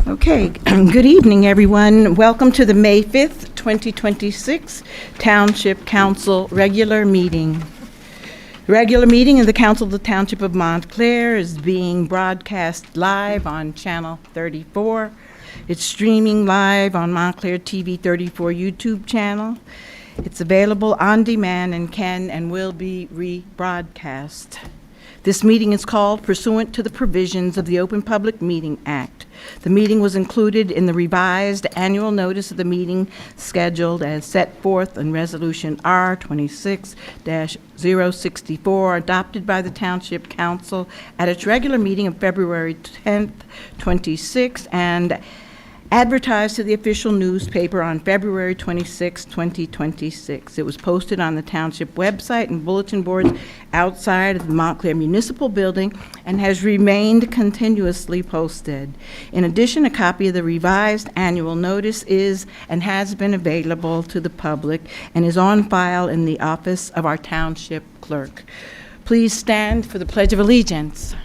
Okay, good evening, everyone. Welcome to the May 5th, 2026 Township Council regular meeting. The regular meeting of the Council of the Township of Montclair is being broadcast live on Channel 34. It's streaming live on Montclair TV 34 YouTube channel. It's available on demand and can and will be rebroadcast. This meeting is called pursuant to the provisions of the Open Public Meeting Act. The meeting was included in the revised annual notice of the meeting scheduled as set forth in Resolution R 26-064 adopted by the Township Council at its regular meeting of February 10th, 26, and advertised to the official newspaper on February 26, 2026. It was posted on the Township website and bulletin boards outside of the Montclair Municipal Building and has remained continuously posted. In addition, a copy of the revised annual notice is and has been available to the public and is on file in the office of our Township Clerk. Please stand for the Pledge of Allegiance.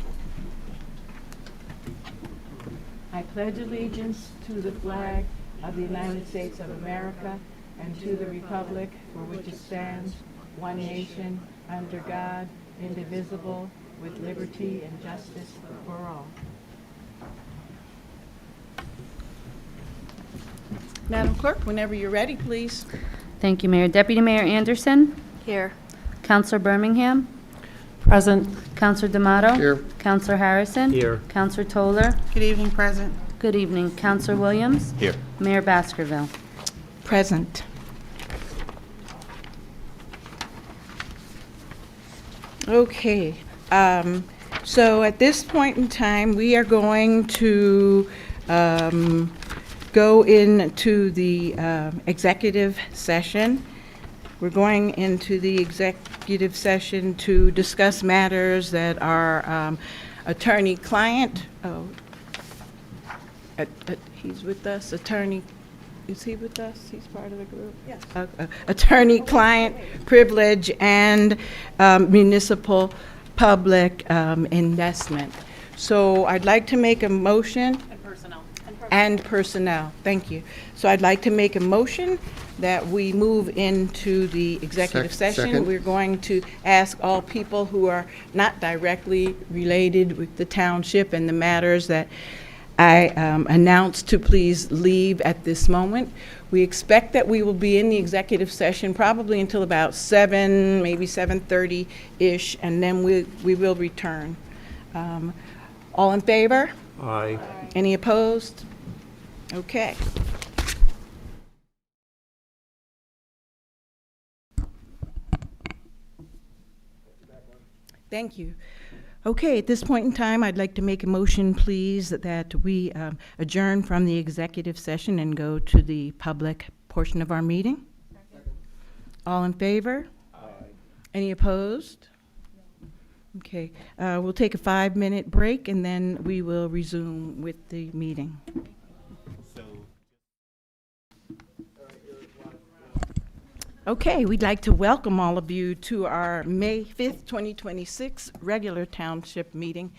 I pledge allegiance to the flag of the United States of America and to the republic for which it stands, one nation, under God, indivisible, with liberty and justice for all. Madam Clerk, whenever you're ready, please. Thank you, Mayor. Deputy Mayor Anderson? Here. Counselor Birmingham? Present. Counselor D'Amato? Here. Counselor Harrison? Here. Counselor Toller? Good evening, President. Good evening. Counselor Williams? Here. Mayor Baskerville? Present. Okay, so at this point in time, we are going to go into the executive session. We're going into the executive session to discuss matters that are attorney-client. He's with us, attorney. Is he with us? He's part of the group? Yes. Attorney-client privilege and municipal public investment. So I'd like to make a motion. And personnel, thank you. So I'd like to make a motion that we move into the executive session. Second. We're going to ask all people who are not directly related with the township and the matters that I announced to please leave at this moment. We expect that we will be in the executive session probably until about 7, maybe 7:30-ish, and then we will return. All in favor? Aye. Any opposed? Okay. Thank you. Okay, at this point in time, I'd like to make a motion, please, that we adjourn from the executive session and go to the public portion of our meeting. All in favor? Aye. Any opposed? Okay, we'll take a 5-minute break and then we will resume with the meeting. Okay, we'd like to welcome all of you to our May 5th, 2026 regular township meeting.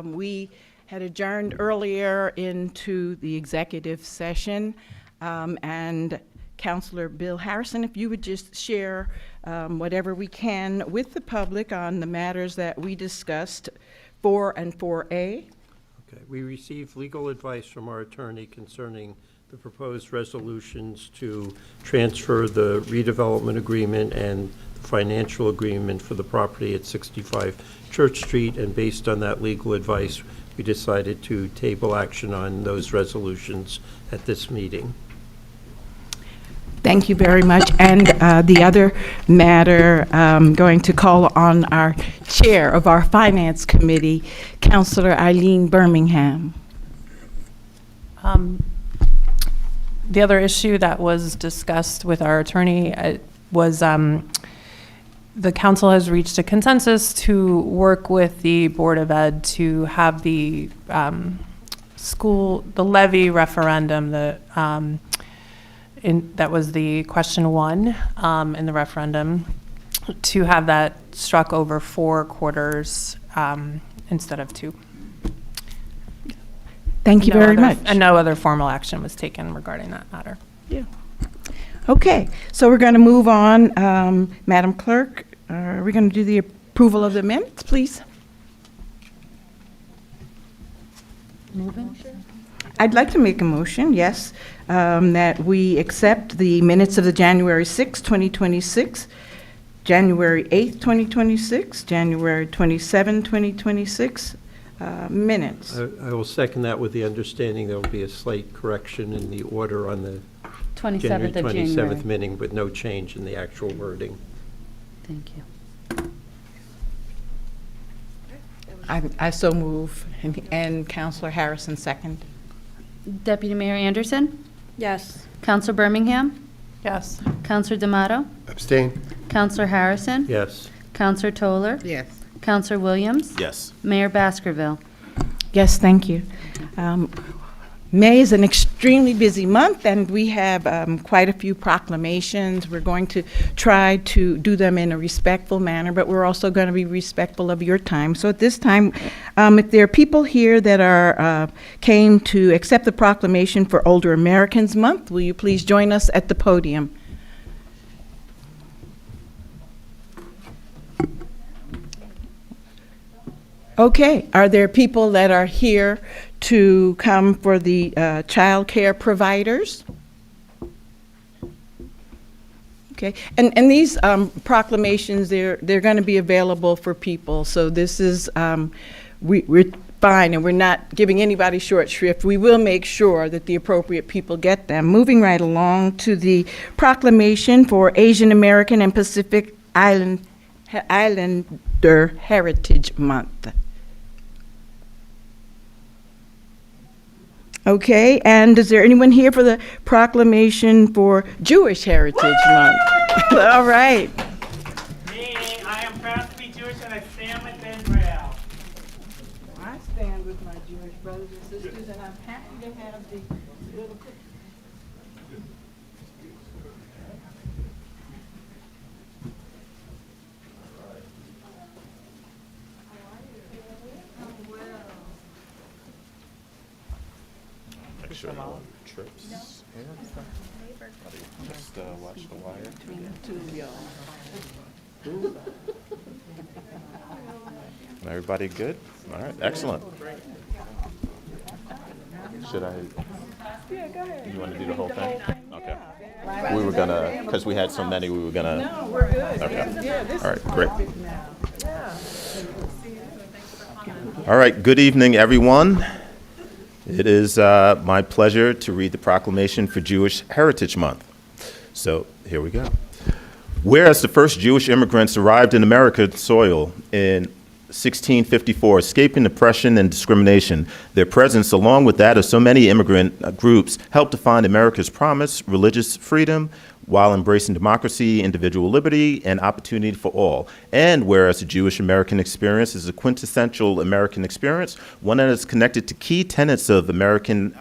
We had adjourned earlier into the executive session, and Councilor Bill Harrison, if you would just share whatever we can with the public on the matters that we discussed, 4 and 4A. Okay, we received legal advice from our attorney concerning the proposed resolutions to transfer the redevelopment agreement and the financial agreement for the property at 65 Church Street, and based on that legal advice, we decided to table action on those resolutions at this meeting. Thank you very much. And the other matter, going to call on our chair of our Finance Committee, Councilor Eileen Birmingham. The other issue that was discussed with our attorney was the council has reached a consensus to work with the Board of Ed to have the the levy referendum, that was the question 1 in the referendum, to have that struck over 4 quarters instead of 2. Thank you very much. And no other formal action was taken regarding that matter. Yeah. Okay, so we're going to move on. Madam Clerk, are we going to do the approval of the minutes, please? Moving? I'd like to make a motion, yes, that we accept the minutes of the January 6, 2026, January 8, 2026, January 27, 2026 minutes. I will second that with the understanding there will be a slight correction in the order on the 27th January of January. 27th meeting, but no change in the actual wording. Thank you. I so move, and Councilor Harrison second. Deputy Mayor Anderson? Yes. Counselor Birmingham? Yes. Counselor D'Amato? Abstain. Counselor Harrison? Yes. Counselor Toller? Yes. Counselor Williams? Yes. Mayor Baskerville? Yes, thank you. May is an extremely busy month, and we have quite a few proclamations. We're going to try to do them in a respectful manner, but we're also going to be respectful of your time. So at this time, if there are people here that are came to accept the proclamation for Older Americans Month, will you please join us at the podium? Okay, are there people that are here to come for the child care providers? Okay, and these proclamations, they're going to be available for people. So this is, we're fine, and we're not giving anybody short shrift. We will make sure that the appropriate people get them. Moving right along to the proclamation for Asian American and Pacific Islander Heritage Month. Okay, and is there anyone here for the proclamation for Jewish Heritage Month? All right. Me, I am proud to be Jewish and I stand with Israel. I stand with my Jewish brothers and sisters, and I'm happy to have the little picture. Make sure no one trips. Just watch the wire. Everybody good? All right, excellent. Should I? Yeah, go ahead. You want to do the whole thing? Okay. We were gonna, because we had so many, we were gonna. No, we're good. Okay. Yeah, this All is right, great. perfect now. All right, good evening, everyone. It is my pleasure to read the proclamation for Jewish Heritage Month. So here we go. Whereas the first Jewish immigrants arrived in American soil in 1654, escaping oppression and discrimination, their presence, along with that of so many immigrant groups, helped define America's promise, religious freedom, while embracing democracy, individual liberty, and opportunity for all. And whereas the Jewish American experience is a quintessential American experience, one that is connected to key tenets of American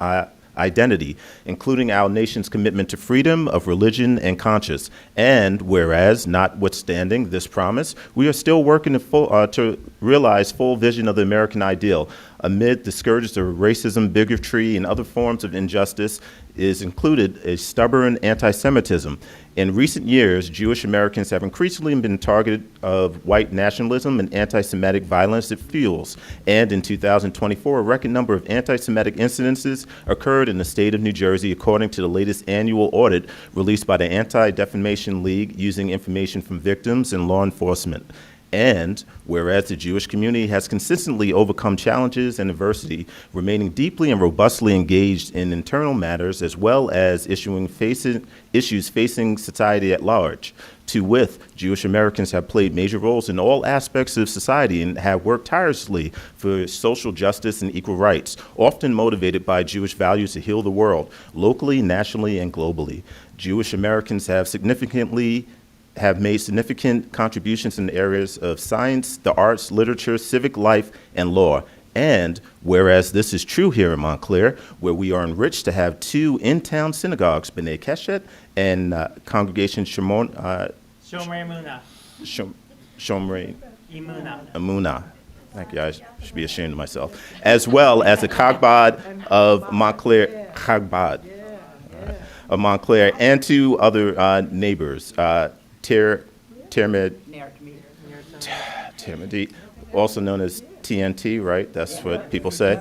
identity, including our nation's commitment to freedom of religion and conscience. And whereas, notwithstanding this promise, we are still working to realize full vision of the American ideal. Amid the scourges of racism, bigotry, and other forms of injustice is included a stubborn anti-Semitism. In recent years, Jewish Americans have increasingly been targeted of white nationalism and anti-Semitic violence it fuels. And in 2024, a record number of anti-Semitic incidences occurred in the state of New Jersey, according to the latest annual audit released by the Anti-Defamation League using information from victims and law enforcement. And whereas the Jewish community has consistently overcome challenges and adversity, remaining deeply and robustly engaged in internal matters as well as issues facing society at large. To with, Jewish Americans have played major roles in all aspects of society and have worked tirelessly for social justice and equal rights, often motivated by Jewish values to heal the world, locally, nationally, and globally. Jewish Americans have made significant contributions in the areas of science, the arts, literature, civic life, and law. And whereas this is true here in Montclair, where we are enriched to have two in-town synagogues, B'nai Keshet and Congregation Shomrei Muna. Shomrei Imuna. Amuna. Thank you. I should be ashamed of myself. As well as the Chagbad of Montclair, of Montclair, and to other neighbors, Tirmidhi, also known as TNT, right? That's what people say.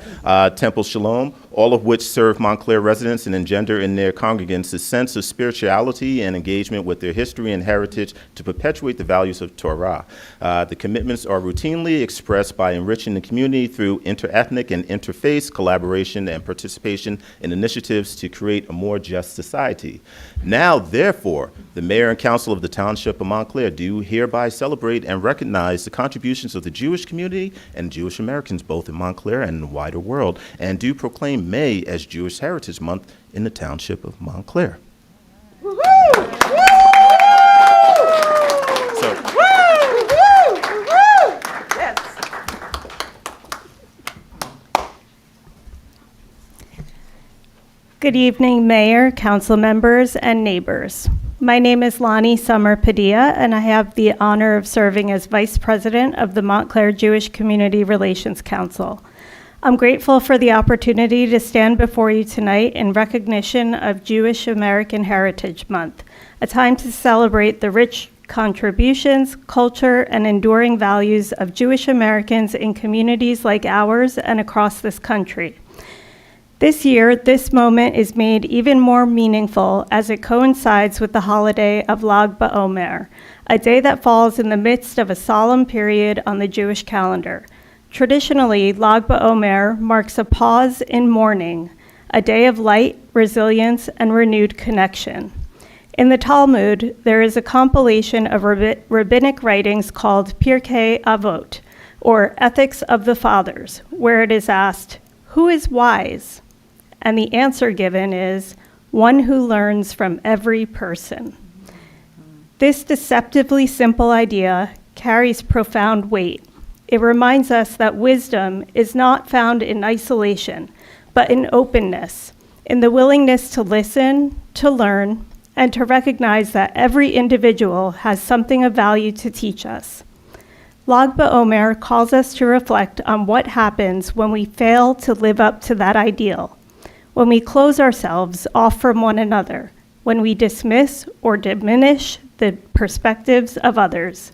Temple Shalom, all of which serve Montclair residents and engender in their congregants a sense of spirituality and engagement with their history and heritage to perpetuate the values of Torah. The commitments are routinely expressed by enriching the community through interethnic and interfaith collaboration and participation in initiatives to create a more just society. Now, therefore, the Mayor and Council of the Township of Montclair do hereby celebrate and recognize the contributions of the Jewish community and Jewish Americans both in Montclair and in the wider world, and do proclaim May as Jewish Heritage Month in the Township of Montclair. Good evening, Mayor, council members, and neighbors. My name is Lonnie Summer Padilla, and I have the honor of serving as Vice President of the Montclair Jewish Community Relations Council. I'm grateful for the opportunity to stand before you tonight in recognition of Jewish American Heritage Month, a time to celebrate the rich contributions, culture, and enduring values of Jewish Americans in communities like ours and across this country. This year, this moment is made even more meaningful as it coincides with the holiday of Lag BaOmer, a day that falls in the midst of a solemn period on the Jewish calendar. Traditionally, Lag BaOmer marks a pause in mourning, a day of light, resilience, and renewed connection. In the Talmud, there is a compilation of rabbinic writings called Pirkei Avot, or Ethics of the Fathers, where it is asked, "Who is wise?" And the answer given is, "One who learns from every person." This deceptively simple idea carries profound weight. It reminds us that wisdom is not found in isolation, but in openness, in the willingness to listen, to learn, and to recognize that every individual has something of value to teach us. Lag BaOmer calls us to reflect on what happens when we fail to live up to that ideal, when we close ourselves off from one another, when we dismiss or diminish the perspectives of others.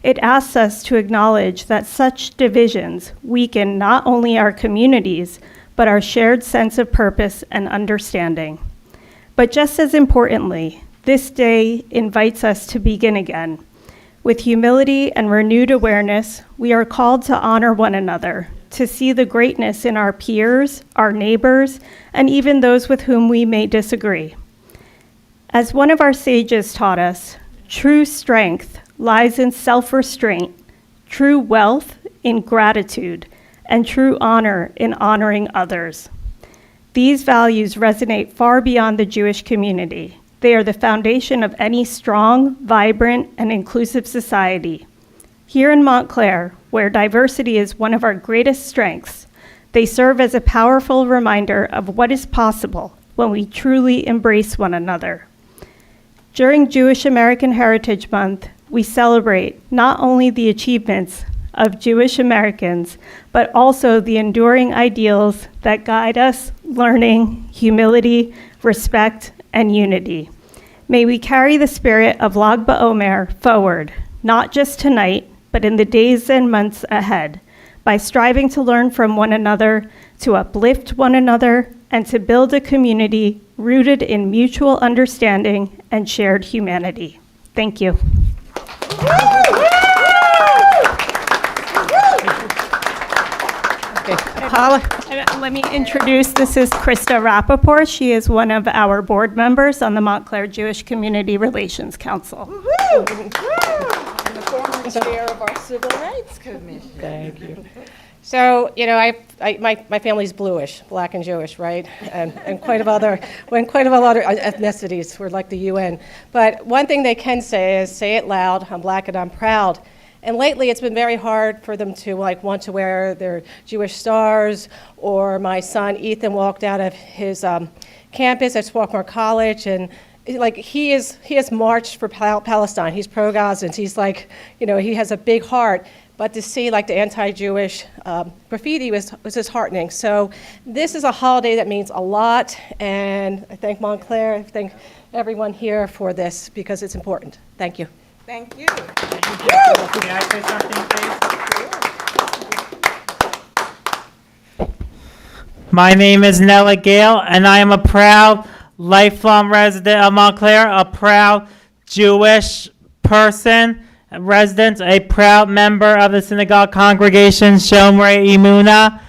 It asks us to acknowledge that such divisions weaken not only our communities, but our shared sense of purpose and understanding. But just as importantly, this day invites us to begin again. With humility and renewed awareness, we are called to honor one another, to see the greatness in our peers, our neighbors, and even those with whom we may disagree. As one of our sages taught us, true strength lies in self-restraint, true wealth in gratitude, and true honor in honoring others. These values resonate far beyond the Jewish community. They are the foundation of any strong, vibrant, and inclusive society. Here in Montclair, where diversity is one of our greatest strengths, they serve as a powerful reminder of what is possible when we truly embrace one another. During Jewish American Heritage Month, we celebrate not only the achievements of Jewish Americans, but also the enduring ideals that guide us, learning, humility, respect, and unity. May we carry the spirit of Lag BaOmer forward, not just tonight, but in the days and months ahead, by striving to learn from one another, to uplift one another, and to build a community rooted in mutual understanding and shared humanity. Thank you. Let me introduce, this is Krista Rappaport. She is one of our board members on the Montclair Jewish Community Relations Council. And the former chair of our Civil Rights Commission. Thank you. So, you know, my family's bluish, black and Jewish, right? And quite a lot of other ethnicities. We're like the UN. But one thing they can say is, say it loud, I'm black and I'm proud. And lately, it's been very hard for them to want to wear their Jewish stars. Or my son Ethan walked out of his campus at Swarthmore College, and like he has marched for Palestine. He's pro-Gazans. He's like, he has a big heart. But to see like the anti-Jewish graffiti was disheartening. So this is a holiday that means a lot, and I thank Montclair, I thank everyone here for this because it's important. Thank you. Thank you. May I say something, please? My name is Nella Gale, and I am a proud, lifelong resident of Montclair, a proud Jewish person, resident, a proud member of the synagogue congregation Shomrei Emuna,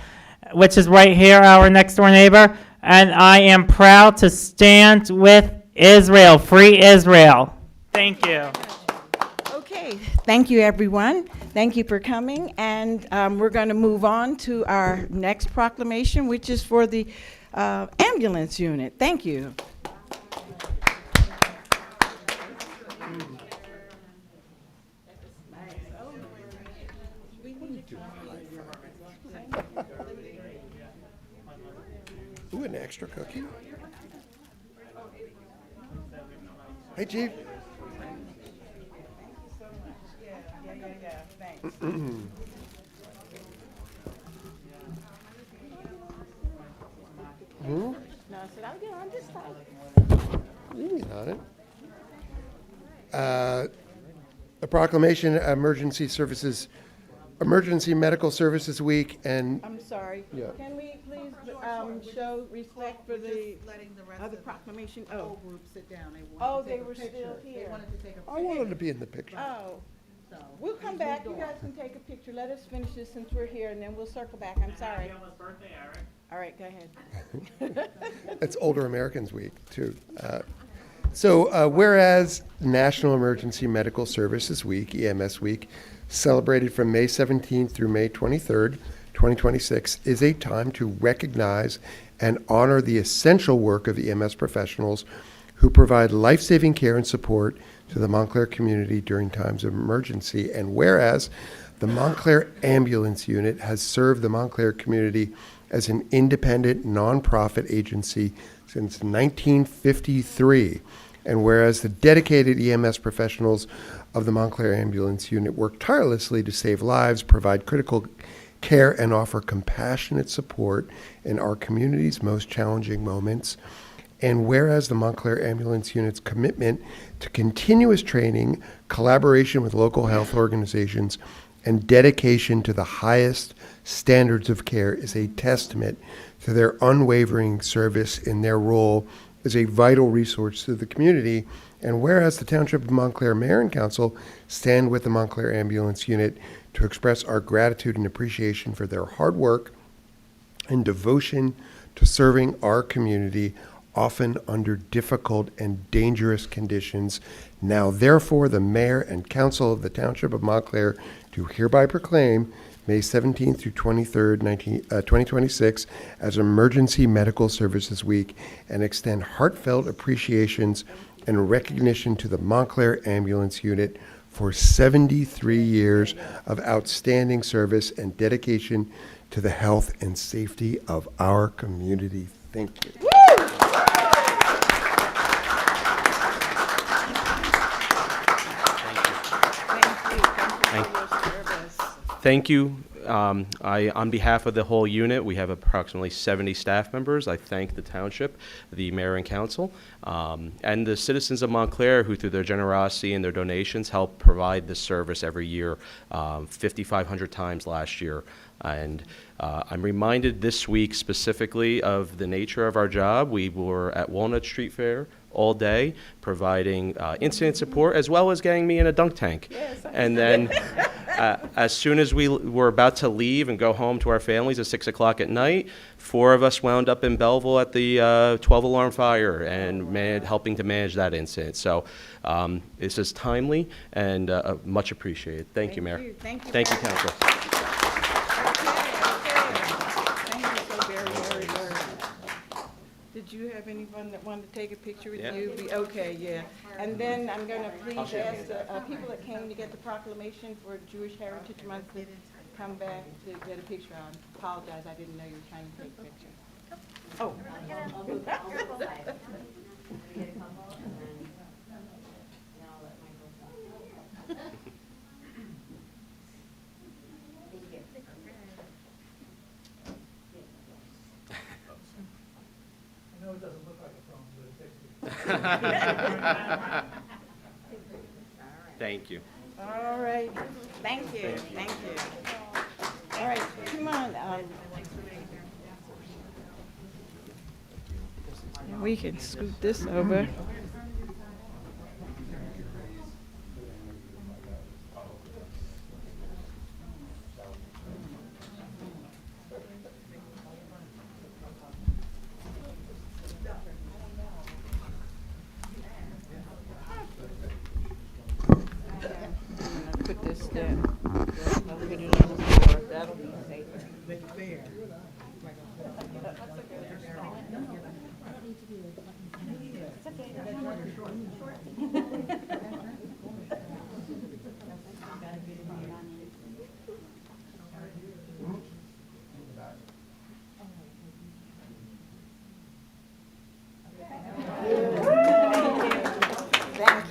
which is right here, our next door neighbor, and I am proud to stand with Israel, free Israel. Thank you. Okay, thank you, everyone. Thank you for coming, and we're going to move on to our next proclamation, which is for the ambulance unit. Thank you. Ooh, an extra cookie? Hey, Chief. No, I said, I'll get on this side. You can get on it. A proclamation, Emergency Medical Services Week, and I'm sorry. Yeah. Can we please show respect for the other proclamation? Oh, Group sit down. they were still here. I wanted to be in the picture. Oh, we'll come back. You guys can take a picture. Let us finish this since we're here, and then we'll circle back. I'm sorry. Happy almost birthday, Eric. All right, go ahead. It's Older Americans Week, too. Whereas National Emergency Medical Services Week, E.M.S. Week, celebrated from May 17th through May 23rd, 2026, is a time to recognize and honor the essential work of E.M.S. professionals who provide life-saving care and support to the Montclair community during times of emergency. And whereas the Montclair Ambulance Unit has served the Montclair community as an independent nonprofit agency since 1953, and whereas the dedicated E.M.S. professionals of the Montclair Ambulance Unit work tirelessly to save lives, provide critical care, and offer compassionate support in our community's most challenging moments, and whereas the Montclair Ambulance Unit's commitment to continuous training, collaboration with local health organizations, and dedication to the highest standards of care is a testament to their unwavering service in their role as a vital resource to the community. And whereas the Township of Montclair Mayor and Council stand with the Montclair Ambulance Unit to express our gratitude and appreciation for their hard work and devotion to serving our community, often under difficult and dangerous conditions. Now, therefore, the Mayor and Council of the Township of Montclair do hereby proclaim May 17th through 23rd, 2026 as Emergency Medical Services Week and extend heartfelt appreciations and recognition to the Montclair Ambulance Unit for 73 years of outstanding service and dedication to the health and safety of our community. Thank you. Thank you. On behalf of the whole unit, we have approximately 70 staff members. I thank the township, the mayor and council, and the citizens of Montclair who, through their generosity and their donations, help provide this service every year, 5,500 times last year. And I'm reminded this week specifically of the nature of our job. We were at Walnut Street Fair all day, providing incident support as well as getting me in a dunk tank. Yes, and then as soon as we were about to leave and go home to our families at 6 o'clock at night, 4 of us wound up in Belleville at the 12-alarm fire and helping to manage that incident. So this is timely and much appreciated. Thank you, Mayor. Thank you. Thank you, Council. Did you have anyone that wanted to take a picture with you? Okay, yeah. And then I'm going to please ask the people that came to get the proclamation for Jewish Heritage Month to come back to get a picture. I apologize, I didn't know you were trying to take a picture. Oh. Thank you. All right, thank you, thank you. All right, come on. We can scoot this over. Put this there. I'll put it on the floor. That'll be safe. Thank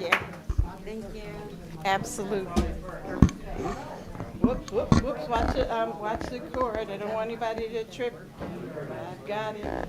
you. Thank you. Absolutely. Whoops, whoops, whoops. Watch the cord. I don't want anybody to trip. I've got it.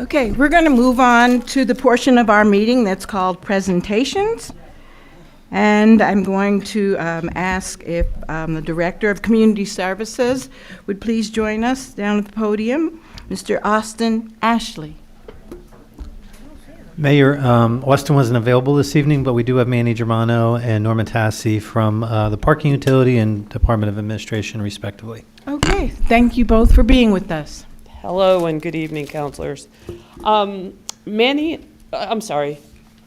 Okay, we're going to move on to the portion of our meeting that's called presentations. And I'm going to ask if the Director of Community Services would please join us down at the podium, Mr. Austin Ashley. Mayor, Austin wasn't available this evening, but we do have Manny Germano and Norma Tassi from the Parking Utility and Department of Administration, respectively. Okay, thank you both for being with us. Hello and good evening, councilors.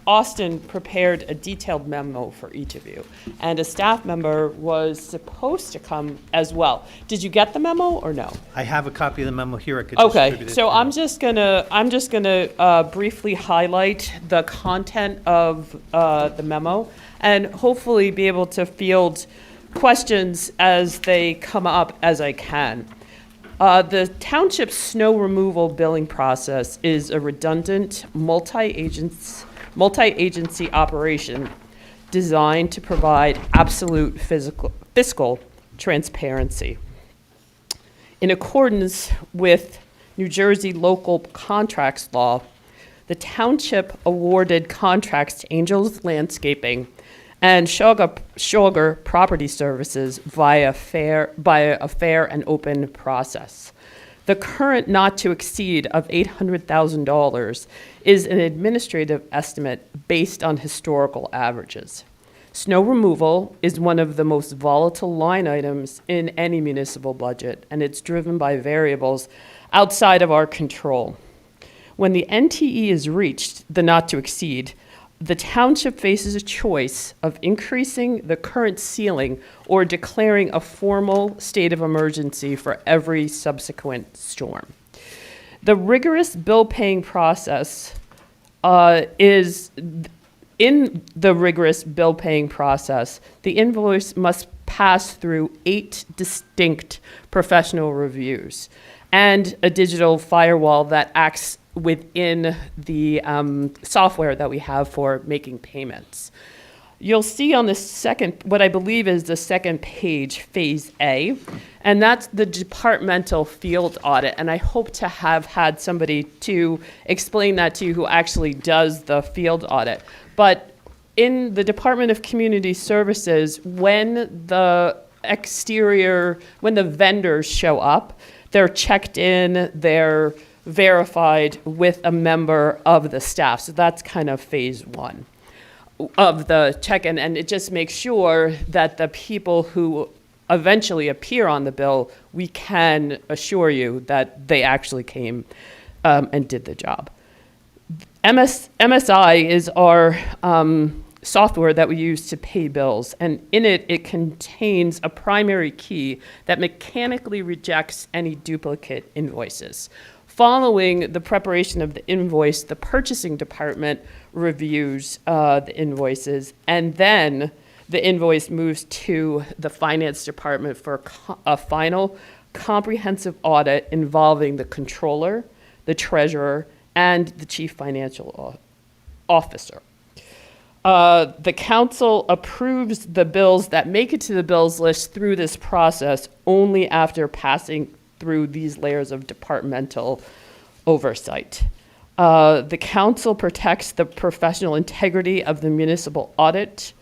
Austin prepared a detailed memo for each of you, and a staff member was supposed to come as well. Did you get the memo or no? I have a copy of the memo here. I could Okay, distribute it so to I'm you. just gonna briefly highlight the content of the memo, and hopefully be able to field questions as they come up as I can. The township snow removal billing process is a redundant, multi-agency operation designed to provide absolute fiscal transparency. In accordance with New Jersey local contracts law, the township awarded contracts to Angels Landscaping and Sugar Property Services via a fair and open process. The current not to exceed of $800,000 is an administrative estimate based on historical averages. Snow removal is one of the most volatile line items in any municipal budget, and it's driven by variables outside of our control. When the NTE is reached, the not to exceed, the township faces a choice of increasing the current ceiling or declaring a formal state of emergency for every subsequent storm. The rigorous bill paying process the invoice must pass through 8 distinct professional reviews and a digital firewall that acts within the software that we have for making payments. You'll see on the second, what I believe is the second page, Phase A, and that's the departmental field audit. And I hope to have had somebody to explain that to you who actually does the field audit. But in the Department of Community Services, when the vendors show up, they're checked in, they're verified with a member of the staff. So that's kind of phase 1 of the check-in, and it just makes sure that the people who eventually appear on the bill, we can assure you that they actually came and did the job. MSI is our software that we use to pay bills, and in it, it contains a primary key that mechanically rejects any duplicate invoices. Following the preparation of the invoice, the purchasing department reviews the invoices, and then the invoice moves to the finance department for a final comprehensive audit involving the controller, the treasurer, and the chief financial officer. The council approves the bills that make it to the bills list through this process only after passing through these layers of departmental oversight. The council protects the professional integrity of the municipal audit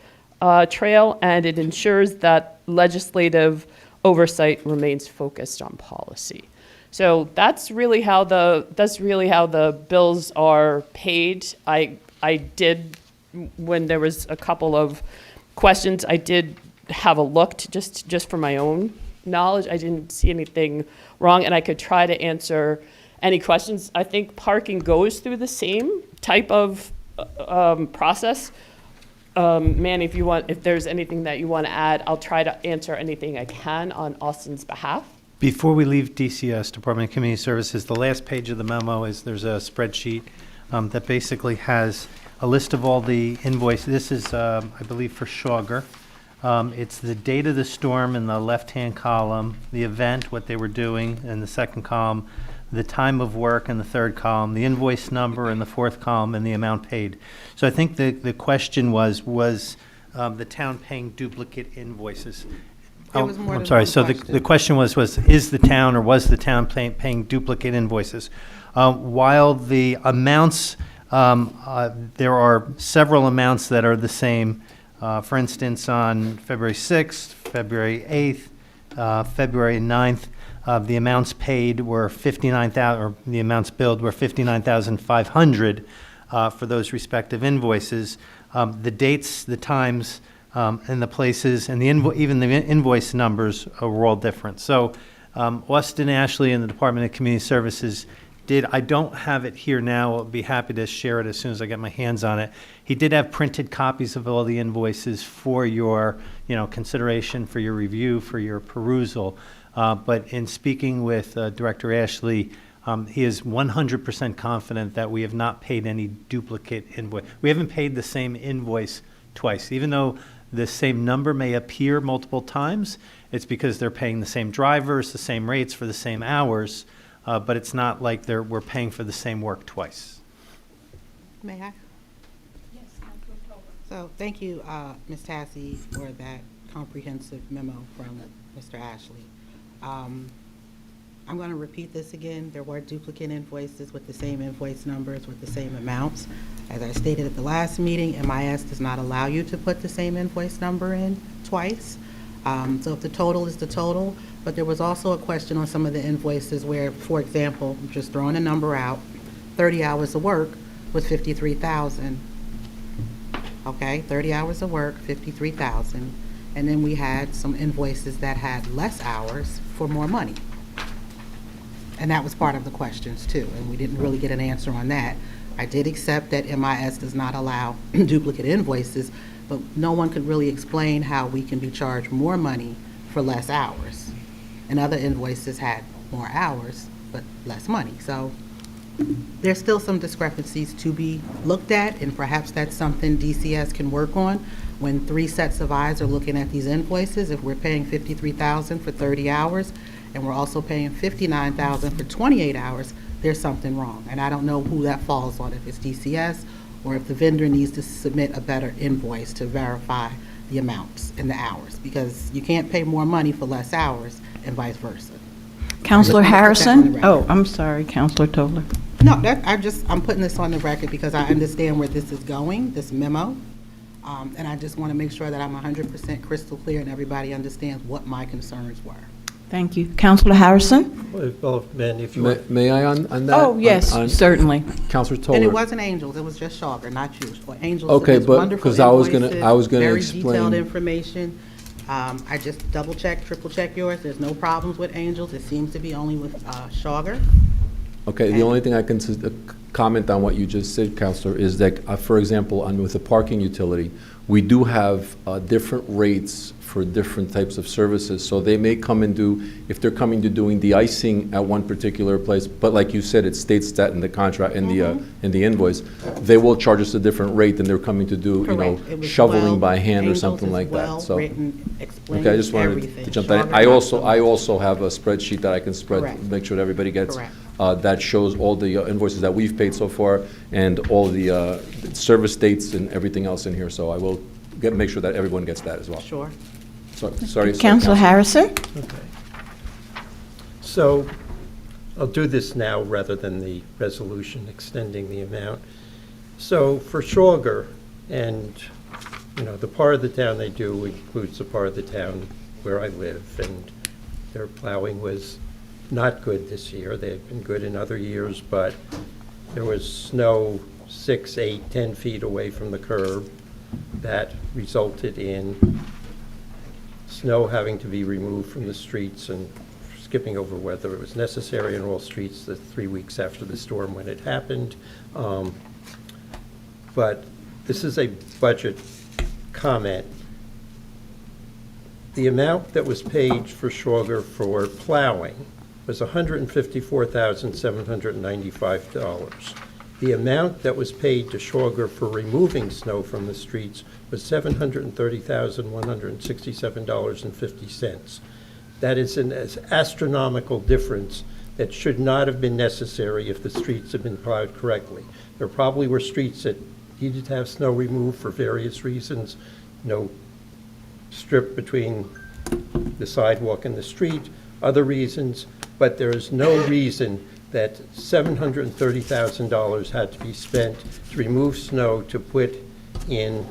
trail, and it ensures that legislative oversight remains focused on policy. So that's really how the bills are paid. I did, when there was a couple of questions, I did have a look just for my own knowledge. I didn't see anything wrong, and I could try to answer any questions. I think parking goes through the same type of process. Manny, if there's anything that you want to add, I'll try to answer anything I can on Austin's behalf. Before we leave DCS, Department of Community Services, the last page of the memo is there's a spreadsheet that basically has a list of all the invoices. This is, I believe, for Schauger. It's the date of the storm in the left-hand column, the event, what they were doing in the second column, the time of work in the third column, the invoice number in the fourth column, and the amount paid. So I think the question was the town paying duplicate invoices? I'm sorry. So the question was is the town or was the town paying duplicate invoices? While the amounts, there are several amounts that are the same. For instance, on February 6th, February 8th, February 9th, the amounts paid were $59,000, or the amounts billed were $59,500 for those respective invoices. The dates, the times, and the places, and even the invoice numbers were all different. So Austin Ashley and the Department of Community Services I don't have it here now. I'll be happy to share it as soon as I get my hands on it. He did have printed copies of all the invoices for your, consideration, for your review, for your perusal. But in speaking with Director Ashley, he is 100% confident that we have not paid any duplicate invoice. We haven't paid the same invoice twice. Even though the same number may appear multiple times, it's because they're paying the same drivers, the same rates for the same hours. But it's not like we're paying for the same work twice. May I? Yes, so thank you, Ms. Tassi, for that comprehensive memo from Mr. Ashley. I'm going to repeat this again. There were duplicate invoices with the same invoice numbers with the same amounts. As I stated at the last meeting, M.I.S. does not allow you to put the same invoice number in twice. So if the total is the total, but there was also a question on some of the invoices where, for example, I'm just throwing a number out, 30 hours of work was $53,000. Okay, 30 hours of work, $53,000. And then we had some invoices that had less hours for more money. And that was part of the questions too, and we didn't really get an answer on that. I did accept that M.I.S. does not allow duplicate invoices, but no one could really explain how we can be charged more money for less hours. And other invoices had more hours, but less money. So there's still some discrepancies to be looked at, and perhaps that's something DCS can work on when 3 sets of eyes are looking at these invoices. If we're paying $53,000 for 30 hours, and we're also paying $59,000 for 28 hours, there's something wrong. And I don't know who that falls on, if it's DCS or if the vendor needs to submit a better invoice to verify the amounts and the hours, because you can't pay more money for less hours and vice versa. Counselor Harrison? Oh, Oh, I'm sorry, Counselor Toller. No, I'm putting this on the record because I understand where this is going, this memo. And I just want to make sure that I'm 100% crystal clear and everybody understands what my concerns were. Thank you. Counselor Harrison? Well, Ben, if you want. May I on that? Oh, yes, On certainly. Counselor Toller. And it wasn't Angels, it was just Schauger, not you. Well, Angels Okay, submits but- wonderful 'cause I was gonna invoices, very explain- detailed information. I just double-checked, triple-checked yours. There's no problems with Angels. It seems to be only with Schauger. Okay, the only thing I can comment on what you just said, Counselor, is that, for example, with the parking utility, we do have different rates for different types of services. So they may come and do, if they're coming to doing de-icing at one particular place, but like you said, it states that in the contract, in the invoice, they will charge us a different rate than they're coming to do, you know, Correct. It was shoveling by well- hand or Angels something is like that. So, well-written, explains okay, I just wanted everything. to jump that in. Sugar, I not so also much. have a spreadsheet that I can spread, Correct. make sure that everybody gets. Correct. That shows all the invoices that we've paid so far and all the service dates and everything else in here. So I will make sure that everyone gets that as well. Sure. Sorry. Councilor Harrison? Okay. So I'll do this now rather than the resolution extending the amount. So for Sugar, and, you know, the part of the town they do includes the part of the town where I live, and their plowing was not good this year. They've been good in other years, but there was snow 6, 8, 10 feet away from the curb that resulted in snow having to be removed from the streets, and skipping over whether it was necessary in all streets the 3 weeks after the storm when it happened. But this is a budget comment. The amount that was paid for Sugar for plowing was $154,795. The amount that was paid to Sugar for removing snow from the streets was $730,167.50. That is an astronomical difference that should not have been necessary if the streets had been plowed correctly. There probably were streets that needed to have snow removed for various reasons, no strip between the sidewalk and the street, other reasons, but there is no reason that $730,000 had to be spent to remove snow to put in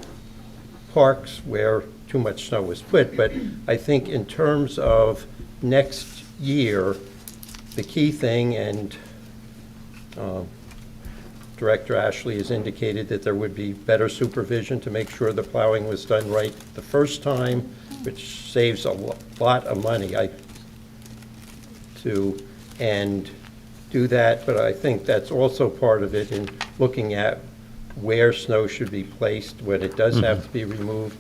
parks where too much snow was put. But I think in terms of next year, the key thing, and Director Ashley has indicated that there would be better supervision to make sure the plowing was done right the first time, which saves a lot of money and do that. But I think that's also part of it in looking at where snow should be placed when it does have to be removed.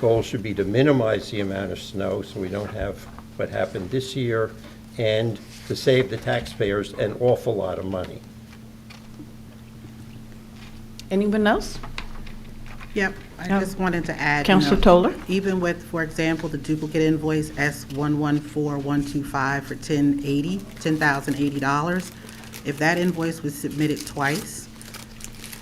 Goal should be to minimize the amount of snow so we don't have what happened this year, and to save the taxpayers an awful lot of money. Anyone else? Yep, I just wanted to add. Councilor Toller? Even with, for example, the duplicate invoice S114125 for $10,080, if that invoice was submitted twice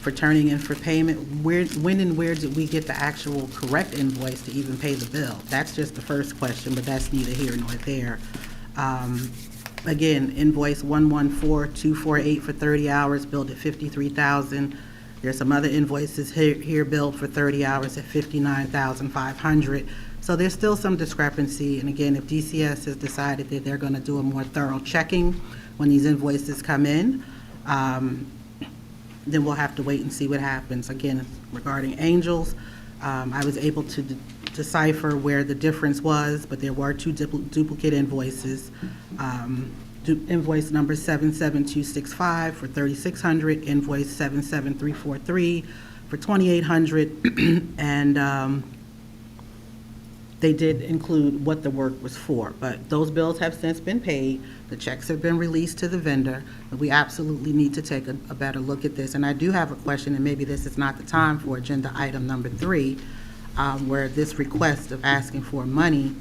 for turning in for payment, when and where did we get the actual correct invoice to even pay the bill? That's just the first question, but that's neither here nor there. Again, invoice 114248 for 30 hours, billed at $53,000. There's some other invoices here billed for 30 hours at $59,500. So there's still some discrepancy. And again, if DCS has decided that they're going to do a more thorough checking when these invoices come in, then we'll have to wait and see what happens. Again, regarding Angels, I was able to decipher where the difference was, but there were two duplicate invoices. Invoice number 77265 for $3,600, invoice 77343 for $2,800, and they did include what the work was for. But those bills have since been paid, the checks have been released to the vendor, but we absolutely need to take a better look at this. And I do have a question, and maybe this is not the time for agenda item number 3, where this request of asking for money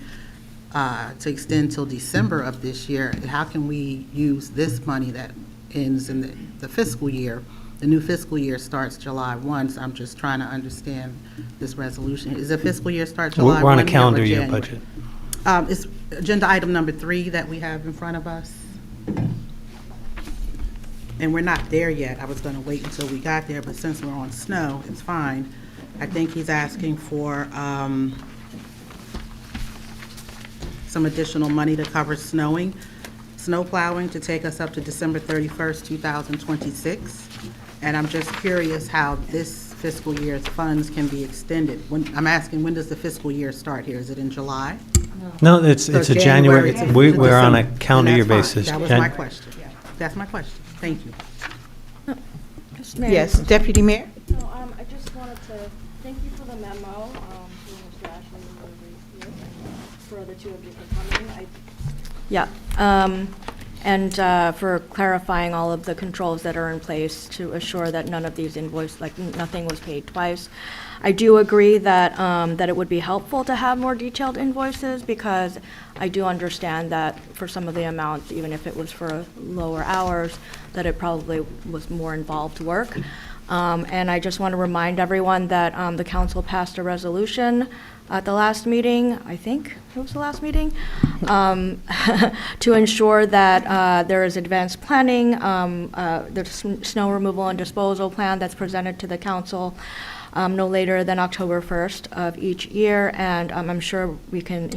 to extend till December of this year, how can we use this money that ends in the fiscal year? The new fiscal year starts July 1, so I'm just trying to understand this resolution. Is the fiscal year start July 1? We're on a or calendar year January? budget. It's agenda item number 3 that we have in front of us. And we're not there yet. I was going to wait until we got there, but since we're on snow, it's fine. I think he's asking for some additional money to cover snow plowing to take us up to December 31st, 2026. And I'm just curious how this fiscal year's funds can be extended. I'm asking, when does the fiscal year start here? Is it in July? No, it's So a January, to we're on a December. calendar And year that's fine. basis. That was my question. That's my question. Thank you. Yes, Deputy Mayor? No, I just wanted to thank you for the memo, to Mr. Ashley and over here, for the two of you for coming. Yeah, and for clarifying all of the controls that are in place to assure that none of these nothing was paid twice. I do agree that, that it would be helpful to have more detailed invoices, because I do understand that for some of the amounts, even if it was for lower hours, that it probably was more involved work. And I just want to remind everyone that the council passed a resolution at the last meeting, I think it was the last meeting, to ensure that there is advanced planning, the snow removal and disposal plan that's presented to the council no later than October 1st of each year. And I'm sure we can,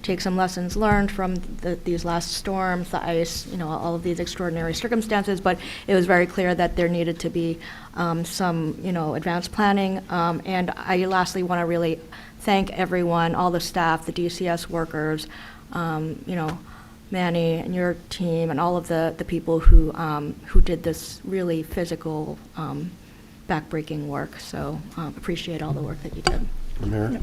take some lessons learned from these last storms, the ice, all of these extraordinary circumstances. But it was very clear that there needed to be some, advanced planning. And I lastly want to really thank everyone, all the staff, the DCS workers, Manny and your team, and all of the people who did this really physical, backbreaking work. So appreciate all the work that you did. Mayor?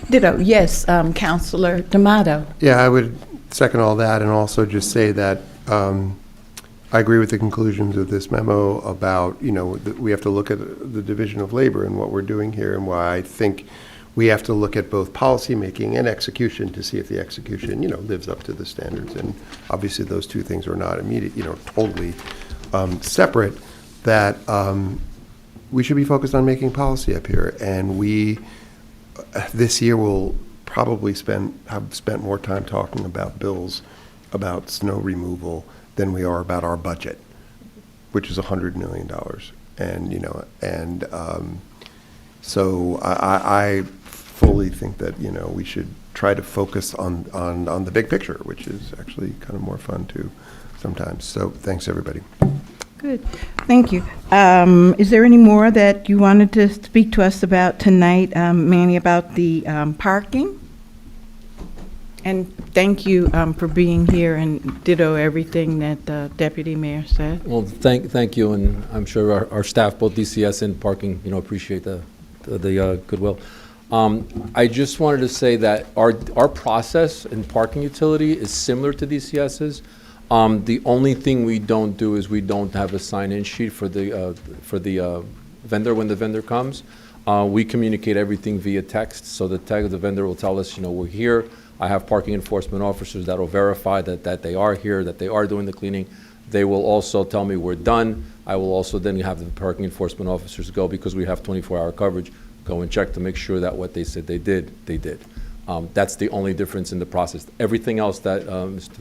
Ditto, yes, Councilor D'Amato. Yeah, I would second all that, and also just say that I agree with the conclusions of this memo about, that we have to look at the division of labor and what we're doing here, and why I think we have to look at both policy making and execution to see if the execution, lives up to the standards. And obviously those two things are not immediate, totally separate, that we should be focused on making policy up here. And we, this year, will probably have spent more time talking about bills about snow removal than we are about our budget, which is $100 million. And, so I fully think that, we should try to focus on the big picture, which is actually kind of more fun too sometimes. So thanks, everybody. Good, thank you. Is there any more that you wanted to speak to us about tonight, Manny, about the parking? And thank you for being here, and ditto everything that the Deputy Mayor said. Well, thank you, and I'm sure our staff, both DCS and parking, appreciate the goodwill. I just wanted to say that our process in parking utility is similar to DCS's. The only thing we don't do is we don't have a sign-in sheet for the vendor when the vendor comes. We communicate everything via text, so the vendor will tell us, we're here. I have parking enforcement officers that will verify that they are here, that they are doing the cleaning. They will also tell me we're done. I will also then have the parking enforcement officers go, because we have 24-hour coverage, go and check to make sure that what they said they did, they did. That's the only difference in the process. Everything else that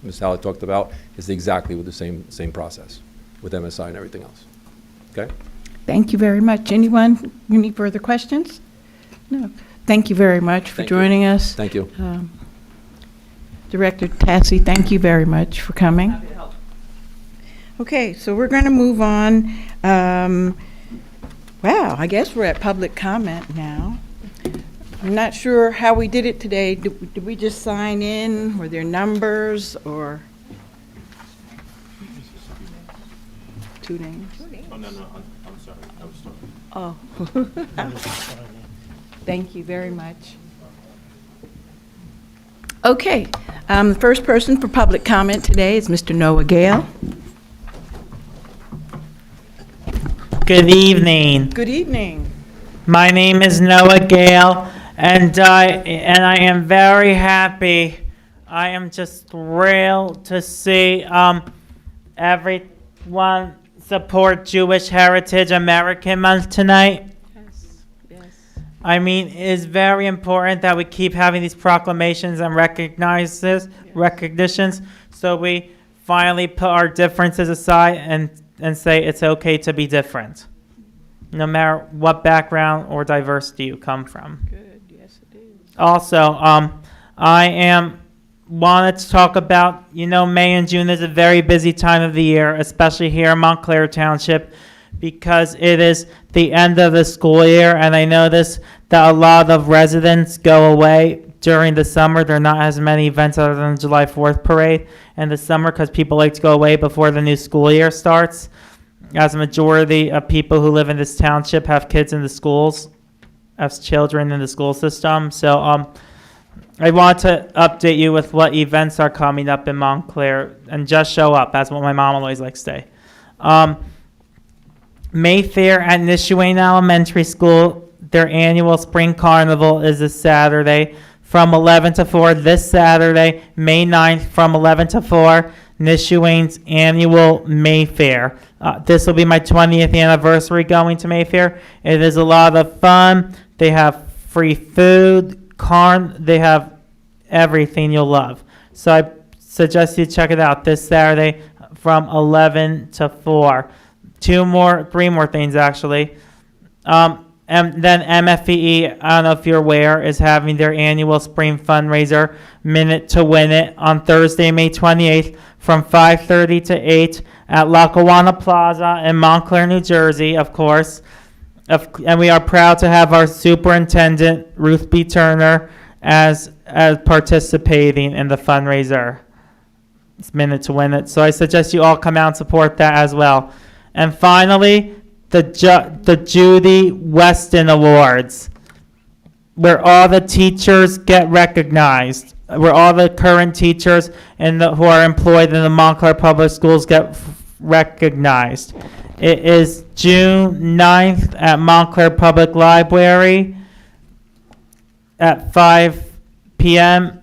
Ms. Hallett talked about is exactly with the same process with MSI and everything else. Okay? Thank you very much. Anyone, any further questions? No. Thank you very much for joining us. Thank you. Director Tassi, thank you very much for coming. Happy to help. Okay, so we're going to move on. Wow, I guess we're at public comment now. I'm not sure how we did it today. Did we just sign in? Were there numbers or? 2 names? Oh, no, I'm sorry. I was talking. Oh. Thank you very much. Okay, the first person for public comment today is Mr. Noah Gale. Good evening. Good evening. My name is Noah Gale, and I am very happy. I am just thrilled to see everyone support Jewish Heritage American Month tonight. Yes. I mean, it's very important that we keep having these proclamations and recognitions, so we finally put our differences aside and say it's okay to be different, no matter what background or diversity you come from. Good, yes it is. Also, wanted to talk about, May and June is a very busy time of the year, especially here in Montclair Township, because it is the end of the school year, and I notice that a lot of residents go away during the summer. There are not as many events other than the July 4th parade in the summer, because people like to go away before the new school year starts. as a majority of people who live in this township have kids in the schools, have children in the school system. So I want to update you with what events are coming up in Montclair, and just show up. That's what my mom always likes to say. Mayfair at Nishuane Elementary School, their annual spring carnival is this Saturday from 11 to 4. This Saturday, May 9th, from 11 to 4, Nishuane's annual Mayfair. This will be my 20th anniversary going to Mayfair. It is a lot of fun. They have free food, they have everything you'll love. So I suggest you check it out this Saturday from 11 to 4. Three more things actually. And then MFEE, I don't know if you're aware, is having their annual spring fundraiser, Minute to Win It, on Thursday, May 28th from 5:30 to 8 at Lackawanna Plaza in Montclair, New Jersey, of course. And we are proud to have our superintendent, Ruth B. Turner, as participating in the fundraiser. It's Minute to Win It. So I suggest you all come out and support that as well. And finally, the Judy Weston Awards, where all the teachers get recognized, where all the current teachers who are employed in the Montclair Public Schools get recognized. It is June 9th at Montclair Public Library at 5 p.m.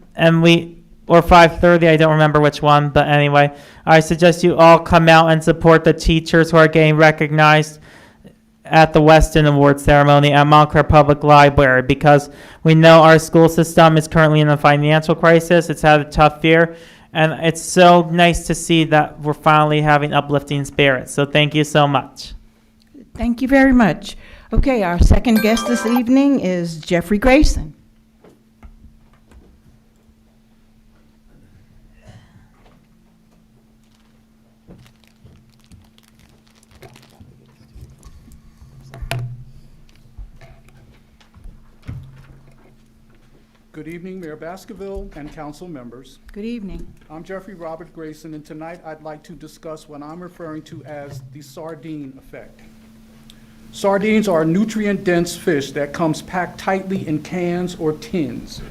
or 5:30, I don't remember which one, but anyway, I suggest you all come out and support the teachers who are getting recognized at the Weston Awards ceremony at Montclair Public Library, because we know our school system is currently in a financial crisis. It's had a tough year, and it's so nice to see that we're finally having uplifting spirits. So thank you so much. Thank you very much. Okay, our second guest this evening is Jeffrey Grayson. Good evening, Mayor Baskerville and council members. Good evening. I'm Jeffrey Robert Grayson, and tonight I'd like to discuss what I'm referring to as the sardine effect. Sardines are a nutrient-dense fish that comes packed tightly in cans or tins.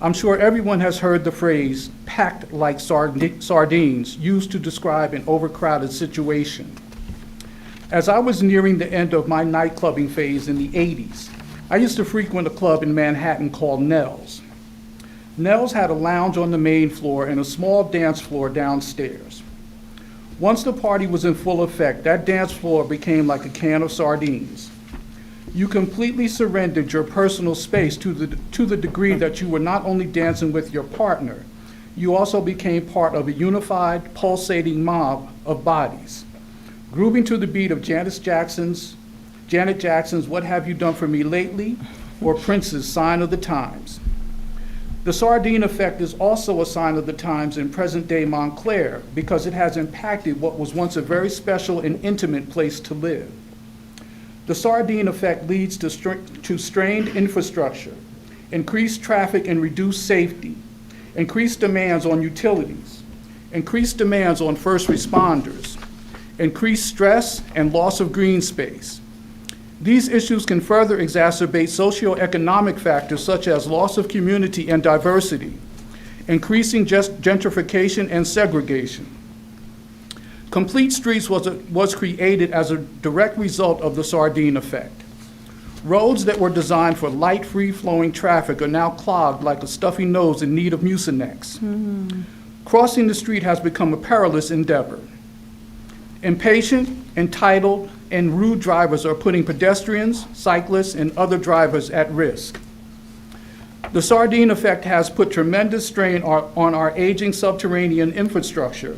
I'm sure everyone has heard the phrase, packed like sardines, used to describe an overcrowded situation. As I was nearing the end of my nightclubbing phase in the 80s, I used to frequent a club in Manhattan called Nell's. Nell's had a lounge on the main floor and a small dance floor downstairs. Once the party was in full effect, that dance floor became like a can of sardines. You completely surrendered your personal space to the degree that you were not only dancing with your partner, you also became part of a unified, pulsating mob of bodies, grooving to the beat of Janet Jackson's What Have You Done For Me Lately, or Prince's Sign of the Times. The sardine effect is also a sign of the times in present-day Montclair because it has impacted what was once a very special and intimate place to live. The sardine effect leads to strained infrastructure, increased traffic and reduced safety, increased demands on utilities, increased demands on first responders, increased stress and loss of green space. These issues can further exacerbate socioeconomic factors such as loss of community and diversity, increasing gentrification and segregation. Complete Streets was created as a direct result of the sardine effect. Roads that were designed for light, free-flowing traffic are now clogged like a stuffy nose in need of Mucinex. Crossing the street has become a perilous endeavor. Impatient, entitled, and rude drivers are putting pedestrians, cyclists, and other drivers at risk. The sardine effect has put tremendous strain on our aging subterranean infrastructure,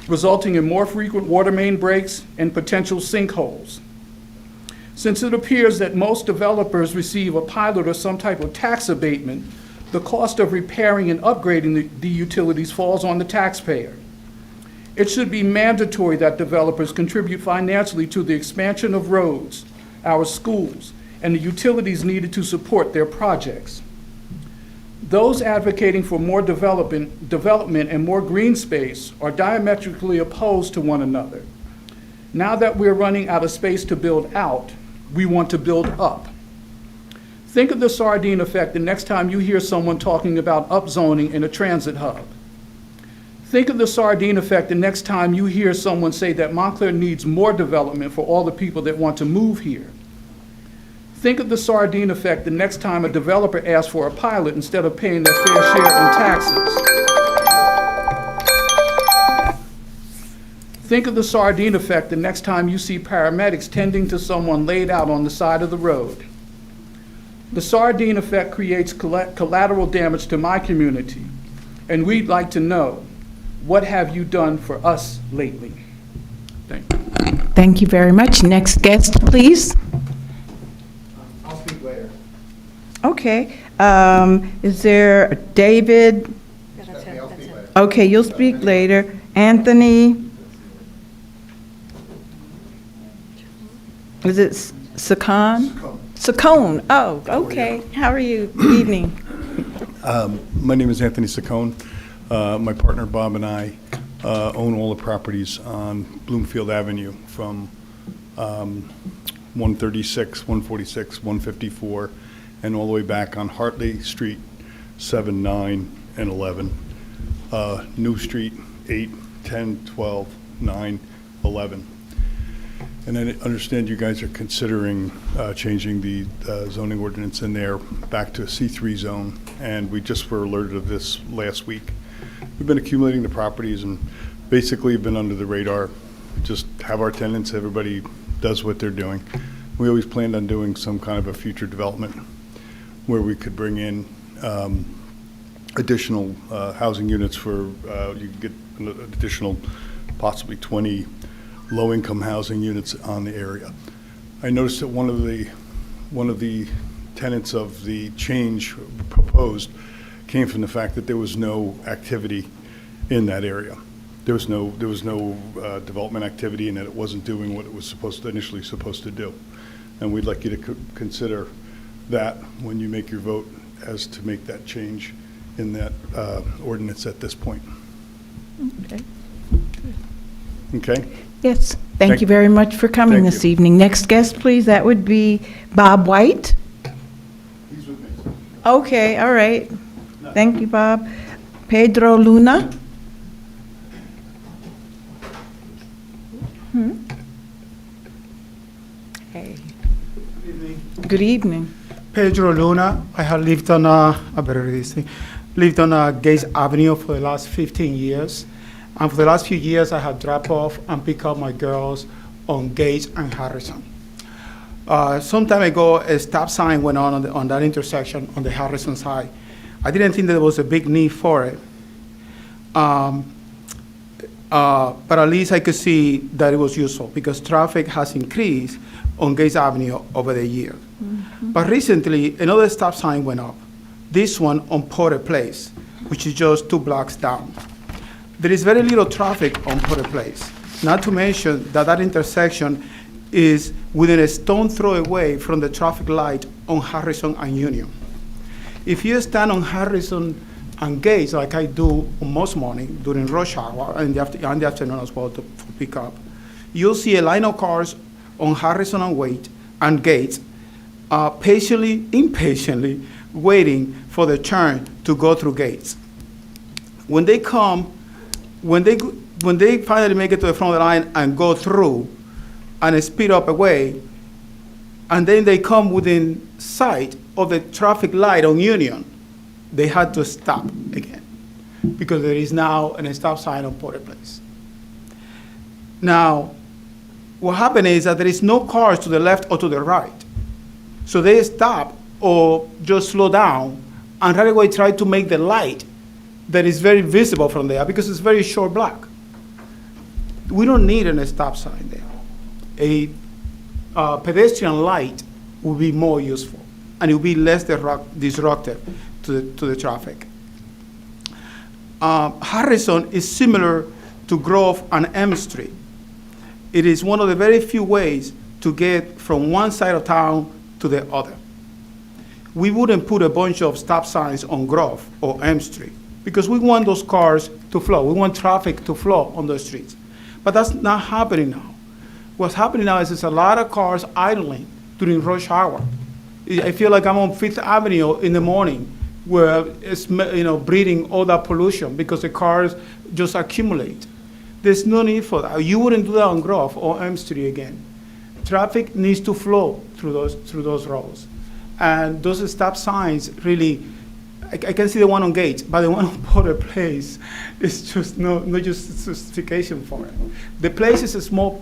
resulting in more frequent water main breaks and potential sinkholes. Since it appears that most developers receive a pilot or some type of tax abatement, the cost of repairing and upgrading the utilities falls on the taxpayer. It should be mandatory that developers contribute financially to the expansion of roads, our schools, and the utilities needed to support their projects. Those advocating for more development and more green space are diametrically opposed to one another. Now that we're running out of space to build out, we want to build up. Think of the sardine effect the next time you hear someone talking about upzoning in a transit hub. Think of the sardine effect the next time you hear someone say that Montclair needs more development for all the people that want to move here. Think of the sardine effect the next time a developer asks for a pilot instead of paying their fair share in taxes. Think of the sardine effect the next time you see paramedics tending to someone laid out on the side of the road. The sardine effect creates collateral damage to my community, and we'd like to know, what have you done for us lately? Thank you. Thank you very much. Next guest, please. I'll speak later. Okay. Is there David? Okay, you'll speak later. Anthony? Is it Saccone? Saccone. Oh, okay. How are you? Good evening. My name is Anthony Saccone. My partner Bob and I own all the properties on Bloomfield Avenue from 136, 146, 154, and all the way back on Hartley Street, 7, 9, and 11. New Street, 8, 10, 12, 9, 11. And I understand you guys are considering changing the zoning ordinance in there back to a C3 zone, and we just were alerted of this last week. We've been accumulating the properties and basically have been under the radar, just have our tenants, everybody does what they're doing. We always planned on doing some kind of a future development where we could bring in additional housing units for, you could get an additional possibly 20 low-income housing units on the area. I noticed that one of the tenets of the change proposed came from the fact that there was no activity in that area. There was no development activity, and that it wasn't doing what it was initially supposed to do. And we'd like you to consider that when you make your vote as to make that change in that ordinance at this point. Okay. Okay? Yes. Thank you very much for coming this evening. Next guest, please. That would be Bob White. He's with me. Okay, all right. Thank you, Bob. Pedro Luna. Hey. Good evening. Good evening. Pedro Luna. I have lived on lived on Gates Avenue for the last 15 years. And for the last few years, I have dropped off and picked up my girls on Gates and Harrison. Some time ago, a stop sign went on that intersection on the Harrison side. I didn't think that there was a big need for it. But at least I could see that it was useful because traffic has increased on Gates Avenue over the year. Mm-hmm. But recently, another stop sign went up. This one on Porter Place, which is just 2 blocks down. There is very little traffic on Porter Place, not to mention that that intersection is within a stone throw away from the traffic light on Harrison and Union. If you stand on Harrison and Gates, like I do on most morning during rush hour and the afternoon as well for pick up, you'll see a line of cars on Harrison and Gates impatiently waiting for the turn to go through Gates. When they finally make it to the front of the line and go through and speed up away, and then they come within sight of the traffic light on Union, they had to stop again because there is now a stop sign on Porter Place. Now, what happened is that there is no cars to the left or to the right. So they stop or just slow down and right away try to make the light that is very visible from there because it's very short block. We don't need a stop sign there. A pedestrian light will be more useful and it will be less disruptive to the traffic. Harrison is similar to Grove and M Street. It is one of the very few ways to get from one side of town to the other. We wouldn't put a bunch of stop signs on Grove or M Street because we want those cars to flow. We want traffic to flow on those streets. But that's not happening now. What's happening now is there's a lot of cars idling during rush hour. I feel like I'm on Fifth Avenue in the morning where it's, breathing all that pollution because the cars just accumulate. There's no need for that. You wouldn't do that on Grove or M Street again. Traffic needs to flow through those roads. And those stop signs really, I can see the one on Gates, but the one on Porter Place is just no justification for it. The place is a small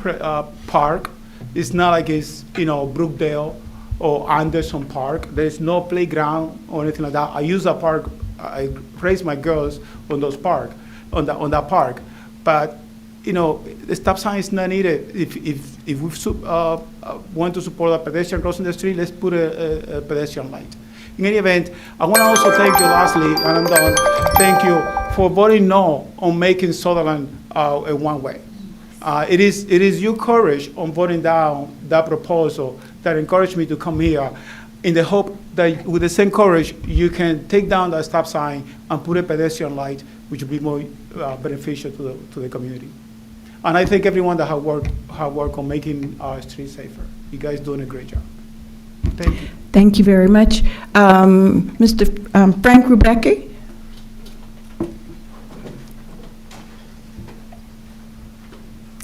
park. It's not like it's, Brookdale or Anderson Park. There's no playground or anything like that. I use that park. I raise my girls on that park. But the stop sign is not needed. If we want to support a pedestrian crossing the street, let's put a pedestrian light. In any event, I want to also thank you, lastly, and I'm done. Thank you for voting no on making Sutherland a one-way. It is your courage on voting down that proposal that encouraged me to come here in the hope that with the same courage, you can take down that stop sign and put a pedestrian light, which will be more beneficial to the community. And I thank everyone that have worked on making our streets safer. You guys doing a great job. Thank you. Thank you very much. Mr. Frank Rubecki?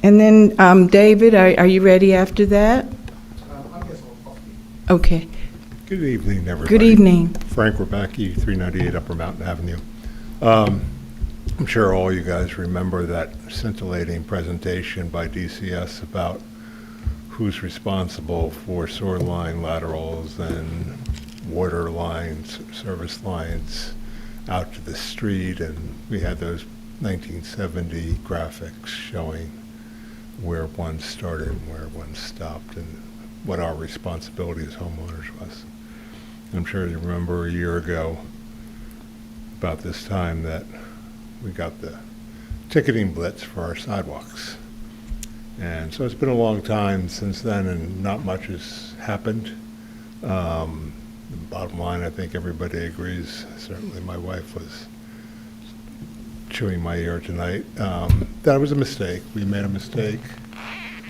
And then David, are you ready after that? Okay. Good evening, everybody. Good evening. Frank Rubecki, 398 Upper Mountain Avenue. I'm sure all you guys remember that scintillating presentation by DCS about who's responsible for sewer line laterals and water lines, service lines out to the street, and we had those 1970 graphics showing where one started and where one stopped and what our responsibility as homeowners was. I'm sure you remember a year ago about this time that we got the ticketing blitz for our sidewalks. And so it's been a long time since then, and not much has happened. The bottom line, I think everybody agrees, certainly my wife was chewing my ear tonight, that it was a mistake. We made a mistake,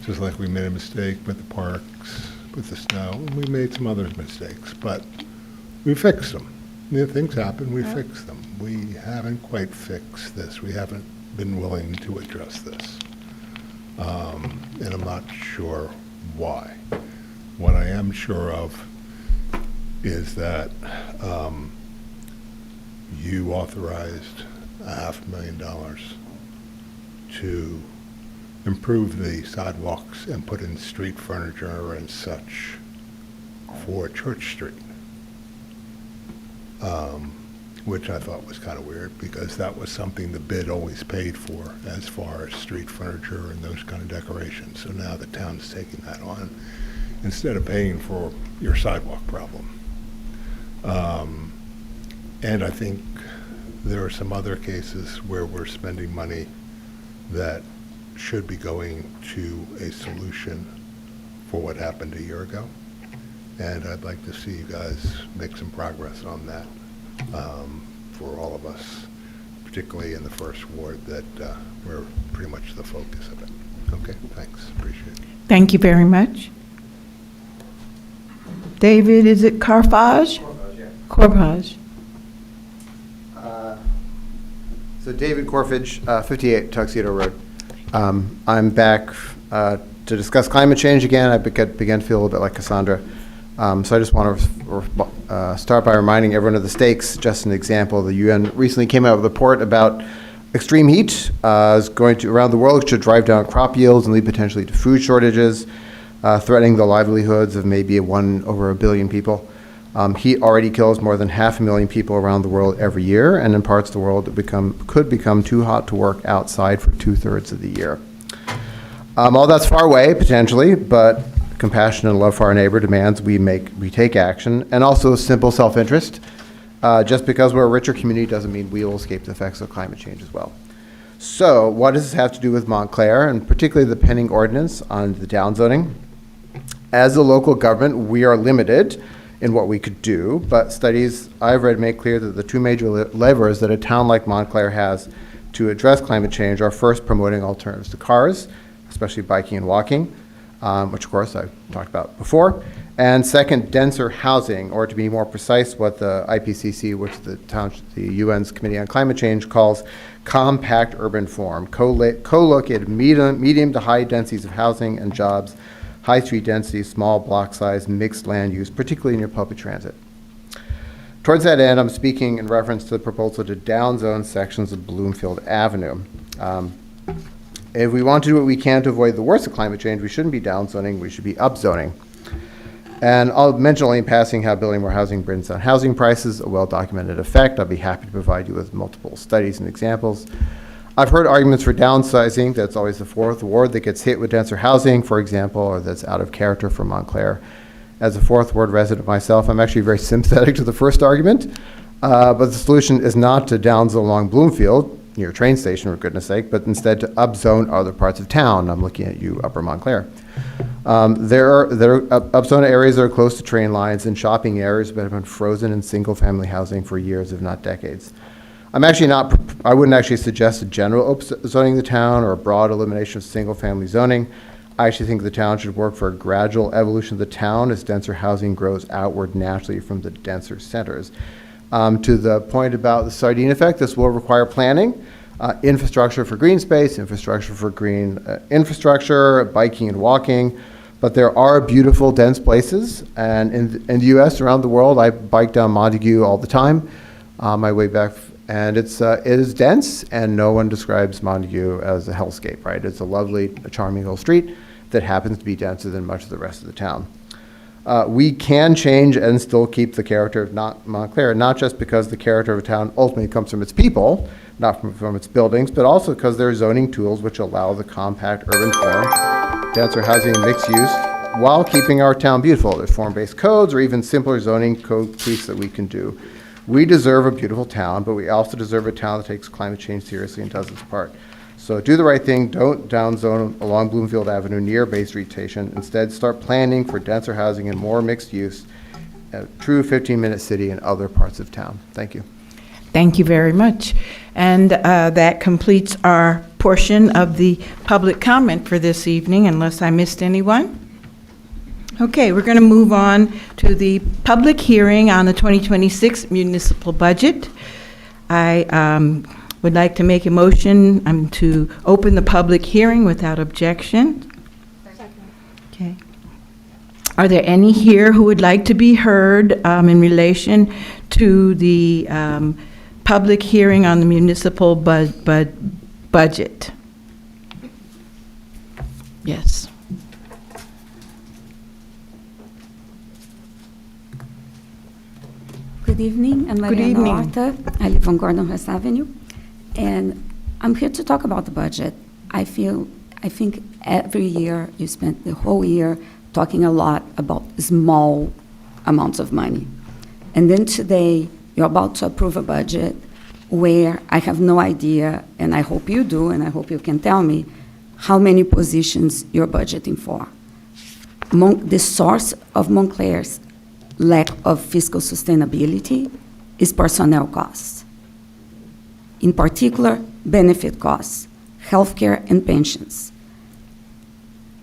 just like we made a mistake with the parks, with the snow, and we made some other mistakes, but we fixed them. Things happen, we fix them. We haven't quite fixed this. We haven't been willing to address this. And I'm not sure why. What I am sure of is that you authorized $500,000 to improve the sidewalks and put in street furniture and such for Church Street. Which I thought was kind of weird because that was something the bid always paid for as far as street furniture and those kind of decorations. So now the town's taking that on instead of paying for your sidewalk problem. And I think there are some other cases where we're spending money that should be going to a solution for what happened a year ago. And I'd like to see you guys make some progress on that. For all of us, particularly in the first ward, that we're pretty much the focus of it. Okay, thanks, appreciate it. Thank you very much. David, is it Carfage? Corfage, yeah. Corfage. So David Corfage, 58 Tuxedo Road. I'm back to discuss climate change again. I began to feel a little bit like Cassandra. So I just want to start by reminding everyone of the stakes. Just an example, the UN recently came out with a report about extreme heat is going to, around the world, should drive down crop yields and lead potentially to food shortages, threatening the livelihoods of maybe over a billion people. Heat already kills more than 500,000 people around the world every year, and in parts of the world it could become too hot to work outside for 2/3 of the year. All that's far away, potentially, but compassion and love for our neighbor demands we take action, and also simple self-interest. Just because we're a richer community doesn't mean we will escape the effects of climate change as well. So what does this have to do with Montclair, and particularly the pending ordinance on the downzoning? As a local government, we are limited in what we could do, but studies I've read make clear that the two major levers that a town like Montclair has to address climate change are first promoting alternatives to cars, especially biking and walking, which of course I've talked about before. And second, denser housing, or to be more precise, what the IPCC, which is the UN's Committee on Climate Change, calls compact urban form, co-located medium to high densities of housing and jobs, high street density, small block size, mixed land use, particularly near public transit. Towards that end, I'm speaking in reference to the proposal to downzone sections of Bloomfield Avenue. If we want to do what we can to avoid the worst of climate change, we shouldn't be downzoning, we should be upzoning. And I'll mention only in passing how building more housing brings down housing prices, a well-documented effect. I'll be happy to provide you with multiple studies and examples. I've heard arguments for downsizing. That's always the fourth ward that gets hit with denser housing, for example, or that's out of character for Montclair. As a fourth ward resident myself, I'm actually very sympathetic to the first argument, but the solution is not to downzone along Bloomfield, near a train station, for goodness sake, but instead to upzone other parts of town. I'm looking at you, Upper Montclair. There are upzone areas that are close to train lines and shopping areas that have been frozen in single-family housing for years, if not decades. I wouldn't actually suggest a general zoning the town or a broad elimination of single-family zoning. I actually think the town should work for a gradual evolution of the town as denser housing grows outward naturally from the denser centers. To the point about the sardine effect, this will require planning, infrastructure for green space, infrastructure for green infrastructure, biking and walking. But there are beautiful, dense places. And in the U.S., around the world, I bike down Montague all the time on my way back. And it is dense, and no one describes Montague as a hellscape, right? It's a lovely, charming little street that happens to be denser than much of the rest of the town. We can change and still keep the character of Montclair, not just because the character of a town ultimately comes from its people, not from its buildings, but also because there are zoning tools which allow the compact urban form, denser housing and mixed use, while keeping our town beautiful. There's form-based codes or even simpler zoning code tweaks that we can do. We deserve a beautiful town, but we also deserve a town that takes climate change seriously and does its part. So do the right thing. Don't downzone along Bloomfield Avenue near Bay Street Station. Instead, start planning for denser housing and more mixed use, a true 15-minute city in other parts of town. Thank you. Thank you very much. And that completes our portion of the public comment for this evening, unless I missed anyone. Okay, we're going to move on to the public hearing on the 2026 municipal budget. I would like to make a motion to open the public hearing without objection. Second. Okay. Are there any here who would like to be heard in relation to the public hearing on the municipal budget? Yes. Good evening, I'm Mariana Horta. I live on Gordon West Avenue, and I'm here to talk about the budget. I think every year you spend the whole year talking a lot about small amounts of money. And then today, you're about to approve a budget where I have no idea, and I hope you do, and I hope you can tell me, how many positions you're budgeting for. The source of Montclair's lack of fiscal sustainability is personnel costs. In particular, benefit costs, healthcare and pensions.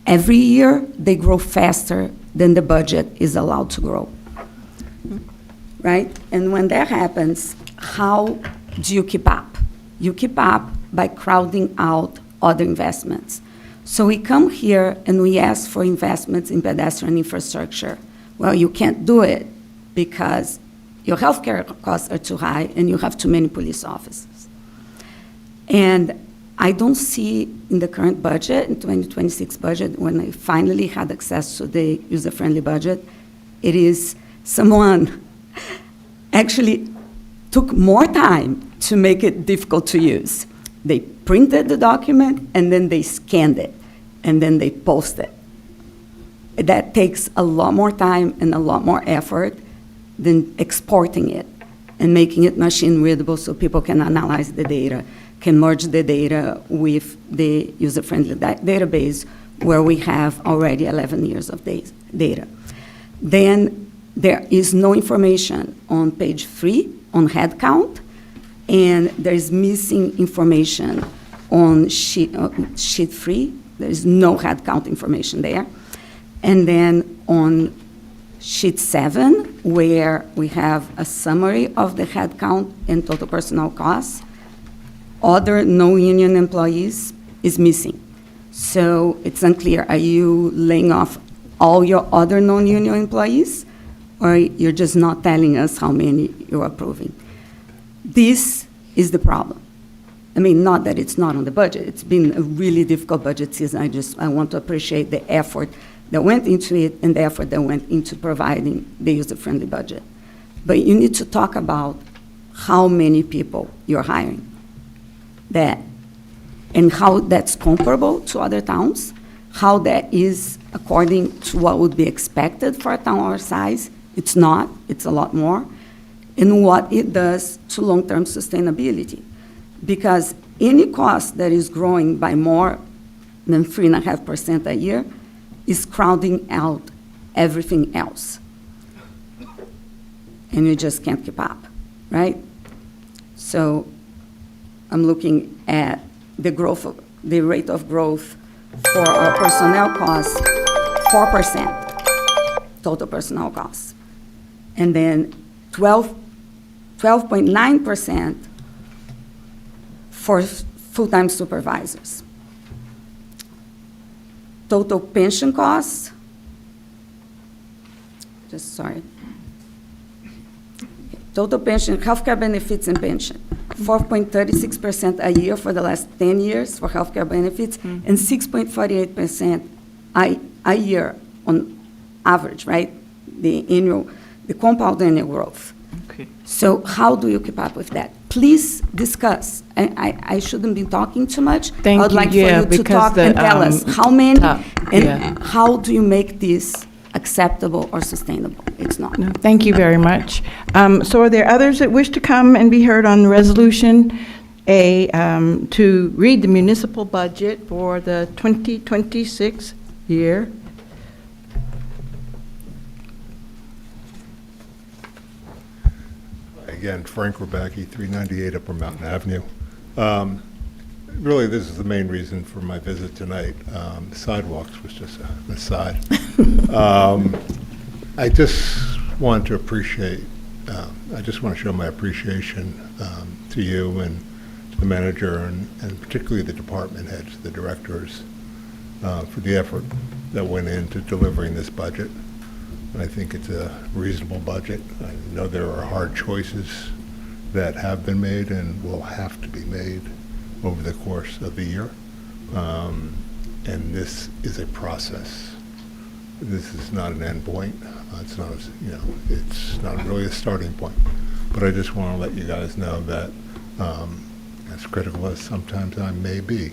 Every year, they grow faster than the budget is allowed to grow, right? And when that happens, how do you keep up? You keep up by crowding out other investments. So we come here and we ask for investments in pedestrian infrastructure. Well, you can't do it because your healthcare costs are too high and you have too many police officers. And I don't see in the current budget, in 2026 budget, when I finally had access to the user-friendly budget, it is someone actually took more time to make it difficult to use. They printed the document and then they scanned it and then they posted it. That takes a lot more time and a lot more effort than exporting it and making it machine readable so people can analyze the data, can merge the data with the user-friendly database where we have already 11 years of data. Then there is no information on page 3 on head count, and there is missing information on sheet 3. There is no head count information there. And then on sheet 7, where we have a summary of the headcount and total personnel costs, other non-union employees is missing. So it's unclear, are you laying off all your other non-union employees, or you're just not telling us how many you're approving? This is the problem. I mean, not that it's not on the budget. It's been a really difficult budget season. I want to appreciate the effort that went into it and the effort that went into providing the user-friendly budget. But you need to talk about how many people you're hiring, and how that's comparable to other towns, how that is according to what would be expected for a town our size. It's not, it's a lot more, and what it does to long-term sustainability. Because any cost that is growing by more than 3.5% a year is crowding out everything else. And you just can't keep up, right? So I'm looking at the rate of growth for our personnel costs, 4% total personnel costs. And then 12.9% for full-time supervisors. Total pension costs, total pension, healthcare benefits and pension, 4.36% a year for the last 10 years for healthcare benefits, and 6.48% a year on average, right? The compound annual growth. Okay. So how do you keep up with that? Please discuss. I shouldn't be talking too much. Thank I'd you, like yeah, for you to because talk the, and tell us how many and yeah. how do you make this acceptable or sustainable? It's not. No, thank you very much. So are there others that wish to come and be heard on Resolution A, to read the municipal budget for the 2026 year? Again, Frank Rabacki, 398 Upper Mountain Avenue. Really, this is the main reason for my visit tonight. Sidewalks was just an aside. I just want to appreciate, I just want to show my appreciation to you and to the manager and particularly the department heads, the directors, for the effort that went into delivering this budget. And I think it's a reasonable budget. I know there are hard choices that have been made and will have to be made over the course of the year. And this is a process. This is not an end point. It's not, it's not really a starting point. But I just want to let you guys know that as critical as sometimes I may be,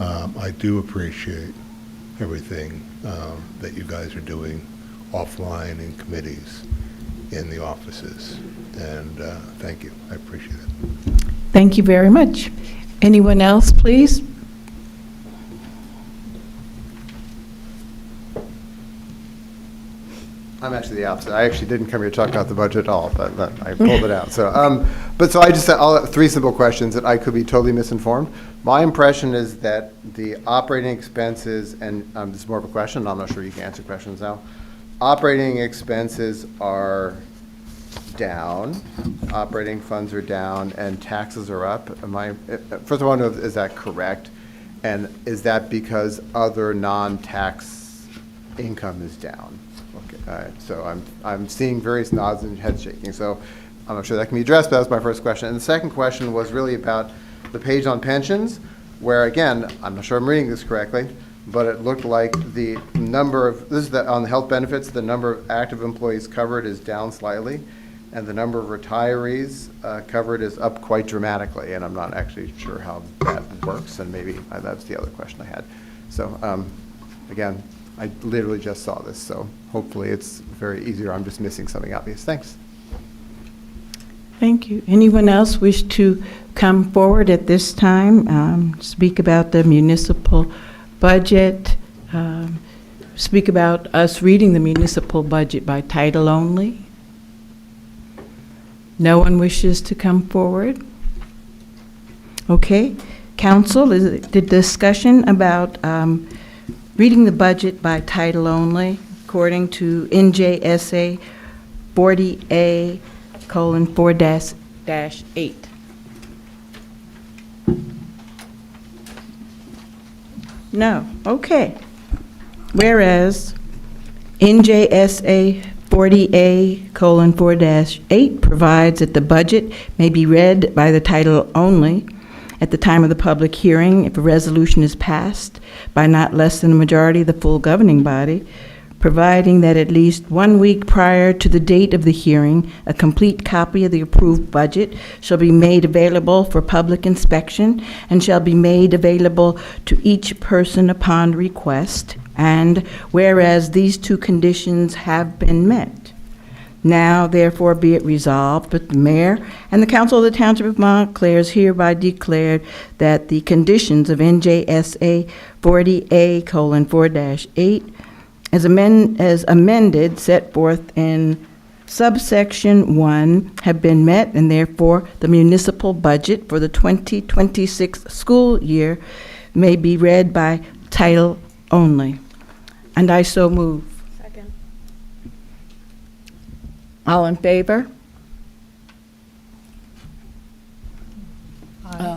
I do appreciate everything that you guys are doing offline in committees, in the offices. And thank you. I appreciate it. Thank you very much. Anyone else, please? I'm actually the opposite. I actually didn't come here to talk about the budget at all, but I pulled it out. So, so I just I'll have 3 simple questions that I could be totally misinformed. My impression is that the operating expenses, and this is more of a question, I'm not sure you can answer questions now. Operating expenses are down, operating funds are down, and taxes are up. First of all, is that correct? And is that because other non-tax income is down? Okay, all right. So I'm seeing various nods and head shaking. So I'm not sure that can be addressed, but that was my first question. And the second question was really about the page on pensions, where again, I'm not sure I'm reading this correctly, but it looked like the number of, this is on the health benefits, the number of active employees covered is down slightly, and the number of retirees covered is up quite dramatically, and I'm not actually sure how that works, and maybe that's the other question I had. So again, I literally just saw this, so hopefully it's very easy, or I'm just missing something obvious. Thanks. Thank you. Anyone else wish to come forward at this time, speak about the municipal budget, speak about us reading the municipal budget by title only? No one wishes to come forward? Okay. Council, is the discussion about reading the budget by title only, according to N.J.S.A. 40A:4-8. No, okay. Whereas N.J.S.A. 40A:4-8 provides that the budget may be read by the title only at the time of the public hearing if a resolution is passed by not less than a majority of the full governing body, providing that at least 1 week prior to the date of the hearing, a complete copy of the approved budget shall be made available for public inspection and shall be made available to each person upon request. And whereas these two conditions have been met, now therefore be it resolved that the mayor and the council of the Township of Montclair is hereby declared that the conditions of N.J.S.A. 40A:4-8 as amended set forth in subsection 1 have been met, and therefore the municipal budget for the 2026 school year may be read by title only. And I so move. Second. All in favor?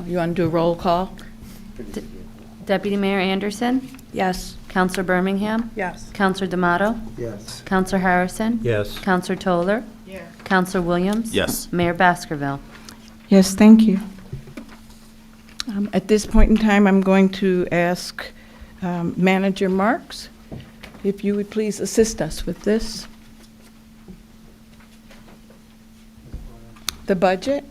You want to do a roll call? Deputy Mayor Anderson, Yes. Counselor Birmingham, Yes. Counselor D'Amato, Yes. Counselor Harrison, Yes. Counselor Toller, Yes. Counselor Williams. Yes. Mayor Baskerville. Yes, thank you. At this point in time, I'm going to ask Manager Marks if you would please assist us with this. The budget?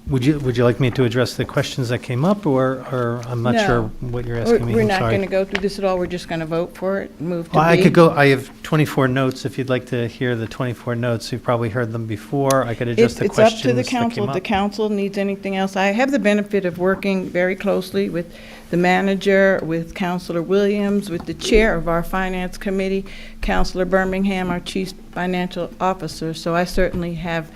Would you like me to address the questions that came up, or I'm not No. sure what you're asking me? We're I'm not sorry. going to go through this at all. We're just going to vote for it, move to Well, I B. could go, I have 24 notes. If you'd like to hear the 24 notes, you've probably heard them before. I could address the It's up questions to the that council. came If the up. council needs anything else, I have the benefit of working very closely with the manager, with Councilor Williams, with the chair of our finance committee, Councilor Birmingham, our chief financial officer. So I certainly have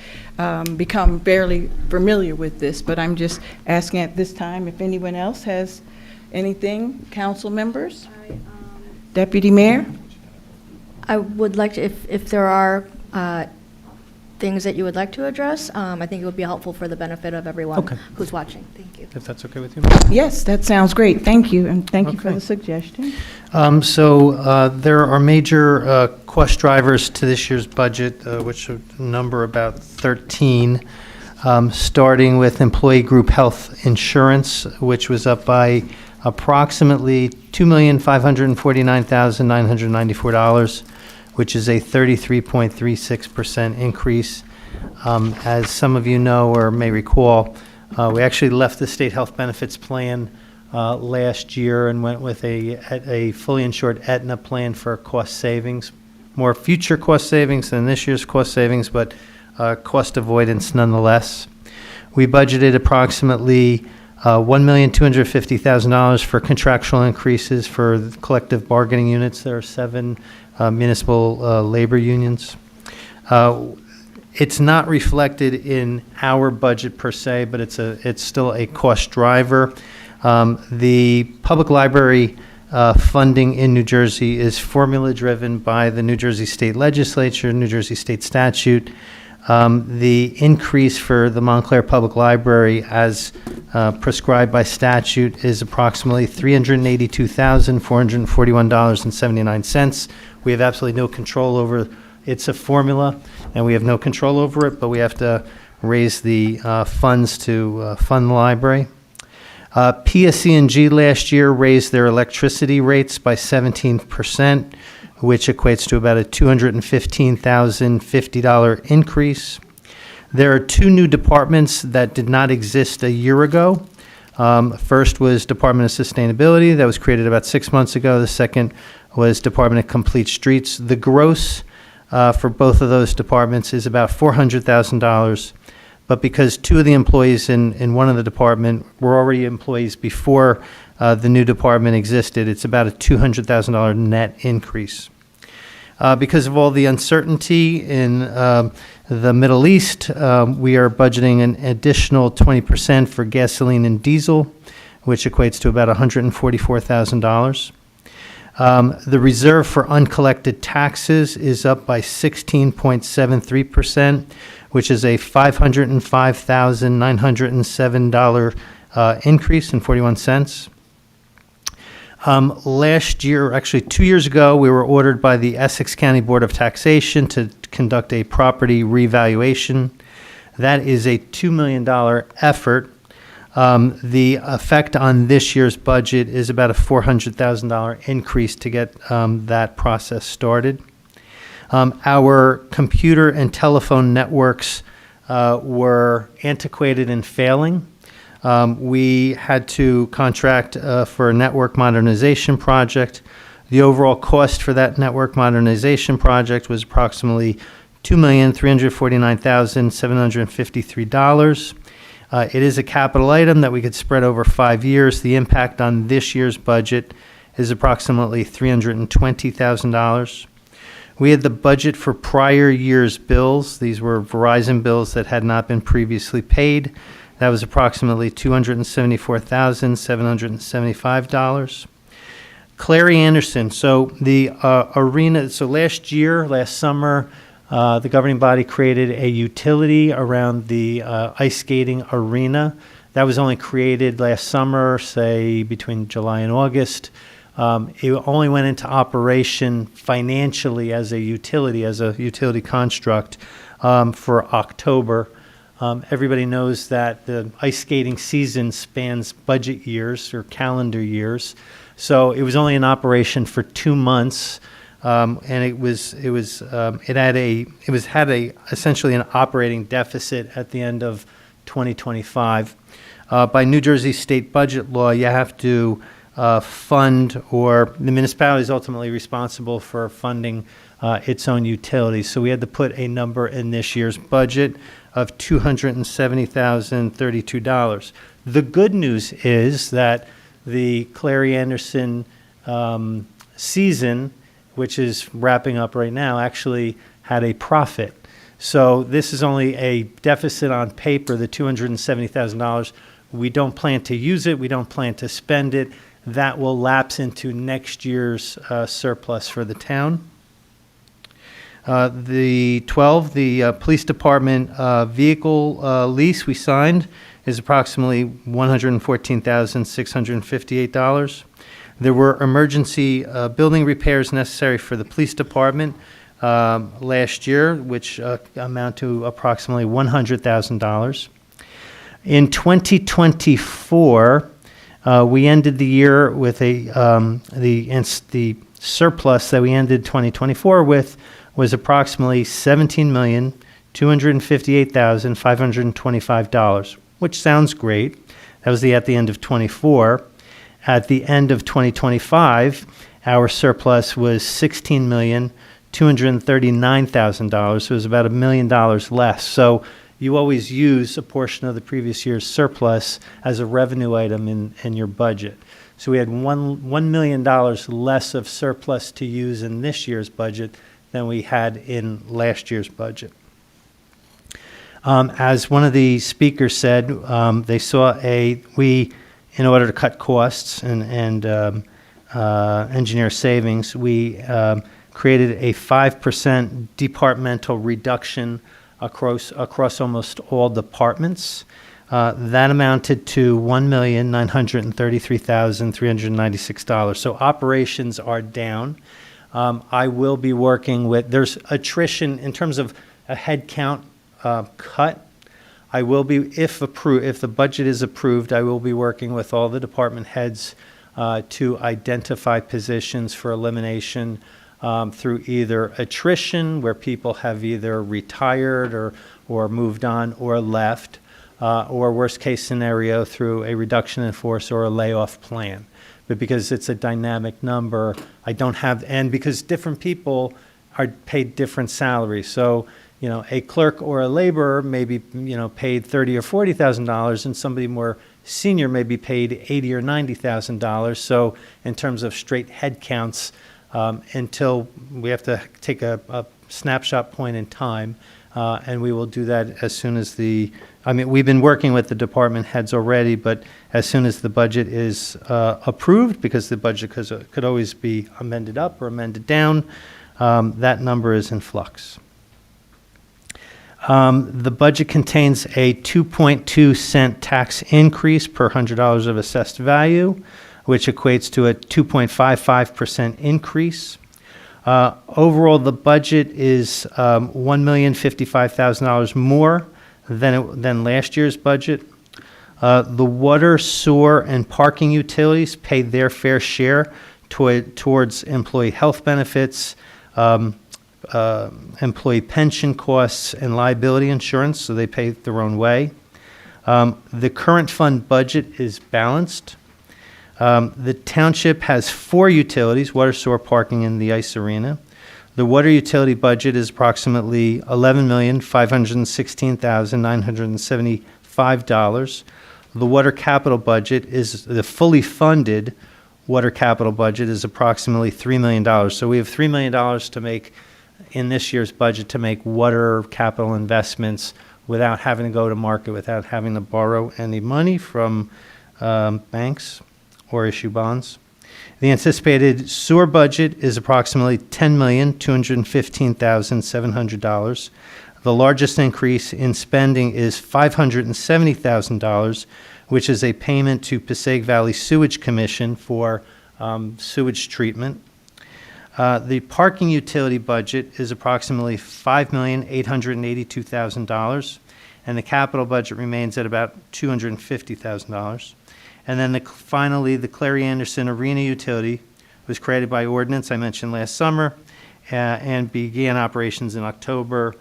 become fairly familiar with this, but I'm just asking at this time if anyone else has anything, council members? Deputy Mayor? I would like to, if there are things that you would like to address, I think it would be helpful for the benefit of everyone Okay. who's watching. Thank you. If that's okay with you. Yes, that sounds great. Thank you, and thank you for Okay. the suggestion. There are major cost drivers to this year's budget, which number about 13, starting with employee group health insurance, which was up by approximately $2,549,994, which is a 33.36% increase. As some of you know or may recall, we actually left the state health benefits plan last year and went with a fully insured Aetna plan for cost savings, more future cost savings than this year's cost savings, but cost avoidance nonetheless. We budgeted approximately $1,250,000 for contractual increases for the collective bargaining units. There are 7 municipal labor unions. It's not reflected in our budget per se, but it's still a cost driver. The public library funding in New Jersey is formula driven by the New Jersey State Legislature, New Jersey State statute. The increase for the Montclair Public Library as prescribed by statute is approximately $382,441.79. We have absolutely no control over, it's a formula, and we have no control over it, but we have to raise the funds to fund the library. PSE&G last year raised their electricity rates by 17%, which equates to about a $215,050 increase. There are 2 new departments that did not exist a year ago. First was Department of Sustainability, that was created about 6 months ago. The second was Department of Complete Streets. The gross for both of those departments is about $400,000. But because 2 of the employees in one of the department were already employees before the new department existed, it's about a $200,000 net increase. Because of all the uncertainty in the Middle East, we are budgeting an additional 20% for gasoline and diesel, which equates to about $144,000. The reserve for uncollected taxes is up by 16.73%, which is a $505,907 increase in 41 cents. Last year, actually 2 years ago, we were ordered by the Essex County Board of Taxation to conduct a property revaluation. That is a $2 million effort. The effect on this year's budget is about a $400,000 increase to get that process started. Our computer and telephone networks were antiquated and failing. We had to contract for a network modernization project. The overall cost for that network modernization project was approximately $2,349,753. It is a capital item that we could spread over 5 years. The impact on this year's budget is approximately $320,000. We had the budget for prior year's bills. These were Verizon bills that had not been previously paid. That was approximately $274,775. Clary Anderson, so the arena, so last summer, the governing body created a utility around the ice skating arena. That was only created last summer, say between July and August. It only went into operation financially as a utility construct for October. Everybody knows that the ice skating season spans budget years or calendar years, so it was only in operation for 2 months, and it had essentially an operating deficit at the end of 2025. By New Jersey state budget law, you have to fund, or the municipality is ultimately responsible for funding its own utilities. So we had to put a number in this year's budget of $270,032. The good news is that the Clary Anderson season, which is wrapping up right now, actually had a profit. So this is only a deficit on paper, the $270,000. We don't plan to use it. We don't plan to spend it. That will lapse into next year's surplus for the town. The police department vehicle lease we signed is approximately $114,658. There were emergency building repairs necessary for the police department last year, which amount to approximately $100,000. In 2024, we ended the year with the surplus that we ended 2024 with was approximately $17,258,525, which sounds great. That was at the end of 24. At the end of 2025, our surplus was $16,239,000. So it was about $1 million less. So you always use a portion of the previous year's surplus as a revenue item in your budget. So we had $1 million less of surplus to use in this year's budget than we had in last year's budget. As one of the speakers said, they saw in order to cut costs and engineer savings, we created a 5% departmental reduction across almost all departments. That amounted to $1,933,396. So operations are down. I will be working with, there's attrition in terms of a head count cut. I will be, if the budget is approved, I will be working with all the department heads to identify positions for elimination through either attrition, where people have either retired or moved on or left, or worst case scenario through a reduction in force or a layoff plan. But because it's a dynamic number, I don't have, and because different people are paid different salaries. So, a clerk or a laborer may be, paid $30,000 or $40,000, and somebody more senior may be paid $80,000 or $90,000. So in terms of straight head counts, until we have to take a snapshot point in time, and we will do that as soon as we've been working with the department heads already, but as soon as the budget is approved, because the budget could always be amended up or amended down, that number is in flux. The budget contains a 2.2 cent tax increase per $100 of assessed value, which equates to a 2.55% increase. Overall, the budget is $1,055,000 more than last year's budget. The water, sewer, and parking utilities pay their fair share towards employee health benefits, employee pension costs, and liability insurance, so they pay their own way. The current fund budget is balanced. The township has 4 utilities: water, sewer, parking, and the ice arena. The water utility budget is approximately $11,516,975. The water capital budget the fully funded water capital budget is approximately $3 million. So we have $3 million to make in this year's budget to make water capital investments without having to go to market, without having to borrow any money from banks or issue bonds. The anticipated sewer budget is approximately $10,215,700. The largest increase in spending is $570,000, which is a payment to Passaic Valley Sewage Commission for sewage treatment. The parking utility budget is approximately $5,882,000, and the capital budget remains at about $250,000. And then finally, the Clary Anderson Arena utility was created by Ordinance, I mentioned last summer, and began operations in October.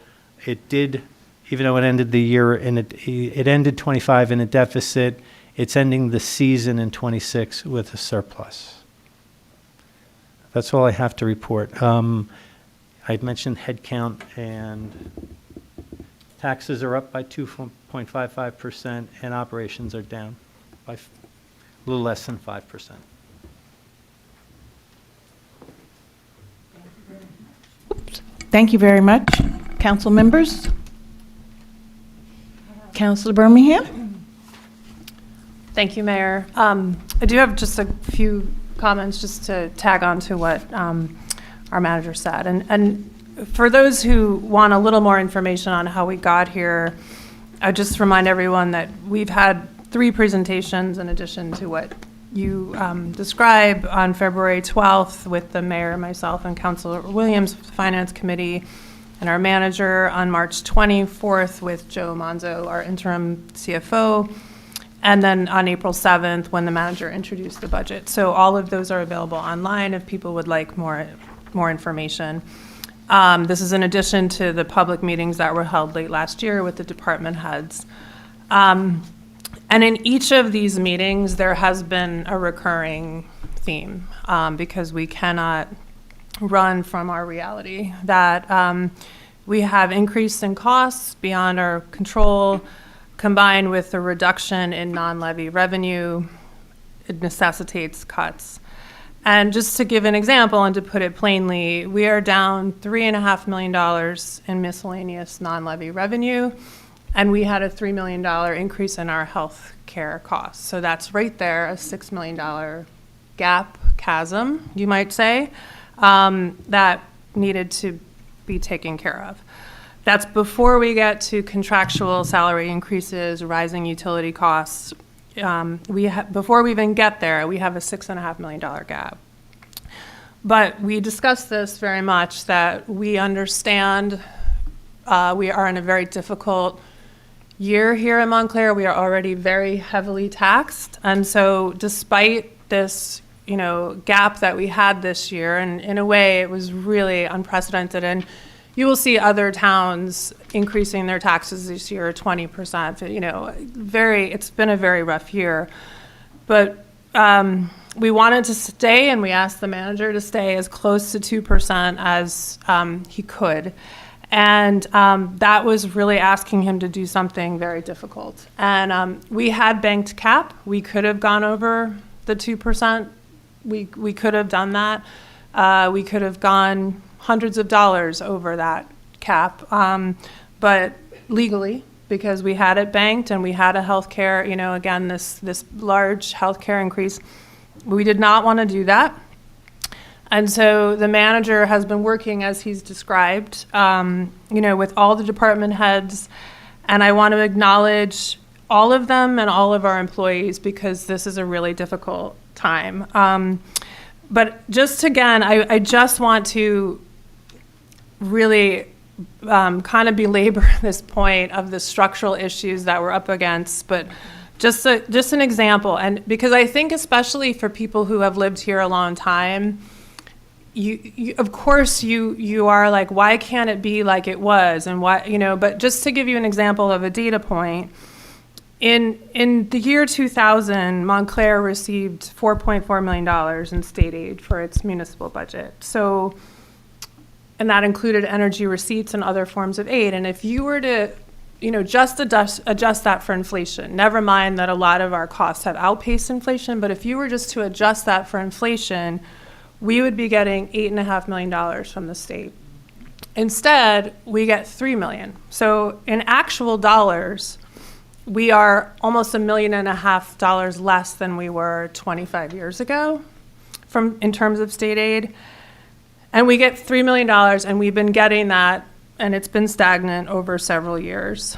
It did, even though it ended the year, it ended 25 in a deficit, it's ending the season in 26 with a surplus. That's all I have to report. I'd mentioned headcount, and taxes are up by 2.55%, and operations are down by a little less than 5%. Thank you very much. Council members? Councilor Birmingham? Thank you, Mayor. I do have just a few comments just to tag on to what our manager said. And for those who want a little more information on how we got here, I just remind everyone that we've had 3 presentations in addition to what you describe on February 12th with the mayor, myself, and Councilor Williams, Finance Committee, and our manager on March 24th with Joe Manzo, our interim CFO, and then on April 7th when the manager introduced the budget. So all of those are available online if people would like more information. This is in addition to the public meetings that were held late last year with the department heads. And in each of these meetings, there has been a recurring theme because we cannot run from our reality that we have increase in costs beyond our control, combined with the reduction in non-levy revenue. It necessitates cuts. And just to give an example and to put it plainly, we are down $3.5 million in miscellaneous non-levy revenue, and we had a $3 million increase in our health care costs. So that's right there, a $6 million gap, chasm, you might say, that needed to be taken care of. That's before we get to contractual salary increases, rising utility costs. Before we even get there, we have a $6.5 million gap. But we discussed this very much, that we understand we are in a very difficult year here in Montclair. We are already very heavily taxed. And so despite this, gap that we had this year, and in a way it was really unprecedented, and you will see other towns increasing their taxes this year 20%, it's been a very rough year. But we wanted to stay, and we asked the manager to stay as close to 2% as he could. And that was really asking him to do something very difficult. And we had banked cap. We could have gone over the 2%. We could have done that. We could have gone hundreds of dollars over that cap, but legally, because we had it banked and we had a healthcare, again, this large healthcare increase. We did not want to do that. And so the manager has been working, as he's described, with all the department heads. And I want to acknowledge all of them and all of our employees, because this is a really difficult time. But just again, I just want to really kind of belabor this point of the structural issues that we're up against. But just an example, and because I think especially for people who have lived here a long time, you of course you are like, why can't it be like it was, and why, but just to give you an example of a data point, in the year 2000, Montclair received $4.4 million in state aid for its municipal budget. So, and that included energy receipts and other forms of aid. And if you were to, just adjust that for inflation, never mind that a lot of our costs have outpaced inflation, but if you were just to adjust that for inflation, we would be getting $8.5 million from the state. Instead, we get $3 million. So in actual dollars, we are almost $1.5 million less than we were 25 years ago in terms of state aid. And we get $3 million, and we've been getting that, and it's been stagnant over several years,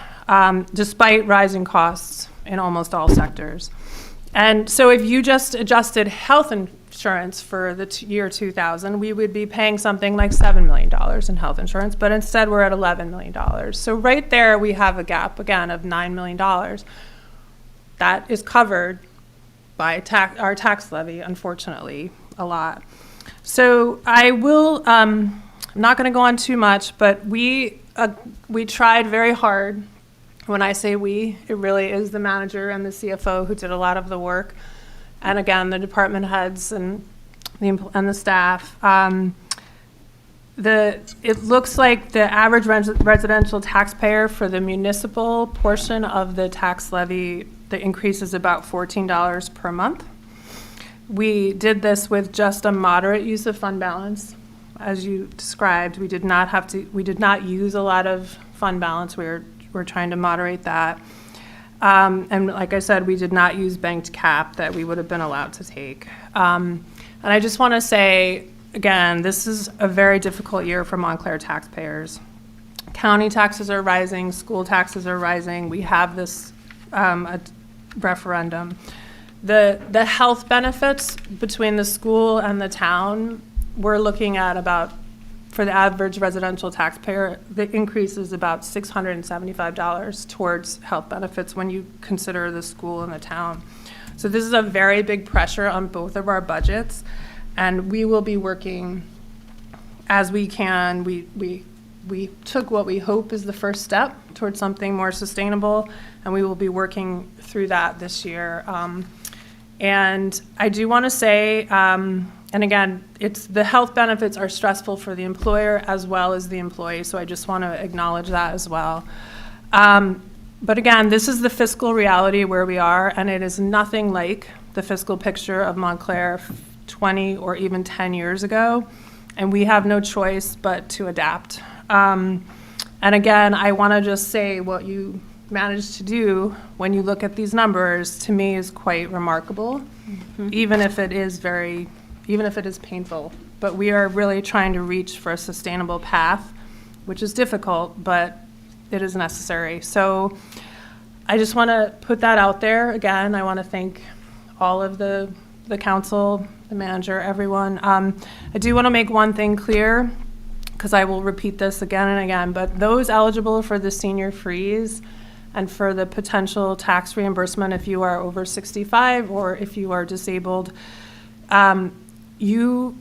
despite rising costs in almost all sectors. And so if you just adjusted health insurance for the year 2000, we would be paying something like $7 million in health insurance, but instead we're at $11 million. So right there we have a gap, again, of $9 million. That is covered by our tax levy, unfortunately, a lot. So I will, I'm not going to go on too much, but we tried very hard. When I say we, it really is the manager and the CFO who did a lot of the work, and again, the department heads and the staff. It looks like the average residential taxpayer for the municipal portion of the tax levy, the increase is about $14 per month. We did this with just a moderate use of fund balance. As you described, we did not use a lot of fund balance. We're trying to moderate that. And like I said, we did not use banked cap that we would have been allowed to take. And I just want to say, again, this is a very difficult year for Montclair taxpayers. County taxes are rising, school taxes are rising. We have this a referendum. The health benefits between the school and the town, we're looking at about, for the average residential taxpayer, the increase is about $675 towards health benefits when you consider the school and the town. So this is a very big pressure on both of our budgets, and we will be working as we can. We took what we hope is the first step towards something more sustainable, and we will be working through that this year. And I do want to say, and again, the health benefits are stressful for the employer as well as the employee, so I just want to acknowledge that as well. But again, this is the fiscal reality where we are, and it is nothing like the fiscal picture of Montclair 20 or even 10 years ago, and we have no choice but to adapt. And again, I want to just say what you managed to do when you look at these numbers, to me, is quite remarkable, even if it is painful. But we are really trying to reach for a sustainable path, which is difficult, but it is necessary. So I just want to put that out there. Again, I want to thank all of the council, the manager, everyone. I do want to make one thing clear, because I will repeat this again and again, but those eligible for the senior freeze and for the potential tax reimbursement if you are over 65 or if you are disabled, you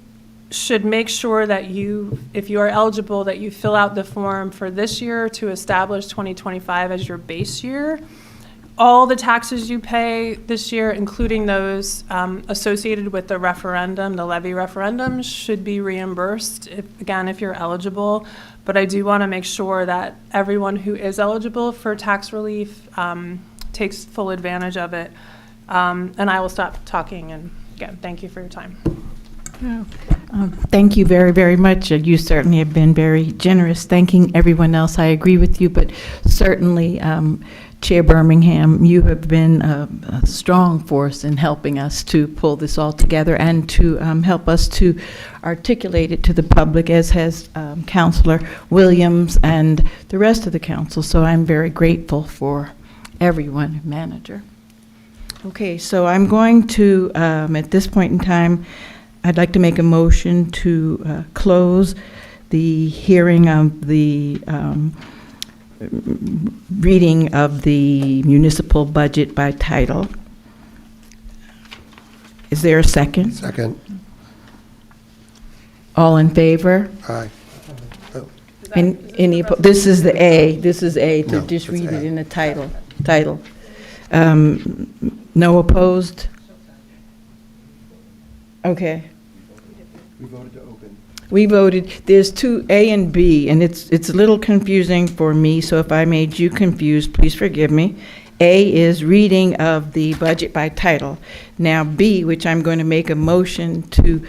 should make sure that if you are eligible, that you fill out the form for this year to establish 2025 as your base year. All the taxes you pay this year, including those associated with the referendum, the levy referendum, should be reimbursed, if you're eligible. But I do want to make sure that everyone who is eligible for tax relief takes full advantage of it. And I will stop talking, and again, thank you for your time. Thank you very, very much. You certainly have been very generous. Thanking everyone else, I agree with you, but certainly, Chair Birmingham, you have been a strong force in helping us to pull this all together and to help us to articulate it to the public, as has Councilor Williams and the rest of the council. So I'm very grateful for everyone, Manager. Okay, so I'm going to, at this point in time, I'd like to make a motion to close the hearing of the reading of the municipal budget by title. Is there a second? Second. All in favor? Aye. This is the A. This is A, to No, just it's read it A. in the title. No opposed? Okay. We voted to open. We voted, there's two, A and B, and it's a little confusing for me, so if I made you confused, please forgive me. A is reading of the budget by title. Now B, which I'm going to make a motion to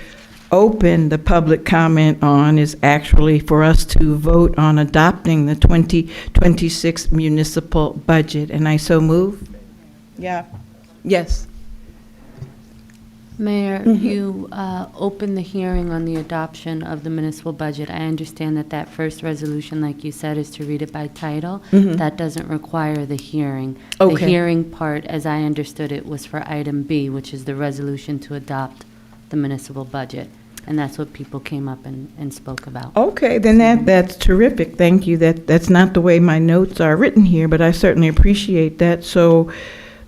open the public comment on, is actually for us to vote on adopting the 2026 municipal budget, and I so move. Yeah. Yes. Mayor, you opened the hearing on the adoption of the municipal budget. I understand that that first resolution, like you said, is to read it by title. That doesn't require the hearing. Okay. The hearing part, as I understood it, was for item B, which is the resolution to adopt the municipal budget. And that's what people came up and spoke about. Okay, then that's terrific. Thank you. That's not the way my notes are written here, but I certainly appreciate that. So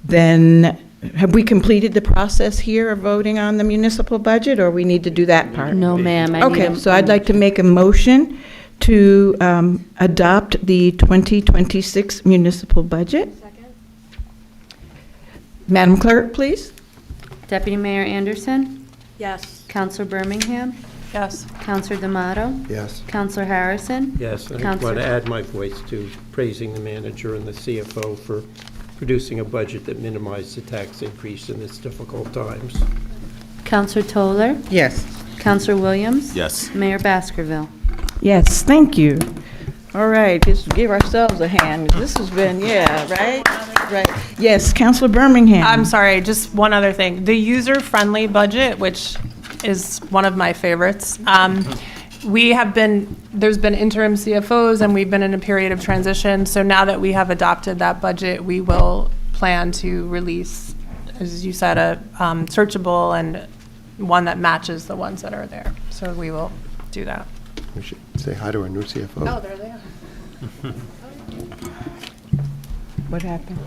then, have we completed the process here of voting on the municipal budget, or we need to do that part? No, ma'am. Okay, so I'd like to make a motion to adopt the 2026 municipal budget. Second? Madam Clerk, please. Deputy Mayor Anderson, Yes. Councilor Birmingham, Yes. Councilor D'Amato, Yes. Councilor Harrison. Yes, I want Counselor- to add my voice to praising the manager and the CFO for producing a budget that minimized the tax increase in its difficult times. Councilor Toller, Yes. Councilor Williams. Yes. Mayor Baskerville. Yes, thank you. All right, just give ourselves a hand. This has been, right? Right. Yes, Councilor Birmingham. I'm sorry, just one other thing. The user-friendly budget, which is one of my favorites, there's been interim CFOs, and we've been in a period of transition. So now that we have adopted that budget, we will plan to release, as you said, a searchable and one that matches the ones that are there. So we will do that. We should say hi to our new CFO. Oh, there they are. What happened?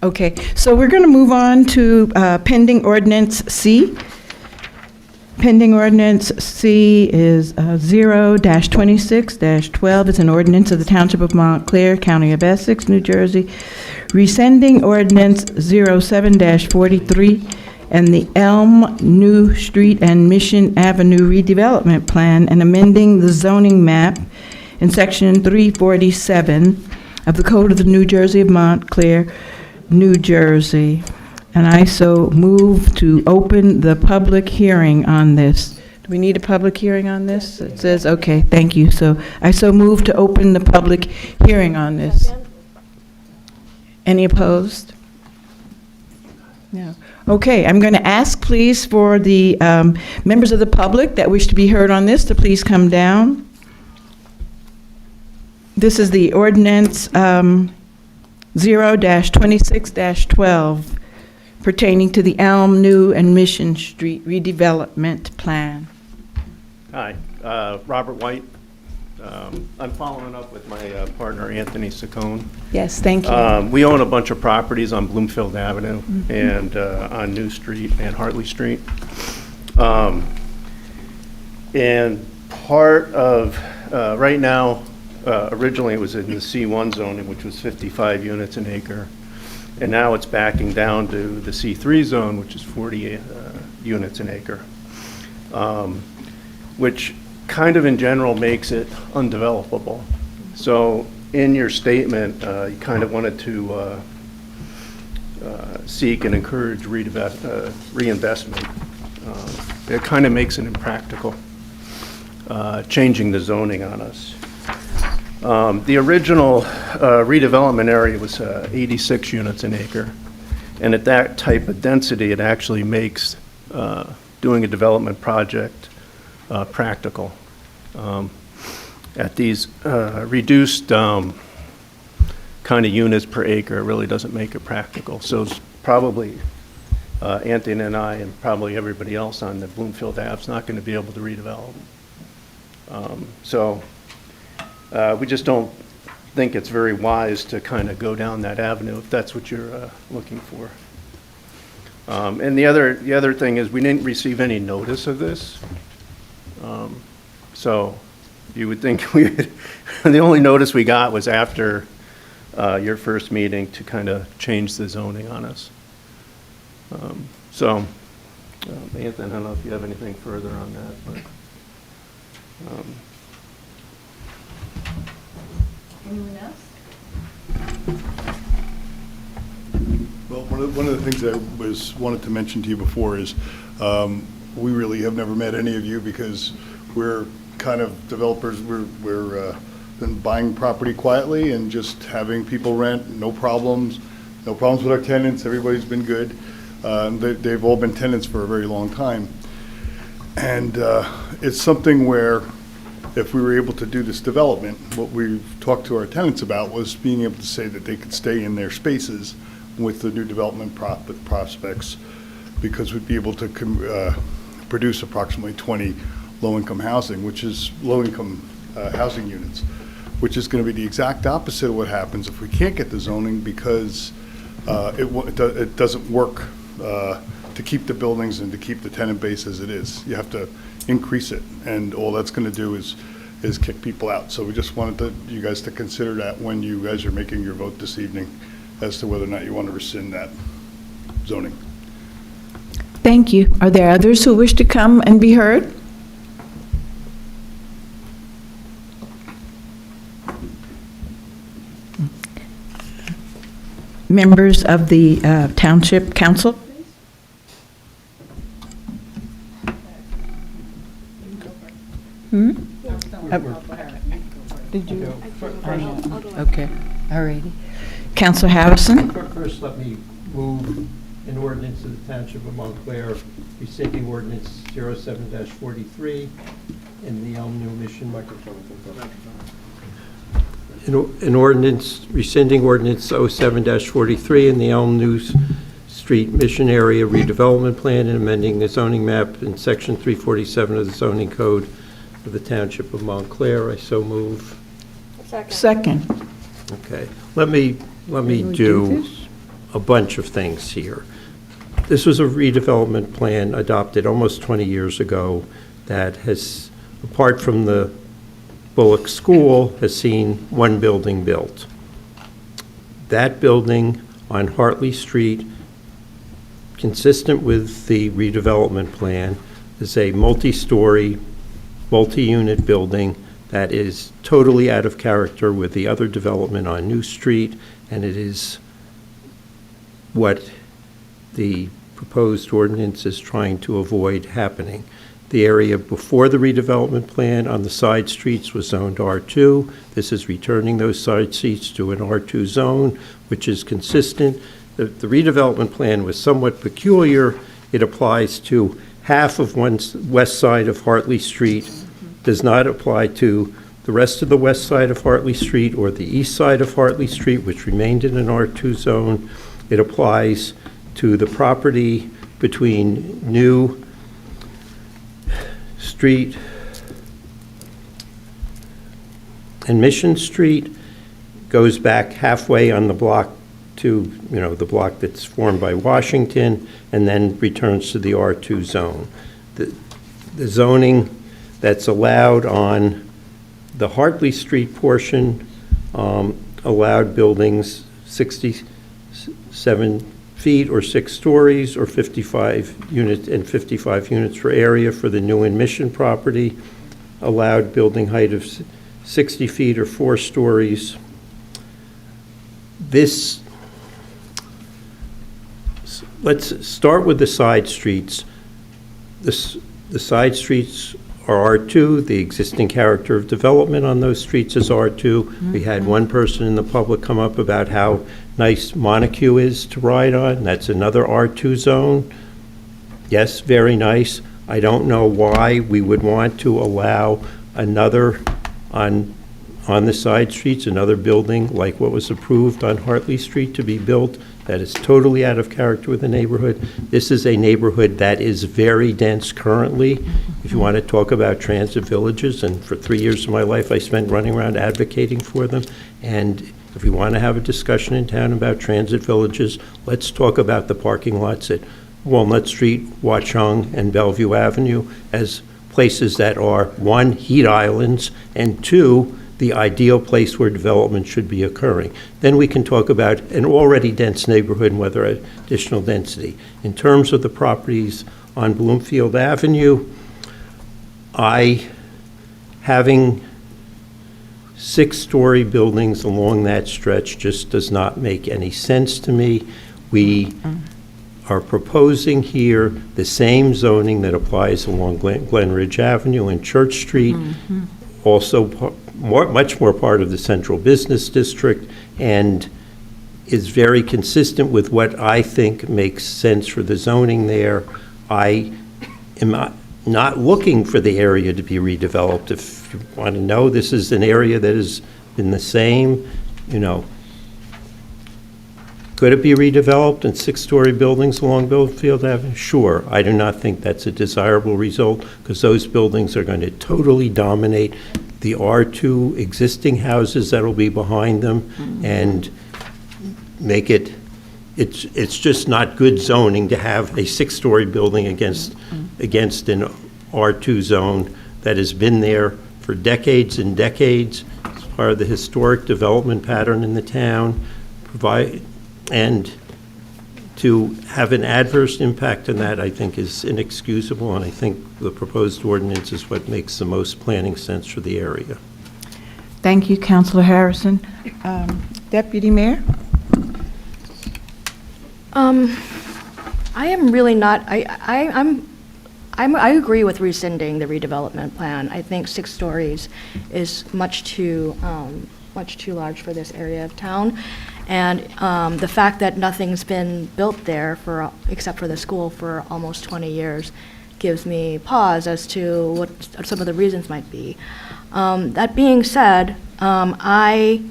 Okay, so we're going to move on to pending ordinance C. Pending ordinance C is 0-26-12. It's an ordinance of the Township of Montclair, County of Essex, New Jersey, rescinding ordinance 07-43 and the Elm, New Street, and Mission Avenue redevelopment plan, and amending the zoning map in section 347 of the Code of the New Jersey of Montclair, New Jersey. And I so move to open the public hearing on this. Do we need a public hearing on this? It says, okay, thank you. So I so move to open the public hearing on this. Second? Any opposed? No. Okay, I'm going to ask, please, for the members of the public that wish to be heard on this to please come down. This is the ordinance 0-26-12 pertaining to the Elm, New, and Mission Street redevelopment plan. Hi, Robert White. I'm following up with my partner, Anthony Saccone. Yes, thank you. We own a bunch of properties on Bloomfield Avenue and on New Street and Hartley Street. And part of, right now, originally it was in the C1 zone, which was 55 units an acre. And now it's backing down to the C3 zone, which is 40 units an acre, which kind of in general makes it undevelopable. So in your statement, you kind of wanted to seek and encourage reinvestment it kind of makes it impractical, changing the zoning on us. The original redevelopment area was 86 units an acre, and at that type of density, it actually makes doing a development project practical. At these reduced kind of units per acre, it really doesn't make it practical. So it's probably Anthony and I and probably everybody else on the Bloomfield Ave is not going to be able to redevelop. We just don't think it's very wise to kind of go down that avenue if that's what you're looking for. And the other thing is we didn't receive any notice of this. So you would think the only notice we got was after your first meeting to kind of change the zoning on us. Anthony, I don't know if you have anything further on that, but. Anyone else? Well, one of the things I wanted to mention to you before is we really have never met any of you because we're kind of developers. We're been buying property quietly and just having people rent, no problems with our tenants. Everybody's been good. They've all been tenants for a very long time. And it's something where if we were able to do this development, what we've talked to our tenants about was being able to say that they could stay in their spaces with the new development prospects, because we'd be able to produce approximately 20 low-income housing units, which is going to be the exact opposite of what happens if we can't get the zoning, because it doesn't work to keep the buildings and to keep the tenant base as it is. You have to increase it, and all that's going to do is kick people out. So we just wanted you guys to consider that when you guys are making your vote this evening as to whether or not you want to rescind that zoning. Thank you. Are there others who wish to come and be heard? Members of the Township Council? Did you? Okay, all righty. Councilor Harrison? First, let me move an ordinance of the Township of Montclair rescinding ordinance 07-43 in the Elm New Mission microphone. An ordinance rescinding ordinance 07-43 in the Elm New Street Mission Area redevelopment plan and amending the zoning map in section 347 of the zoning code of the Township of Montclair. I so move. Second. Okay. Let me do a bunch of things here. This was a redevelopment plan adopted almost 20 years ago that has, apart from the Bullock School, has seen one building built. That building on Hartley Street, consistent with the redevelopment plan, is a multi-story, multi-unit building that is totally out of character with the other development on New Street, and it is what the proposed ordinance is trying to avoid happening. The area before the redevelopment plan on the side streets was zoned R2. This is returning those side streets to an R2 zone, which is consistent. The redevelopment plan was somewhat peculiar. It applies to half of one west side of Hartley Street, does not apply to the rest of the west side of Hartley Street or the east side of Hartley Street, which remained in an R2 zone. It applies to the property between New Street and Mission Street, goes back halfway on the block to, the block that's formed by Washington, and then returns to the R2 zone. The zoning that's allowed on the Hartley Street portion allowed buildings 67 feet or 6 stories or 55 units for area for the new and Mission property, allowed building height of 60 feet or 4 stories. Let's start with the side streets. the side streets are R2, the existing character of development on those streets is R2. We had one person in the public come up about how nice Montague is to ride on. That's another R2 zone. Yes, very nice. I don't know why we would want to allow another on the side streets, another building like what was approved on Hartley Street to be built that is totally out of character with the neighborhood. This is a neighborhood that is very dense currently. If you want to talk about transit villages, and for 3 years of my life I spent running around advocating for them, and if we want to have a discussion in town about transit villages, let's talk about the parking lots at Walnut Street, Watchung, and Bellevue Avenue as places that are, one, heat islands, and two, the ideal place where development should be occurring. Then we can talk about an already dense neighborhood and whether additional density. In terms of the properties on Bloomfield Avenue, having 6-story buildings along that stretch just does not make any sense to me. We are proposing here the same zoning that applies along Glen Ridge Avenue and Church Street, also much more part of the central business district, and is very consistent with what I think makes sense for the zoning there. I am not looking for the area to be redeveloped. If you want to know, this is an area that has been the same, Could it be redeveloped and 6-story buildings along Bloomfield Avenue? Sure. I do not think that's a desirable result because those buildings are going to totally dominate the R2 existing houses that will be behind them and make it's just not good zoning to have a 6-story building against an R2 zone that has been there for decades and decades. It's part of the historic development pattern in the town. And to have an adverse impact on that, I think, is inexcusable, and I think the proposed ordinance is what makes the most planning sense for the area. Thank you, Councilor Harrison. Deputy Mayor? I am really not, I agree with rescinding the redevelopment plan. I think 6 stories is much too large for this area of town. And the fact that nothing's been built there except for the school for almost 20 years gives me pause as to what some of the reasons might be. That being said, I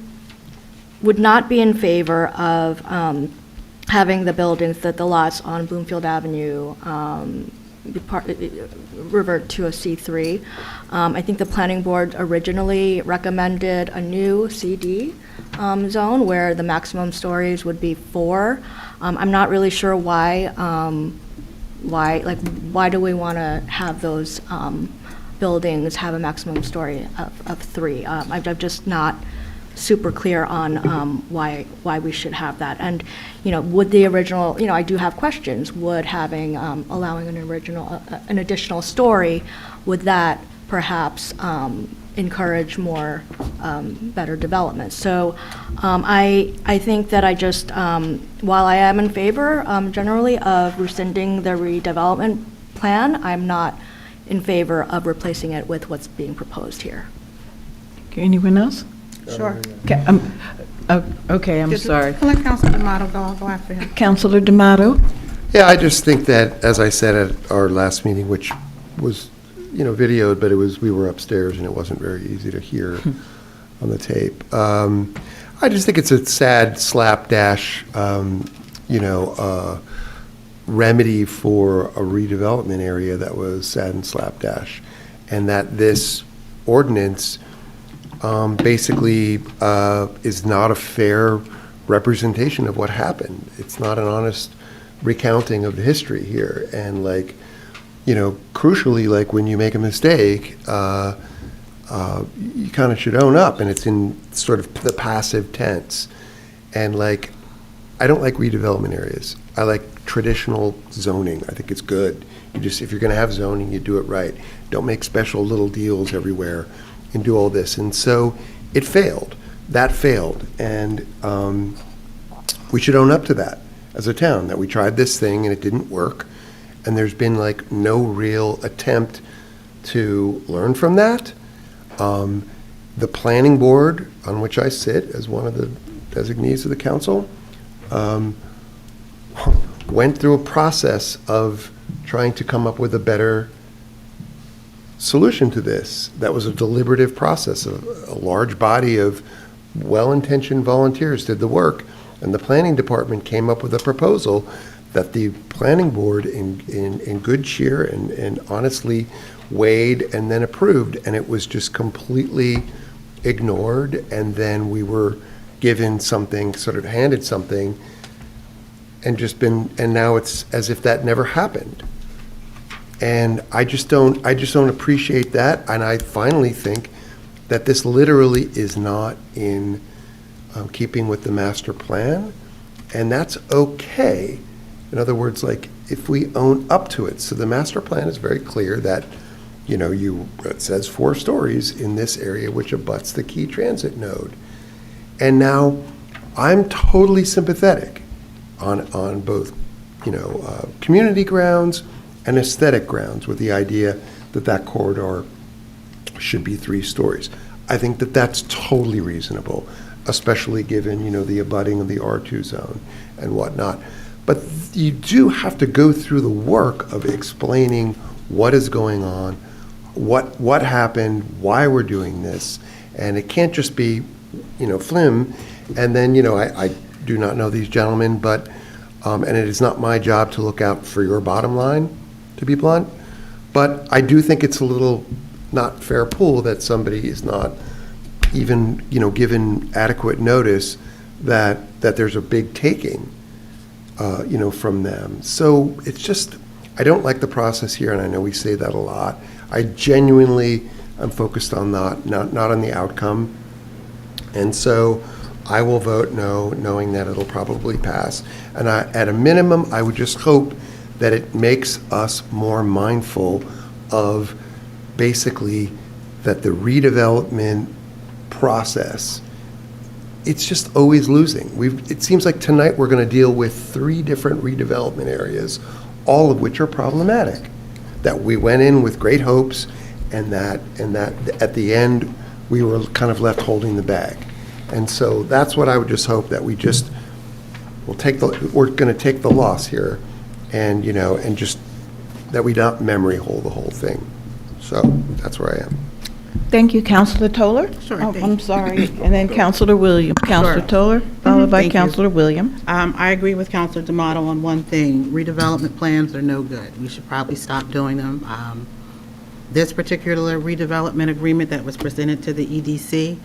would not be in favor of having the buildings, the lots on Bloomfield Avenue revert to a C3. I think the planning board originally recommended a new CD zone where the maximum stories would be 4. I'm not really sure why do we want to have those buildings have a maximum story of 3? I'm just not super clear on why we should have that. And, would the original, I do have questions. Would having, allowing an additional story, would that perhaps encourage more, better development? So I think that I just, while I am in favor generally of rescinding the redevelopment plan, I'm not in favor of replacing it with what's being proposed here. Okay, anyone else? Sure. Okay, I'm sorry. Let Councilor D'Amato go after him. Councilor D'Amato? Yeah, I just think that, as I said at our last meeting, which was, videoed, but we were upstairs and it wasn't very easy to hear on the tape. I just think it's a sad slapdash, remedy for a redevelopment area that was sad and slapdash, and that this ordinance basically is not a fair representation of what happened. It's not an honest recounting of the history here. And crucially, when you make a mistake, you kind of should own up, and it's in sort of the passive tense. And I don't like redevelopment areas. I like traditional zoning. I think it's good. If you're going to have zoning, you do it right. Don't make special little deals everywhere and do all this. And so it failed. That failed. And we should own up to that as a town, that we tried this thing and it didn't work. and there's been like no real attempt to learn from that. The planning board, on which I sit as one of the designees of the council, went through a process of trying to come up with a better solution to this. That was a deliberative process. A large body of well-intentioned volunteers did the work, and the planning department came up with a proposal that the planning board in good cheer and honestly weighed and then approved, and it was just completely ignored, and then we were given something, sort of handed something, and now it's as if that never happened. And I just don't appreciate that, and I finally think that this literally is not in keeping with the master plan, and that's okay. In other words, like, if we own up to it. So the master plan is very clear that, it says 4 stories in this area which abuts the key transit node. And now I'm totally sympathetic on both, community grounds and aesthetic grounds with the idea that that corridor should be 3 stories. I think that that's totally reasonable, especially given, the abutting of the R2 zone and whatnot. But you do have to go through the work of explaining what is going on, what happened, why we're doing this, and it can't just be, flim. And then, I do not know these gentlemen, but, and it is not my job to look out for your bottom line, to be blunt, but I do think it's a little not fair pull that somebody is not even, given adequate notice that there's a big taking, from them. So it's just, I don't like the process here, and I know we say that a lot. I genuinely am focused on not on the outcome. And so I will vote no, knowing that it'll probably pass. And at a minimum, I would just hope that it makes us more mindful of basically that the redevelopment process, it's just always losing. It seems like tonight we're going to deal with 3 different redevelopment areas, all of which are problematic, that we went in with great hopes, and that at the end we were kind of left holding the bag. And so that's what I would just hope, that we're going to take the loss here, and and just that we don't memory hole the whole thing. So that's where I am. Thank you, Councilor Toller. Sure, Oh, thank I'm you. sorry. And then Councilor Williams. Councilor Toller, followed by Thank you. Councilor Williams. I agree with Councilor D'Amato on one thing. Redevelopment plans are no good. We should probably stop doing them. This particular redevelopment agreement that was presented to the EDC,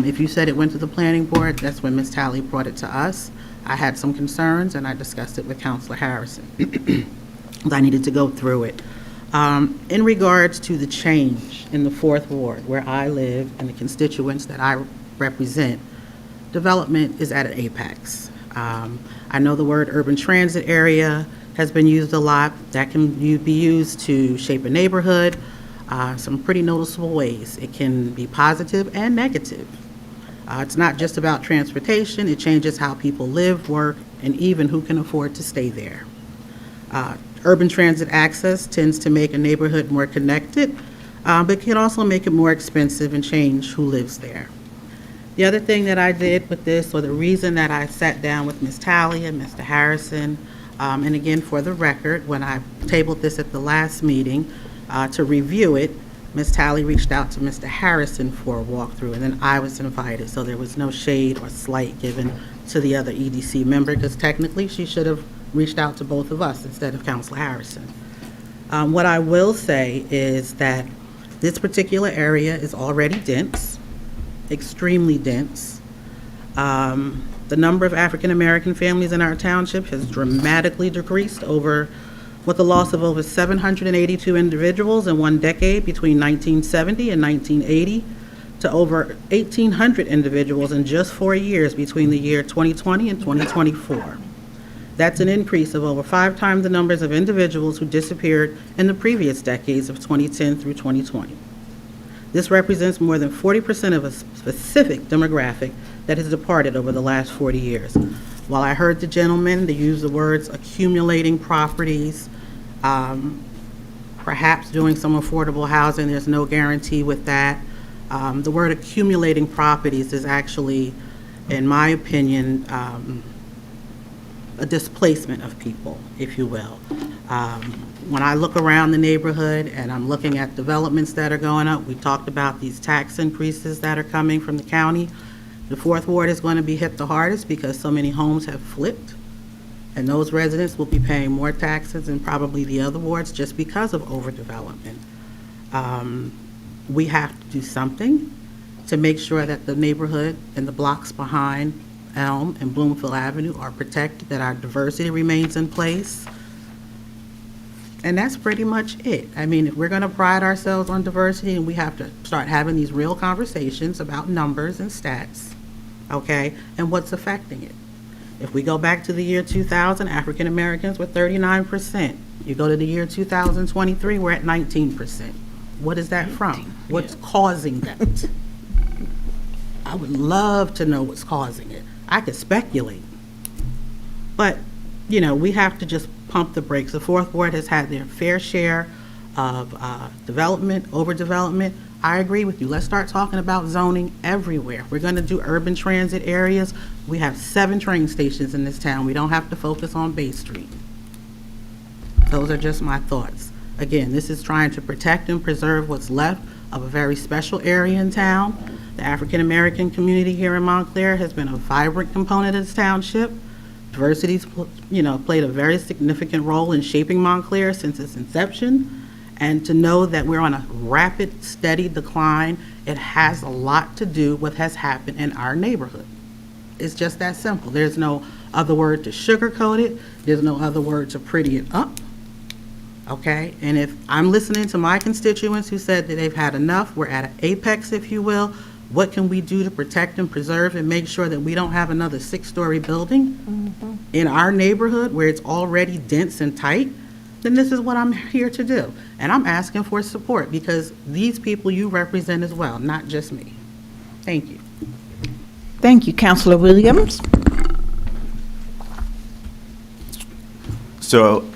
if you said it went to the planning board, that's when Ms. Talley brought it to us. I had some concerns, and I discussed it with Councilor Harrison. I needed to go through it. In regards to the change in the 4th Ward, where I live and the constituents that I represent, development is at an apex. I know the word urban transit area has been used a lot. That can be used to shape a neighborhood some pretty noticeable ways. It can be positive and negative. It's not just about transportation. It changes how people live, work, and even who can afford to stay there. Urban transit access tends to make a neighborhood more connected, but can also make it more expensive and change who lives there. The other thing that I did with this, or the reason that I sat down with Ms. Talley and Mr. Harrison, and again for the record, when I tabled this at the last meeting to review it, Ms. Talley reached out to Mr. Harrison for a walkthrough, and then I was invited, so there was no shade or slight given to the other EDC member, because technically she should have reached out to both of us instead of Councilor Harrison. What I will say is that this particular area is already dense, extremely dense. The number of African-American families in our township has dramatically decreased with the loss of over 782 individuals in 1 decade between 1970 and 1980, to over 1,800 individuals in just 4 years between the year 2020 and 2024. That's an increase of over 5 times the numbers of individuals who disappeared in the previous decades of 2010 through 2020. This represents more than 40% of a specific demographic that has departed over the last 40 years. While I heard the gentleman, they use the words accumulating properties, Perhaps doing some affordable housing, there's no guarantee with that. The word accumulating properties is actually, in my opinion, a displacement of people, if you will. When I look around the neighborhood and I'm looking at developments that are going up, we talked about these tax increases that are coming from the county. The Fourth Ward is going to be hit the hardest because so many homes have flipped, and those residents will be paying more taxes than probably the other wards just because of overdevelopment. We have to do something to make sure that the neighborhood and the blocks behind Elm and Bloomfield Avenue are protected, that our diversity remains in place. And that's pretty much it. I mean, if we're going to pride ourselves on diversity, and we have to start having these real conversations about numbers and stats, okay, and what's affecting it. If we go back to the year 2000, African Americans were 39%. You go to the year 2023, we're at 19%. What is that from? What's causing that? I would love to know what's causing it. I could speculate. But, you know, we have to just pump the brakes. The Fourth Ward has had their fair share of development, overdevelopment. I agree with you. Let's start talking about zoning everywhere. If we're going to do urban transit areas, we have 7 train stations in this town. We don't have to focus on Bay Street. Those are just my thoughts. Again, this is trying to protect and preserve what's left of a very special area in town. The African American community here in Montclair has been a vibrant component of this township. Diversity's, you know, played a very significant role in shaping Montclair since its inception. And to know that we're on a rapid, steady decline, it has a lot to do with what has happened in our neighborhood. It's just that simple. There's no other word to sugarcoat it. There's no other word to pretty it up. Okay, and if I'm listening to my constituents who said that they've had enough, we're at an apex, if you will, what can we do to protect and preserve and make sure that we don't have another 6-story building in our neighborhood where it's already dense and tight? Then this is what I'm here to do. And I'm asking for support because these people you represent as well, not just me. Thank you. Thank you, Councilor Williams. So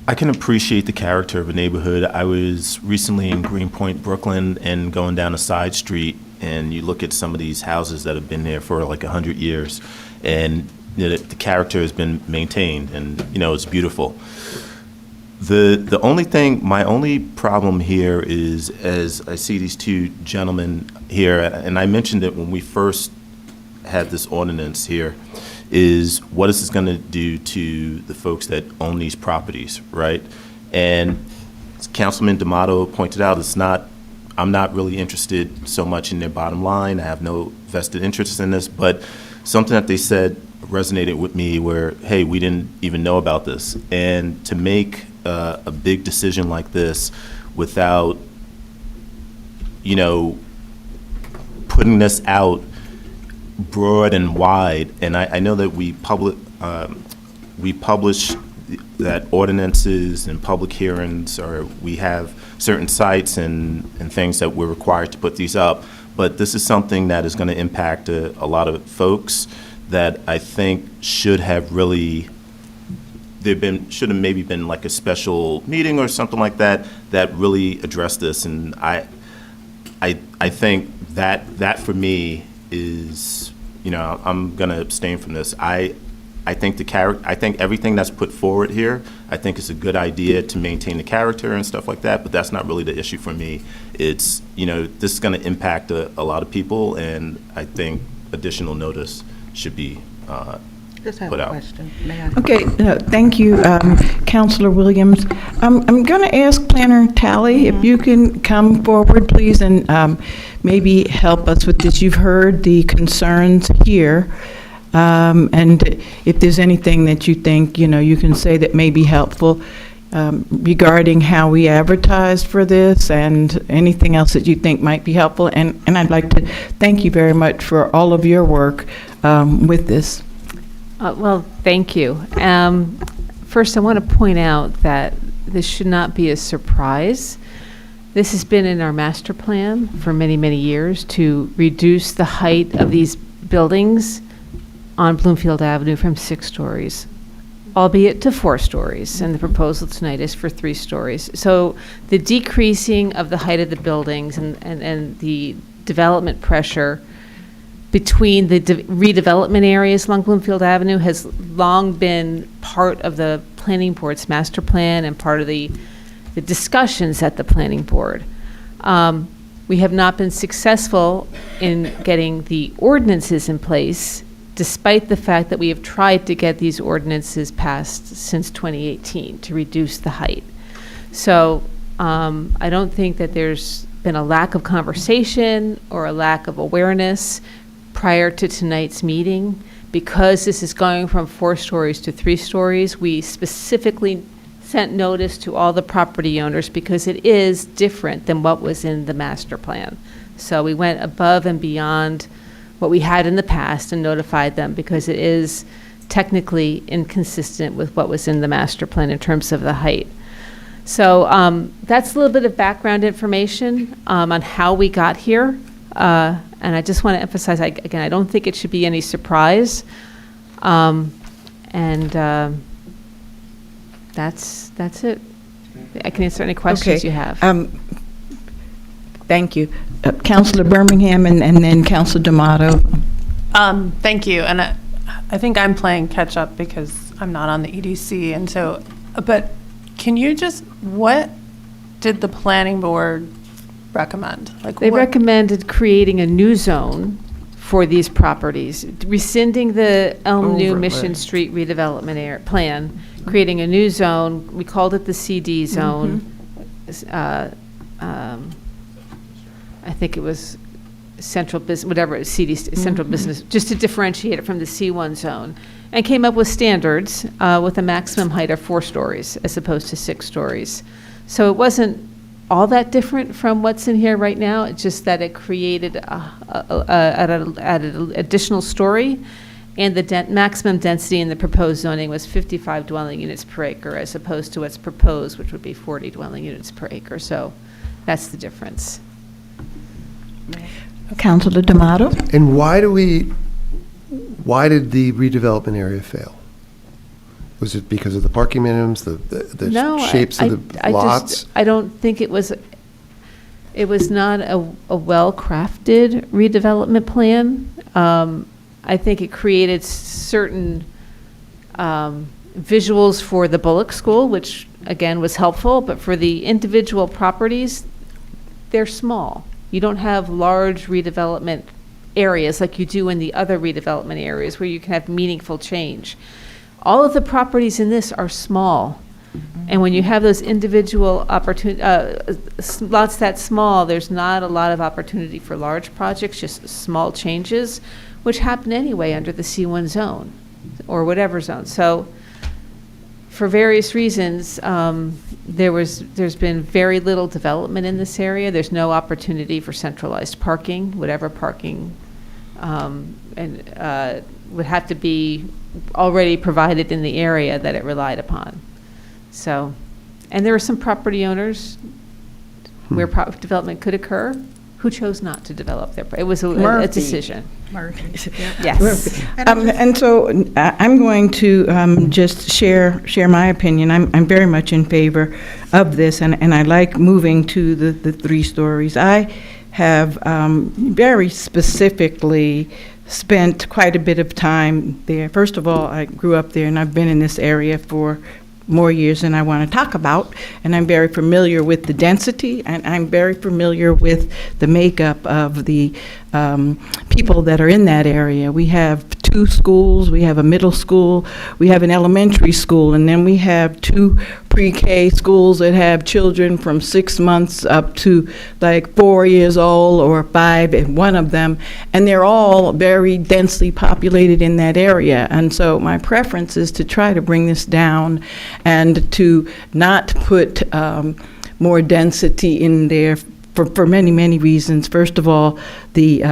I can appreciate the character of a neighborhood. I was recently in Greenpoint, Brooklyn, and going down a side street, and you look at some of these houses that have been there for like 100 years, and you know, the character has been maintained, and you know, it's beautiful. The only thing, my only problem here is, as I see these two gentlemen here, and I mentioned it when we first had this ordinance here, is what is this going to do to the folks that own these properties, right? And as Councilman D'Amato pointed out, I'm not really interested so much in their bottom line. I have no vested interest in this, but something that they said resonated with me where, hey, we didn't even know about this. And to make a big decision like this without, you know, putting this out broad and wide, and I know that we publish that ordinances and public hearings, or we have certain sites and things that we're required to put these up, but this is something that is going to impact a lot of folks that I think should have maybe been like a special meeting or something like that that really addressed this. And I think that for me is, you know, I'm gonna abstain from this. I think I think everything that's put forward here, I think it's a good idea to maintain the character and stuff like that, but that's not really the issue for me. It's, you know, this is gonna impact a lot of people, and I think additional notice should be Just have put a out. question. May I? Okay, thank you, Councilor Williams. I'm going to ask Planner Talley if you can come forward, please, and maybe help us with this. You've heard the concerns here, and if there's anything that you think, you know, you can say that may be helpful regarding how we advertised for this and anything else that you think might be helpful. And I'd like to thank you very much for all of your work with this. Well, thank you. First, I want to point out that this should not be a surprise. This has been in our master plan for many, many years to reduce the height of these buildings on Bloomfield Avenue from 6 stories. albeit to 4 stories, and the proposal tonight is for 3 stories. So the decreasing of the height of the buildings and the development pressure between the redevelopment areas along Bloomfield Avenue has long been part of the planning board's master plan and part of the discussions at the planning board. We have not been successful in getting the ordinances in place, despite the fact that we have tried to get these ordinances passed since 2018 to reduce the height. So I don't think that there's been a lack of conversation or a lack of awareness prior to tonight's meeting. Because this is going from 4 stories to 3 stories, we specifically sent notice to all the property owners because it is different than what was in the master plan. So we went above and beyond what we had in the past and notified them because it is technically inconsistent with what was in the master plan in terms of the height. So that's a little bit of background information on how we got here. And I just want to emphasize, again, I don't think it should be any surprise. That's it. I can answer any questions you have. Thank you. Councilor Birmingham and then Councilor D'Amato. Thank you. And I think I'm playing catch up because I'm not on the EDC. And so, but can you what did the planning board recommend? They recommended creating a new zone for these properties, rescinding the Elm New Mission Street redevelopment plan, creating a new zone. We called it the CD zone. I think it was central business, whatever, it's CD, central business, just to differentiate it from the C1 zone. And came up with standards with a maximum height of 4 stories as opposed to 6 stories. So it wasn't all that different from what's in here right now. It's just that it created added an additional story, and the maximum density in the proposed zoning was 55 dwelling units per acre as opposed to what's proposed, which would be 40 dwelling units per acre. So that's the difference. Councilor D'Amato. And why did the redevelopment area fail? Was it because of the parking minimums, the shapes of the lots? I don't think it was not a well-crafted redevelopment plan. I think it created certain visuals for the Bullock School, which again was helpful, but for the individual properties, they're small. You don't have large redevelopment areas like you do in the other redevelopment areas where you can have meaningful change. All of the properties in this are small. And when you have those individual lots that small, there's not a lot of opportunity for large projects, just small changes, which happen anyway under the C1 zone or whatever zone. So for various reasons, there's been very little development in this area. There's no opportunity for centralized parking, whatever parking would have to be already provided in the area that it relied upon. So, and there were some property owners where development could occur who chose not to develop their, it was a decision. Yes. And so I'm going to just share my opinion. I'm very much in favor of this, and I like moving to the 3 stories. I have very specifically spent quite a bit of time there. First of all, I grew up there, and I've been in this area for more years than I want to talk about, and I'm very familiar with the density, and I'm very familiar with the makeup of the people that are in that area. We have 2 schools, we have a middle school, we have an elementary school, and then we have 2 pre-K schools that have children from 6 months up to like 4 years old or 5 in one of them, and they're all very densely populated in that area. And so my preference is to try to bring this down and to not put more density in there for many, many reasons. First of all, the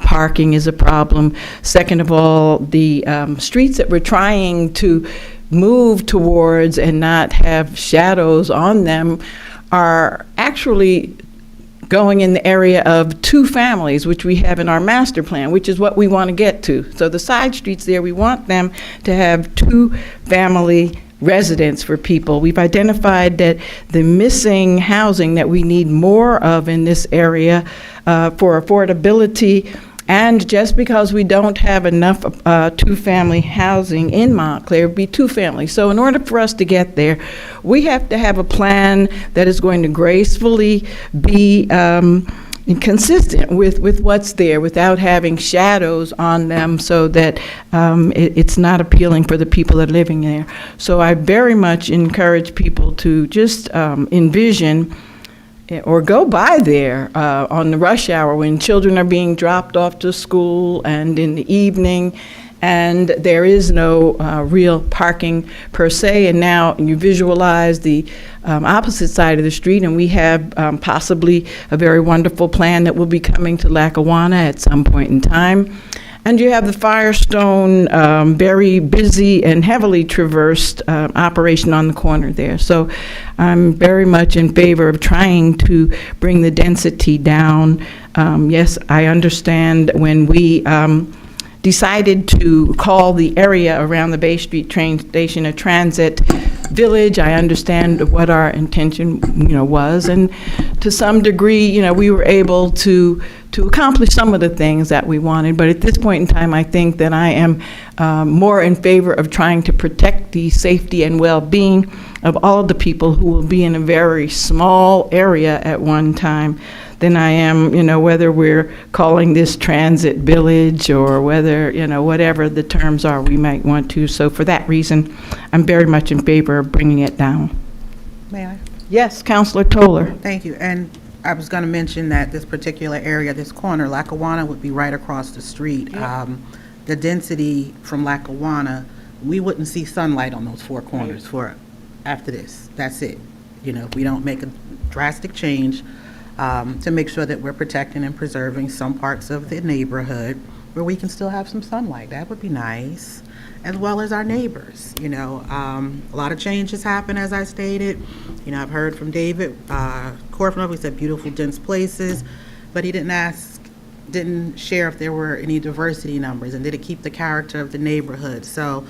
parking is a problem. Second of all, the streets that we're trying to move towards and not have shadows on them are actually going in the area of 2 families, which we have in our master plan, which is what we want to get to. So the side streets there, we want them to have 2-family residence for people. We've identified that the missing housing that we need more of in this area for affordability, and just because we don't have enough 2-family housing in Montclair, it would be 2 families. So in order for us to get there, we have to have a plan that is going to gracefully be consistent with what's there without having shadows on them, so that it's not appealing for the people that are living there. So I very much encourage people to just envision or go by there on the rush hour when children are being dropped off to school and in the evening, and there is no real parking per se. And now you visualize the opposite side of the street, and we have possibly a very wonderful plan that will be coming to Lackawanna at some point in time. And you have the Firestone, very busy and heavily traversed operation on the corner there. So I'm very much in favor of trying to bring the density down. Yes, I understand when we decided to call the area around the Bay Street train station a transit village. I understand what our intention, was, and to some degree, we were able to accomplish some of the things that we wanted. But at this point in time, I think that I am more in favor of trying to protect the safety and well-being of all of the people who will be in a very small area at one time than I am, whether we're calling this transit village or whether, whatever the terms are we might want to. So for that reason, I'm very much in favor of bringing it down. May I? Yes, Councilor Toller. Thank you. And I was going to mention that this particular area, this corner, Lackawanna would be right across the street. The density from Lackawanna, we wouldn't see sunlight on those 4 corners for after this. That's it. If we don't make a drastic change to make sure that we're protecting and preserving some parts of the neighborhood where we can still have some sunlight. That would be nice, as well as our neighbors. A lot of change has happened, as I stated. I've heard from David Corfman, he said beautiful, dense places, but he didn't share if there were any diversity numbers, and did it keep the character of the neighborhood. So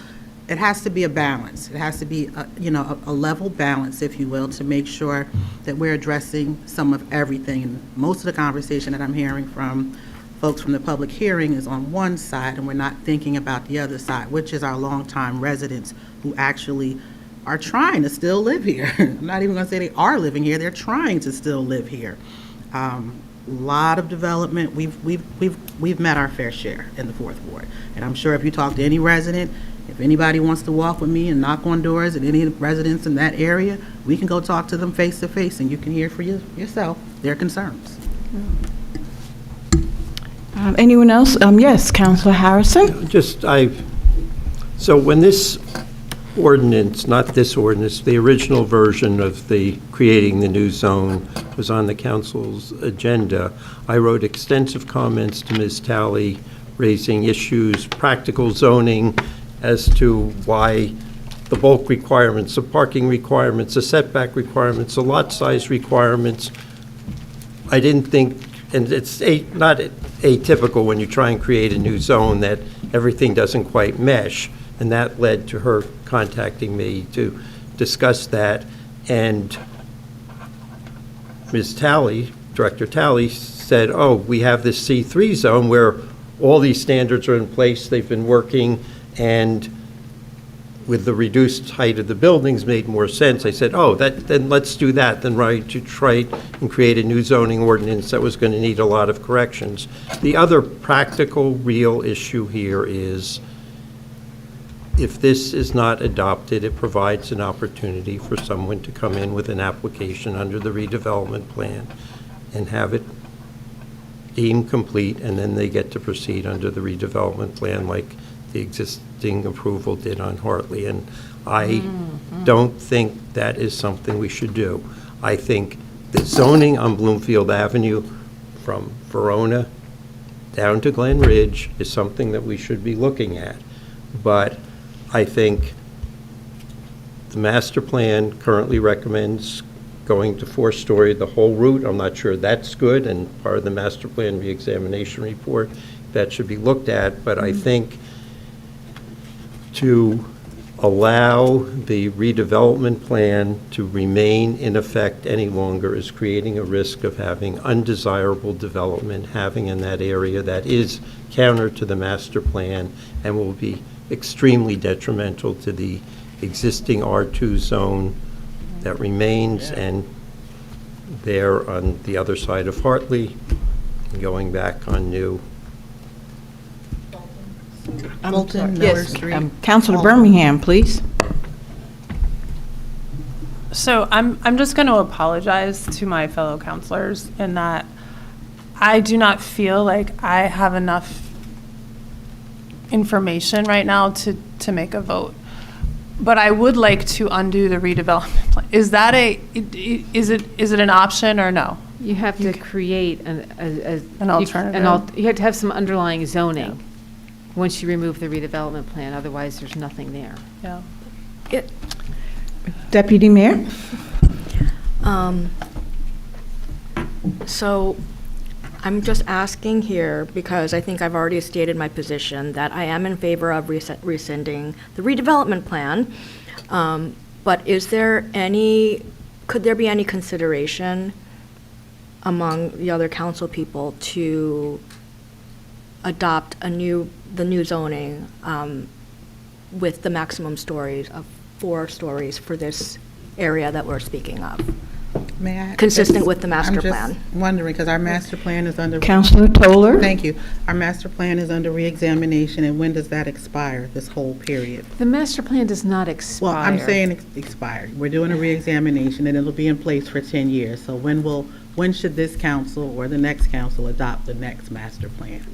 it has to be a balance. It has to be a level balance, if you will, to make sure that we're addressing some of everything. And most of the conversation that I'm hearing from folks from the public hearing is on one side, and we're not thinking about the other side, which is our longtime residents who actually are trying to still live here. I'm not even going to say they are living here. They're trying to still live here. A lot of development. We've met our fair share in the 4th Ward. And I'm sure if you talk to any resident, if anybody wants to walk with me and knock on doors at any residents in that area, we can go talk to them face to face, and you can hear for yourself their concerns. Anyone else? Yes, Councilor Harrison. So when this ordinance, not this ordinance, the original version of the creating the new zone was on the council's agenda, I wrote extensive comments to Ms. Talley raising issues, practical zoning, as to why the bulk requirements, the parking requirements, the setback requirements, the lot size requirements. I didn't think, and it's not atypical when you try and create a new zone, that everything doesn't quite mesh. And that led to her contacting me to discuss that. And Ms. Talley, Director Talley, said, oh, we have this C3 zone where all these standards are in place, they've been working, and with the reduced height of the buildings made more sense. I said, oh, then let's do that, then try and create a new zoning ordinance that was going to need a lot of corrections. The other practical, real issue here is, if this is not adopted, it provides an opportunity for someone to come in with an application under the redevelopment plan and have it deemed complete, and then they get to proceed under the redevelopment plan like the existing approval did on Hartley. And I don't think that is something we should do. I think the zoning on Bloomfield Avenue from Verona down to Glen Ridge is something that we should be looking at. But I think the master plan currently recommends going to 4-story the whole route. I'm not sure that's good, and part of the master plan reexamination report, that should be looked at. But I think to allow the redevelopment plan to remain in effect any longer is creating a risk of having undesirable development having in that area that is counter to the master plan and will be extremely detrimental to the existing R2 zone that remains, and there on the other side of Hartley, going back on New. Fulton, Miller yes, Street. Councilor Birmingham, please. So I'm just going to apologize to my fellow counselors in that I do not feel like I have enough information right now to make a vote. But I would like to undo the redevelopment plan. Is that is it an option or no? You have to create an alternative. You have to have some underlying zoning once you remove the redevelopment plan, otherwise there's nothing there. Yeah. Deputy Mayor? So I'm just asking here because I think I've already stated my position that I am in favor of rescinding the redevelopment plan. But could there be any consideration among the other council people to adopt the new zoning with the maximum stories of 4 stories for this area that we're speaking of? May I? Consistent with the master plan. I'm just wondering, because our master plan is under. Councilor Toller? Thank you. Our master plan is under reexamination, and when does that expire, this whole period? The master plan does not expire. Well, I'm saying expired. We're doing a reexamination, and it'll be in place for 10 years. So when should this council or the next council adopt the next master plan?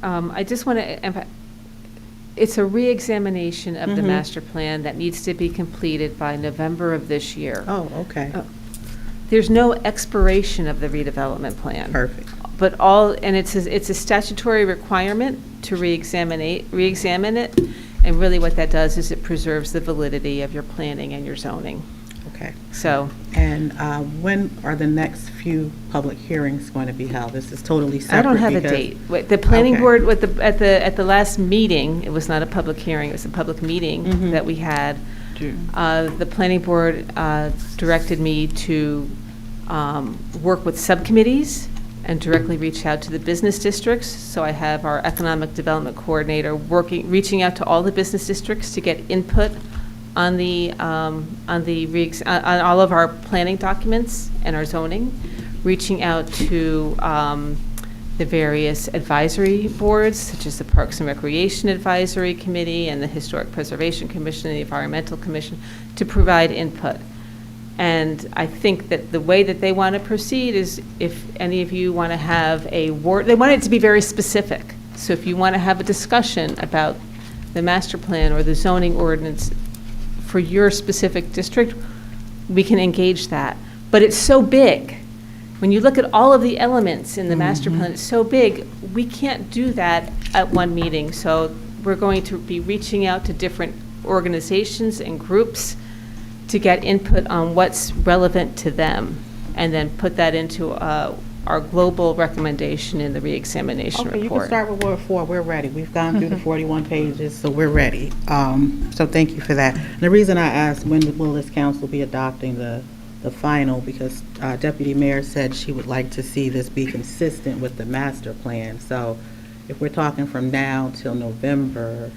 I just want to, it's a reexamination of the master plan that needs to be completed by November of this year. Oh, okay. There's no expiration of the redevelopment plan. Perfect. But it's a statutory requirement to reexamine it, and really what that does is it preserves the validity of your planning and your zoning. Okay. So. And when are the next few public hearings going to be held? This is totally separate. I don't have a date. The planning board, at the last meeting, it was not a public hearing, it was a public meeting that we had. The planning board directed me to work with subcommittees and directly reach out to the business districts. So I have our economic development coordinator reaching out to all the business districts to get input on all of our planning documents and our zoning, reaching out to the various advisory boards, such as the Parks and Recreation Advisory Committee and the Historic Preservation Commission and the Environmental Commission, to provide input. And I think that the way that they want to proceed is, if any of you want to have they want it to be very specific. So if you want to have a discussion about the master plan or the zoning ordinance for your specific district, we can engage that. But it's so big. When you look at all of the elements in the master plan, it's so big, we can't do that at one meeting. So we're going to be reaching out to different organizations and groups to get input on what's relevant to them, and then put that into our global recommendation in the reexamination report. Okay, you can start with Ward 4. We're ready. We've gone through the 41 pages, so we're ready. So thank you for that. And the reason I asked, when will this council be adopting the final, because Deputy Mayor said she would like to see this be consistent with the master plan. So if we're talking from now till November.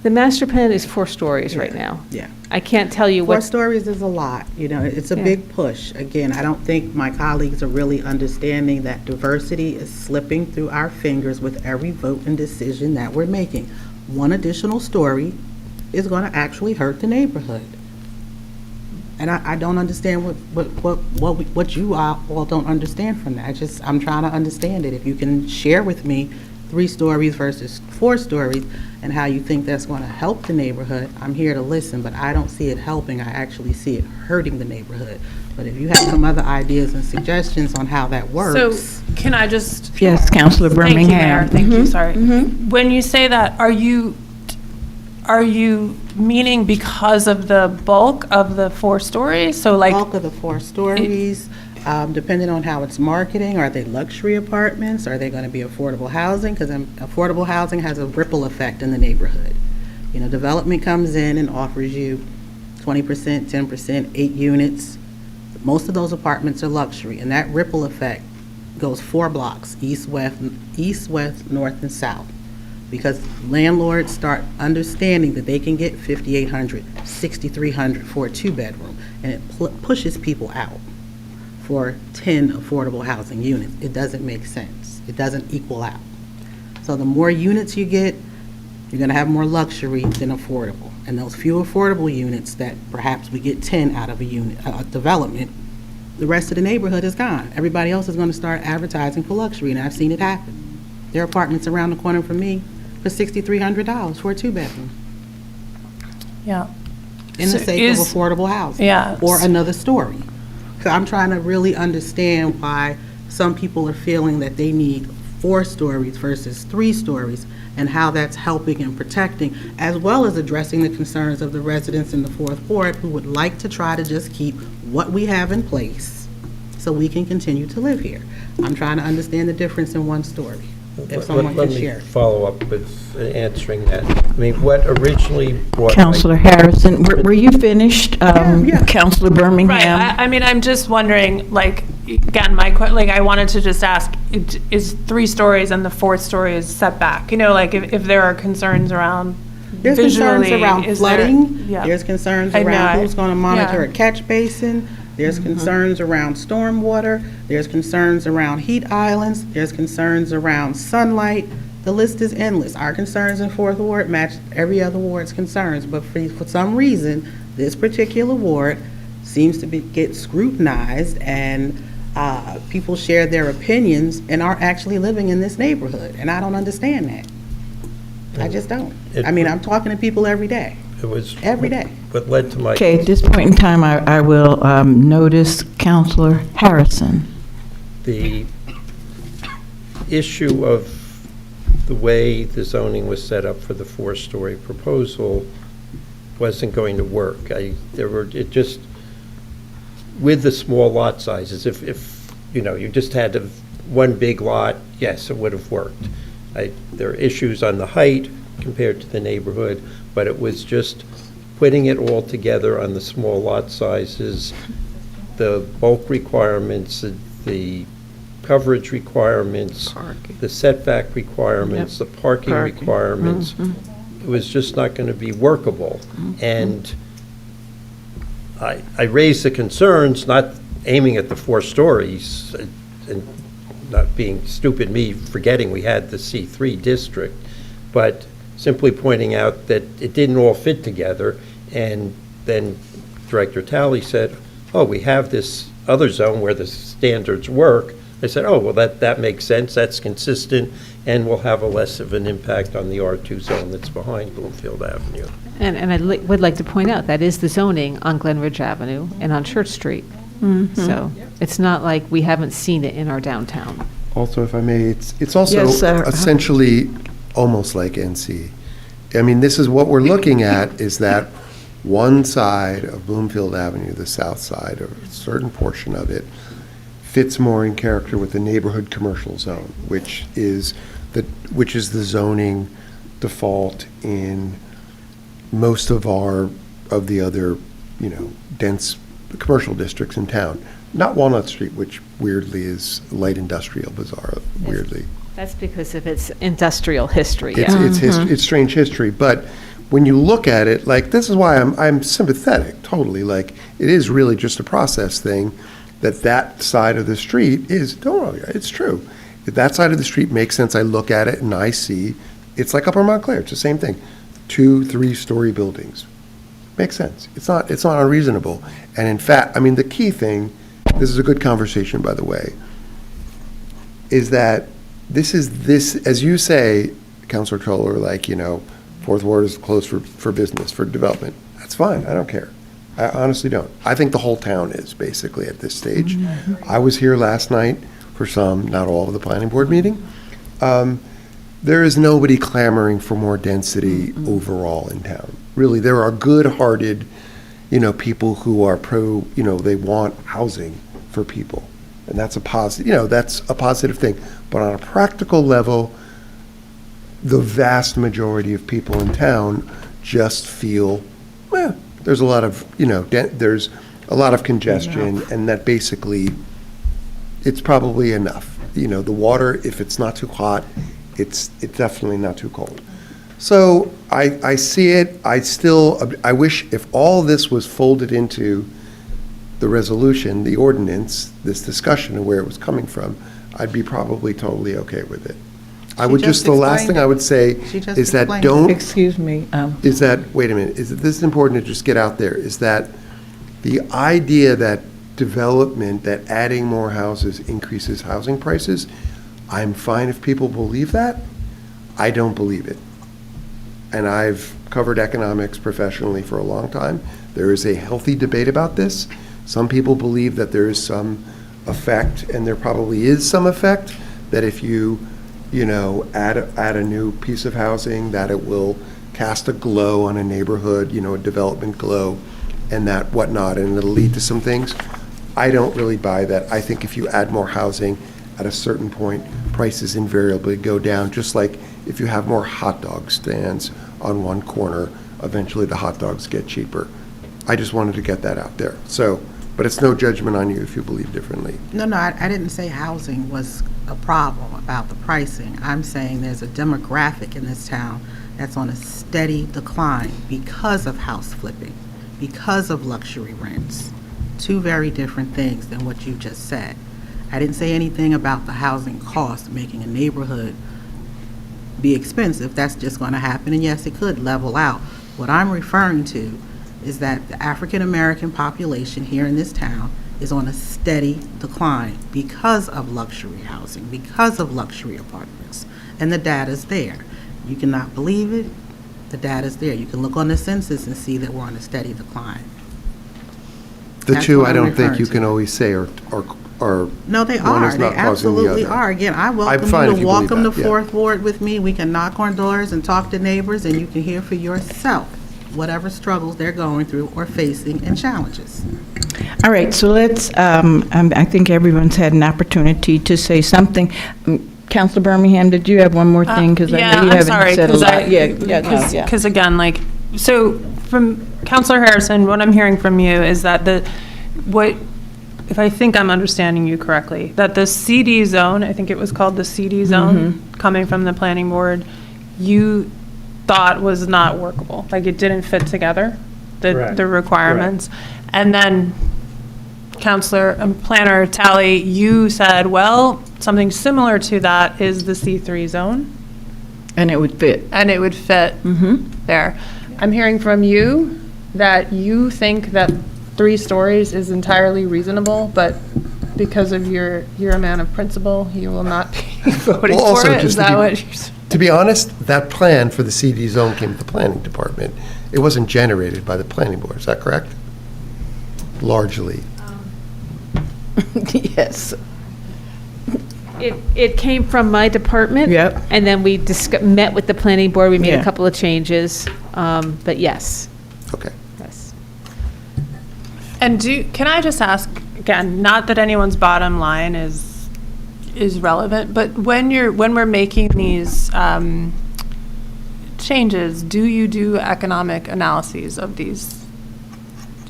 The master plan is 4 stories right now. Yeah. I can't tell you 4 what. stories is a lot. You know, it's a big push. Again, I don't think my colleagues are really understanding that diversity is slipping through our fingers with every vote and decision that we're making. One additional story is going to actually hurt the neighborhood. And I don't understand what you all don't understand from that. I'm trying to understand it. If you can share with me 3 stories versus 4 stories and how you think that's going to help the neighborhood, I'm here to listen, but I don't see it helping. I actually see it hurting the neighborhood. But if you have some other ideas and suggestions on how that works. So can I just? Yes, Councilor Birmingham. Thank you, Mayor. Thank you, sorry. When you say that, are you Are you meaning because of the bulk of the 4 stories? So like, Bulk of the 4 stories, depending on how it's marketing, are they luxury apartments? Are they going to be affordable housing? Because affordable housing has a ripple effect in the neighborhood. You know, development comes in and offers you 20%, 10%, 8 units. Most of those apartments are luxury, and that ripple effect goes 4 blocks, east, west, north, and south. Because landlords start understanding that they can get $5,800, $6,300 for a 2-bedroom, and it pushes people out for 10 affordable housing units. It doesn't make sense. It doesn't equal out. So the more units you get, you're going to have more luxury than affordable. And those few affordable units that perhaps we get 10 out of a unit, development, the rest of the neighborhood is gone. Everybody else is going to start advertising for luxury, and I've seen it happen. There are apartments around the corner from me for $6,300 for a 2-bedroom. yeah. In the sake of affordable housing. Yeah. Or another story. So I'm trying to really understand why some people are feeling that they need 4 stories versus 3 stories, and how that's helping and protecting, as well as addressing the concerns of the residents in the 4th Ward who would like to try to just keep what we have in place so we can continue to live here. I'm trying to understand the difference in 1 story, if someone can share. Let me follow up with answering that. I mean, what originally brought... Counselor Harrison, were you finished? Yeah. Counselor Birmingham? Right, I mean, I'm just wondering, like, again, I wanted to just ask, is 3 stories and the 4th story is setback? You know, like, if there are concerns around There's visually, concerns around is there- flooding. yeah. There's concerns I know, around who's going to monitor yeah. a catch basin. There's concerns around stormwater. There's concerns around heat islands. There's concerns around sunlight. The list is endless. Our concerns in 4th Ward match every other ward's concerns, but for some reason, this particular ward seems to get scrutinized, and people share their opinions and are actually living in this neighborhood, and I don't understand that. I just don't. I mean, I'm talking to people every day. It was... Every day. What led to my... Okay, at this point in time, I will notice Counselor Harrison. The issue of the way the zoning was set up for the 4-story proposal wasn't going to work. It just, with the small lot sizes, if you know, you just had 1 big lot, yes, it would have worked. There are issues on the height compared to the neighborhood, but it was just putting it all together on the small lot sizes, the bulk requirements, the coverage requirements, the setback requirements, the parking requirements. It was just not going to be workable. And I raised the concerns, not aiming at the 4 stories, and not being stupid, me forgetting we had the C3 district, but simply pointing out that it didn't all fit together. And then Director Talley said, oh, we have this other zone where the standards work. I said, oh, well, that makes sense, that's consistent, and will have a less of an impact on the R2 zone that's behind Bloomfield Avenue. And I would like to point out, that is the zoning on Glen Ridge Avenue and on Church Street. So it's not like we haven't seen it in our downtown. Also, if I may, it's also Yes, sir. essentially almost like NC. I mean, this is what we're looking at, is that one side of Bloomfield Avenue, the south side, or a certain portion of it, fits more in character with the neighborhood commercial zone, which is the zoning default in most of the other, dense commercial districts in town. Not Walnut Street, which weirdly is light industrial, bizarre, weirdly. That's because of its industrial history, yeah. It's strange history, but when you look at it, like, this is why I'm sympathetic, totally. Like, it is really just a process thing, that side of the street is, it's true. If that side of the street makes sense, I look at it and I see, it's like Upper Montclair, it's the same thing. 2-3-story buildings. Makes sense. It's not unreasonable. And in fact, I mean, the key thing, this is a good conversation, by the way, is that this, as you say, Councilor Troller, like, 4th Ward is closed for business, for development. That's fine. I don't care. I honestly don't. I think the whole town is, basically, at this stage. I was here last night for some, not all of the planning board meeting. there is nobody clamoring for more density overall in town. Really, there are good-hearted, people who are they want housing for people. And that's a positive, that's a positive thing. But on a practical level, the vast majority of people in town just feel, there's a lot of, there's a lot of congestion, and that basically, it's probably enough. The water, if it's not too hot, it's definitely not too cold. So I see it. I wish if all this was folded into the resolution, the ordinance, this discussion of where it was coming from, I'd be probably totally okay with it. The last thing I would say is that Excuse me. wait a minute, this is important to just get out there, is that the idea that development, that adding more houses increases housing prices, I'm fine if people believe that. I don't believe it. And I've covered economics professionally for a long time. There is a healthy debate about this. Some people believe that there is some effect, and there probably is some effect, that if you add a new piece of housing, that it will cast a glow on a neighborhood, a development glow, and that whatnot, and it'll lead to some things. I don't really buy that. I think if you add more housing, at a certain point, prices invariably go down, just like if you have more hot dog stands on one corner, eventually the hot dogs get cheaper. I just wanted to get that out there. So, but it's no judgment on you if you believe differently. No, I didn't say housing was a problem about the pricing. I'm saying there's a demographic in this town that's on a steady decline because of house flipping, because of luxury rents. Two very different things than what you just said. I didn't say anything about the housing cost making a neighborhood be expensive. That's just going to happen, and yes, it could level out. What I'm referring to is that the African American population here in this town is on a steady decline because of luxury housing, because of luxury apartments, and the data's there. You cannot believe it, the data's there. You can look on the census and see that we're on a steady decline. The That's two, what I I'm don't think you referring can to. always say are No, they one are. is They not causing the absolutely other. are. Again, I welcome fine you if to you walk believe them to that, yeah. Fourth Ward with me. We can knock on doors and talk to neighbors, and you can hear for yourself whatever struggles they're going through or facing and challenges. All right, so let's, I think everyone's had an opportunity to say something. Councilor Birmingham, did you have one more thing? Because I know you haven't said a lot. Because again, so from Councilor Harrison, what I'm hearing from you is that if I think I'm understanding you correctly, that the CD zone, I think it was called the CD zone, coming from the planning board, you thought was not workable, like it didn't fit together, the requirements. And then Councilor Planner Talley, you said, well, something similar to that is the C3 zone. And it would fit. And it would fit there. I'm hearing from you that you think that 3 stories is entirely reasonable, but because of your amount of principle, you will not be voting for it? Is that what you're saying? To be honest, that plan for the CD zone came to the planning department. It wasn't generated by the planning board, is that correct? Largely. Yes. It came from my department. Yep. And then we met with the planning board. We made Yeah. a couple of changes. But yes. Okay. Yes. And can I just ask, again, not that anyone's bottom line is relevant, but when we're making these changes, do you do economic analyses of these?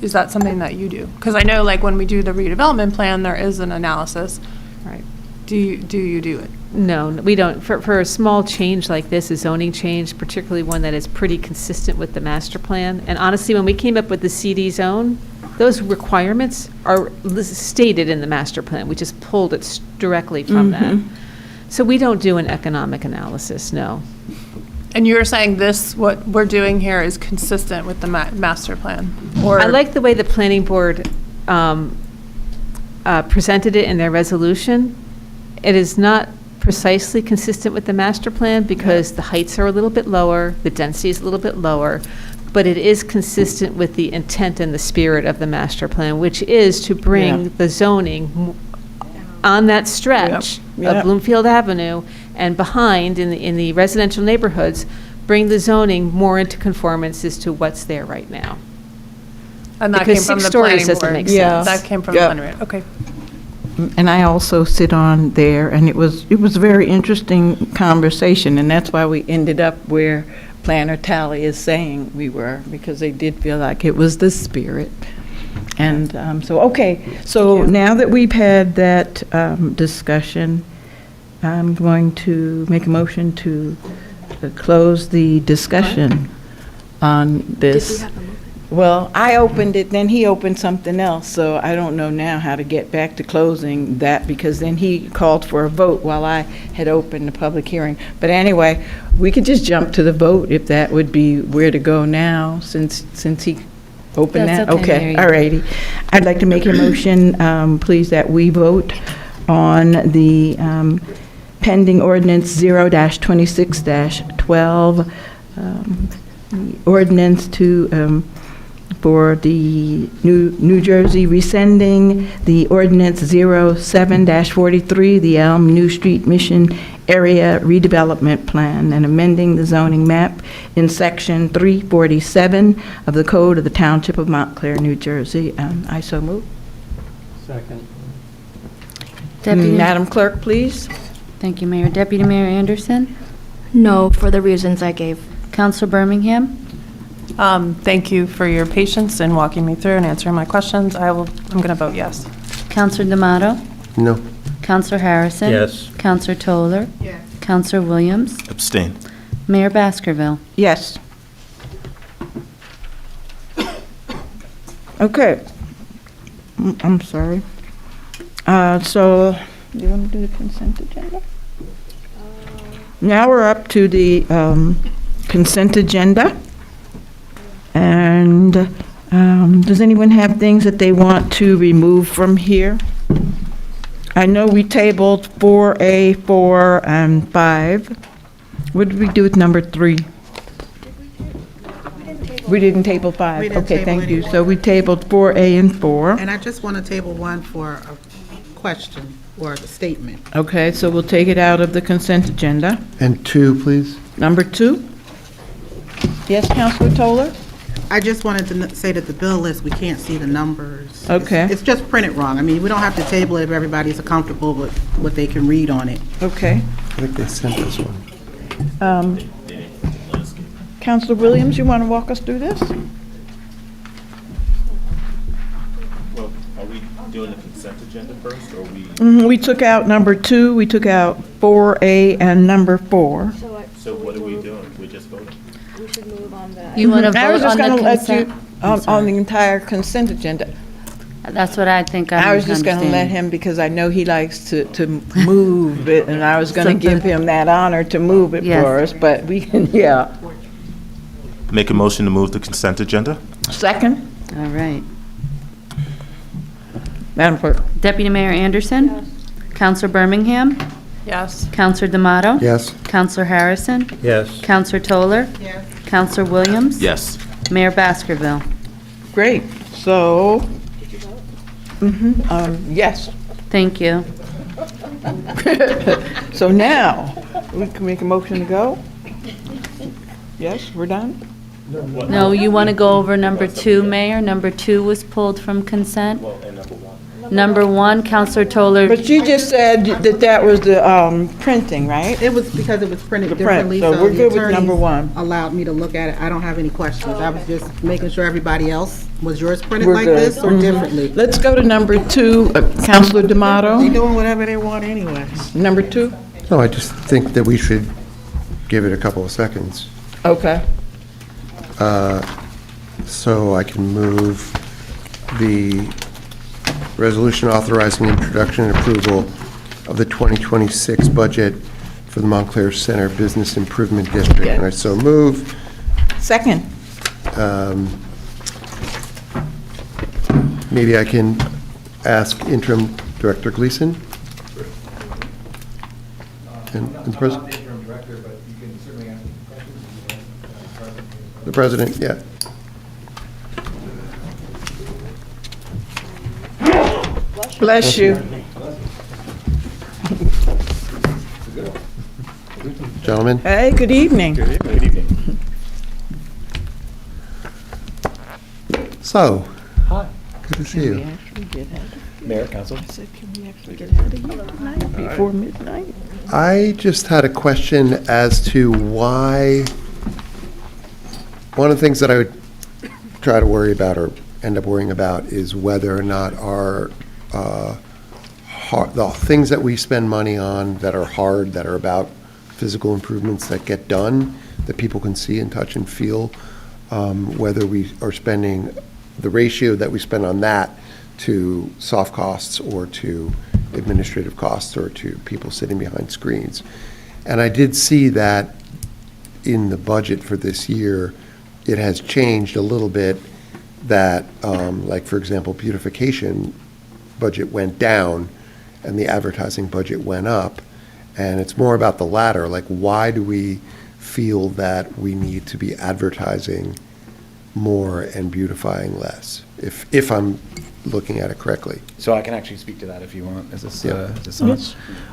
Is that something that you do? Because I know, like, when we do the redevelopment plan, there is an analysis. Right. Do you do it? No, we don't. For a small change like this, a zoning change, particularly one that is pretty consistent with the master plan. And honestly, when we came up with the CD zone, those requirements are stated in the master plan. We just pulled it directly from that. So we don't do an economic analysis, no. And you're saying what we're doing here is consistent with the master plan? Or I like the way the planning board presented it in their resolution. It is not precisely consistent with the master plan because the heights are a little bit lower, the density is a little bit lower, but it is consistent with the intent and the spirit of the master plan, which is to bring the zoning on that stretch Yep. of Bloomfield Avenue, and behind, in the residential neighborhoods, bring the zoning more into conformance as to what's there right now. And that Because came from 6 the stories planning doesn't board. make Yeah. sense. That came from Yeah. the planning board. Okay. And I also sit on there, and it was a very interesting conversation, and that's why we ended up where Planner Tally is saying we were, because they did feel like it was the spirit. And so now that we've had that discussion, I'm going to make a motion to close the discussion on this. Well, I opened it, then he opened something else, so I don't know now how to get back to closing that, because then he called for a vote while I had opened the public hearing. But anyway, we could just jump to the vote if that would be where to go now, since he opened that? That's okay, Mary. All righty. I'd like to make a motion, please, that we vote on the pending ordinance 0-26-12, the ordinance for the New Jersey rescinding the ordinance 07-43, the Elm New Street Mission Area Redevelopment Plan, and amending the zoning map in section 347 of the Code of the Township of Montclair, New Jersey. I so move. Second. Madam Clerk, please. Thank you, Mayor. Deputy Mayor Anderson? No, for the reasons I gave. Counselor Birmingham? Thank you for your patience in walking me through and answering my questions. I'm going to vote yes. Counselor D'Amato? No. Counselor Harrison? Yes. Counselor Toller? Yes. Counselor Williams? Abstain. Mayor Baskerville? Yes. Okay. I'm sorry. So, do you want to do the consent agenda? Now we're up to the consent agenda. And does anyone have things that they want to remove from here? I know we tabled 4A, 4, and 5. What did we do with number 3? We didn't table 5. We didn't Okay, table thank you. any. So we tabled 4A and 4. And I just want to table one for a question or a statement. Okay, so we'll take it out of the consent agenda. And 2, please. Number 2? Yes, Councilor Toller? I just wanted to say that the bill list, we can't see the numbers. Okay. It's just printed wrong. I mean, we don't have to table it if everybody's comfortable with what they can read on it. Okay. I think they sent this one. Councilor Williams, you want to walk us through this? Well, are we doing the consent agenda first, or are we? We took out number 2, we took out 4A and number 4. So what are we doing? We're just voting? We should move on that. You want to I was vote just on going the to let consent? you, on the entire consent agenda. That's what I think I'm I was just going to let understanding. him, because I know he likes to move it, and I was going to Something- give him that honor to move it Yes. for us, but we can, yeah. Make a motion to move the consent agenda? Second, All right. Madam Clerk. Deputy Mayor Anderson? Counselor Birmingham? Yes. Counselor D'Amato? Yes. Counselor Harrison? Yes. Counselor Toller? Yes. Counselor Williams? Yes. Mayor Baskerville? Great, so. Yes. Thank you. So now, we can make a motion to go? Yes, we're done? No, you want to go over number 2, Mayor? Number 2 was pulled from consent? Number 1, Counselor Toller. But you just said that was the printing, right? It was because it was printed The print, differently, so so we're the good with number attorneys 1. allowed me to look at it. I don't have any questions. I was just making sure everybody else, was yours printed We're like good. this or differently? Let's go to number 2, Counselor They D'Amato. doing whatever they want anyway. Number 2? No, I just think that we should give it a couple of seconds. Okay. So I can move the resolution authorizing introduction and approval of the 2026 budget for the Montclair Center Business Improvement District. And I so move. Second. Maybe I can ask Interim Director Gleason? And the President? The President, yeah. Bless you. gentlemen. Hey, good evening. Good evening. So, Hi. good to see you. Mayor, Council. I said, can we actually get out of here tonight before midnight? I just had a question as to why, one of the things that I would try to worry about or end up worrying about is whether or not our, the things that we spend money on that are hard, that are about physical improvements that get done, that people can see and touch and feel, whether we are spending the ratio that we spend on that to soft costs or to administrative costs or to people sitting behind screens. And I did see that in the budget for this year, it has changed a little bit that, like, for example, beautification budget went down and the advertising budget went up. And it's more about the latter, like, why do we feel that we need to be advertising more and beautifying less, if I'm looking at it correctly? So I can actually speak to that if you want. Is this, Yeah. is this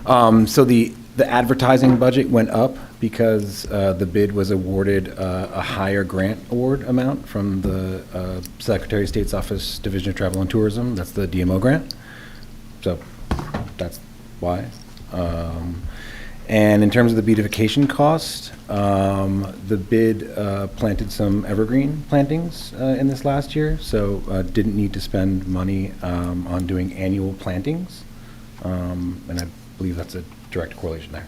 on? So the advertising budget went up because the bid was awarded a higher grant award amount from the Secretary of State's Office, Division of Travel and Tourism. That's the DMO grant. So that's why. And in terms of the beautification cost, the bid planted some evergreen plantings in this last year, so didn't need to spend money on doing annual plantings. And I believe that's a direct correlation there.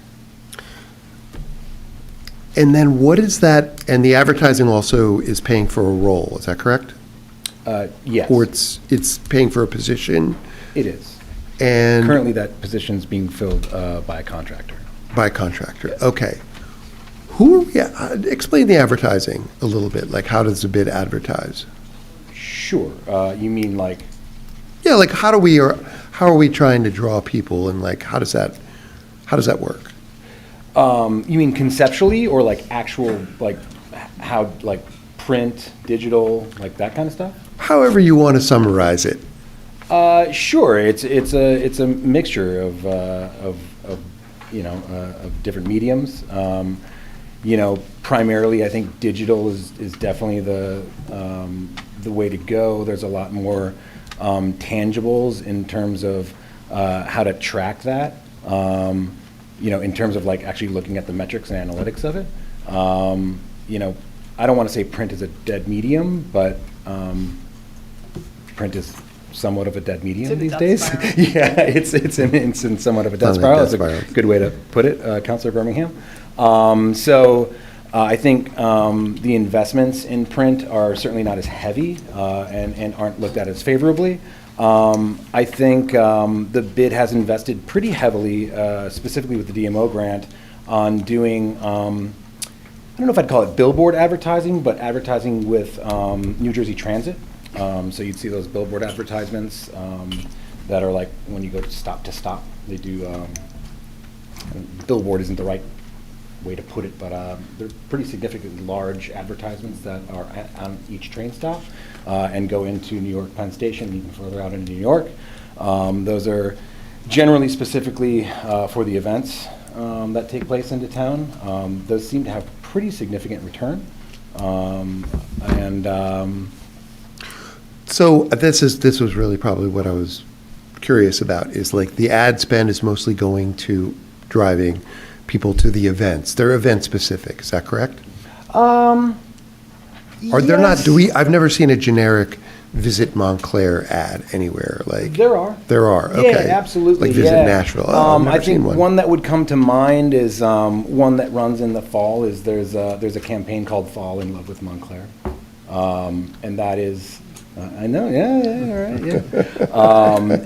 And then what is that, and the advertising also is paying for a role, is that correct? Yes. Or it's paying for a position? It is. And Currently, that position's being filled by a contractor. by contractor, okay. Who, explain the advertising a little bit, like how does the bid advertise? Sure. You mean like? Yeah, like how are we trying to draw people and like how does that work? You mean conceptually or like actual, like how, like print, digital, like that kind of stuff? However you want to summarize it. Sure. It's a mixture of different mediums. Primarily, I think digital is definitely the way to go. There's a lot more tangibles in terms of how to track that. In terms of like actually looking at the metrics and analytics of it. I don't want to say print is a dead medium, but print is somewhat of a dead medium these days. Yeah, it's in somewhat of a death spiral. That's a good way to put it, Councilor Birmingham. I think the investments in print are certainly not as heavy and aren't looked at as favorably. I think the bid has invested pretty heavily, specifically with the DMO grant, on doing, I don't know if I'd call it billboard advertising, but advertising with New Jersey Transit. So you'd see those billboard advertisements that are like when you go stop to stop. They do, billboard isn't the right way to put it, but they're pretty significantly large advertisements that are on each train stop and go into New York Penn Station, even further out into New York. Those are generally specifically for the events that take place into town. Those seem to have pretty significant return. So this was really probably what I was curious about, is like the ad spend is mostly going to driving people to the events. They're event specific, is that correct? Are there not, I've never seen a generic Visit Montclair ad anywhere, like. There are. There are, okay. Yeah, absolutely. Like Visit Nashville. Oh, I've never I think seen one. one that would come to mind is one that runs in the fall. Is there's a campaign called "Fall in Love with Montclair," and that is, I know, yeah, all right, yeah,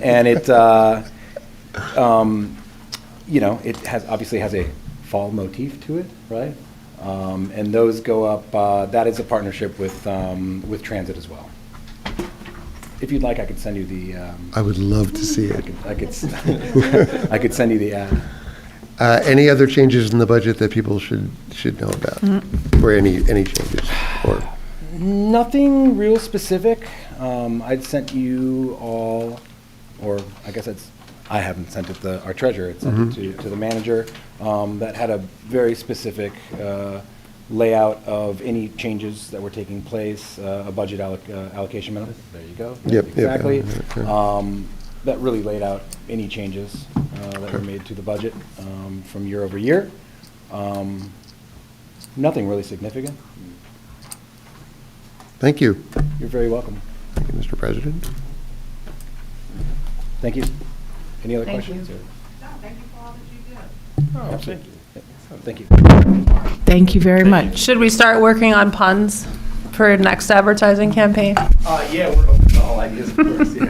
and it, it obviously has a fall motif to it, right? And those go up. That is a partnership with Transit as well. If you'd like, I could send you the. I would love to see it. I could send you the ad. Any other changes in the budget that people should know about? Or any changes? Or Nothing real specific. I'd sent you all, or I guess I haven't sent it to our treasurer, it's sent it to the manager, that had a very specific layout of any changes that were taking place, a budget allocation memo. There you go. Yep, Exactly. yep. That really laid out any changes that were made to the budget from year over year. Nothing really significant. Thank you. You're very welcome. Thank you, Mr. President. Thank you. Any other Thank you. questions? No, thank you for all that you did. Oh, absolutely. Thank you. Thank you very much. Should we start working on puns for next advertising campaign? Yeah, we're open to all ideas, of course, yeah.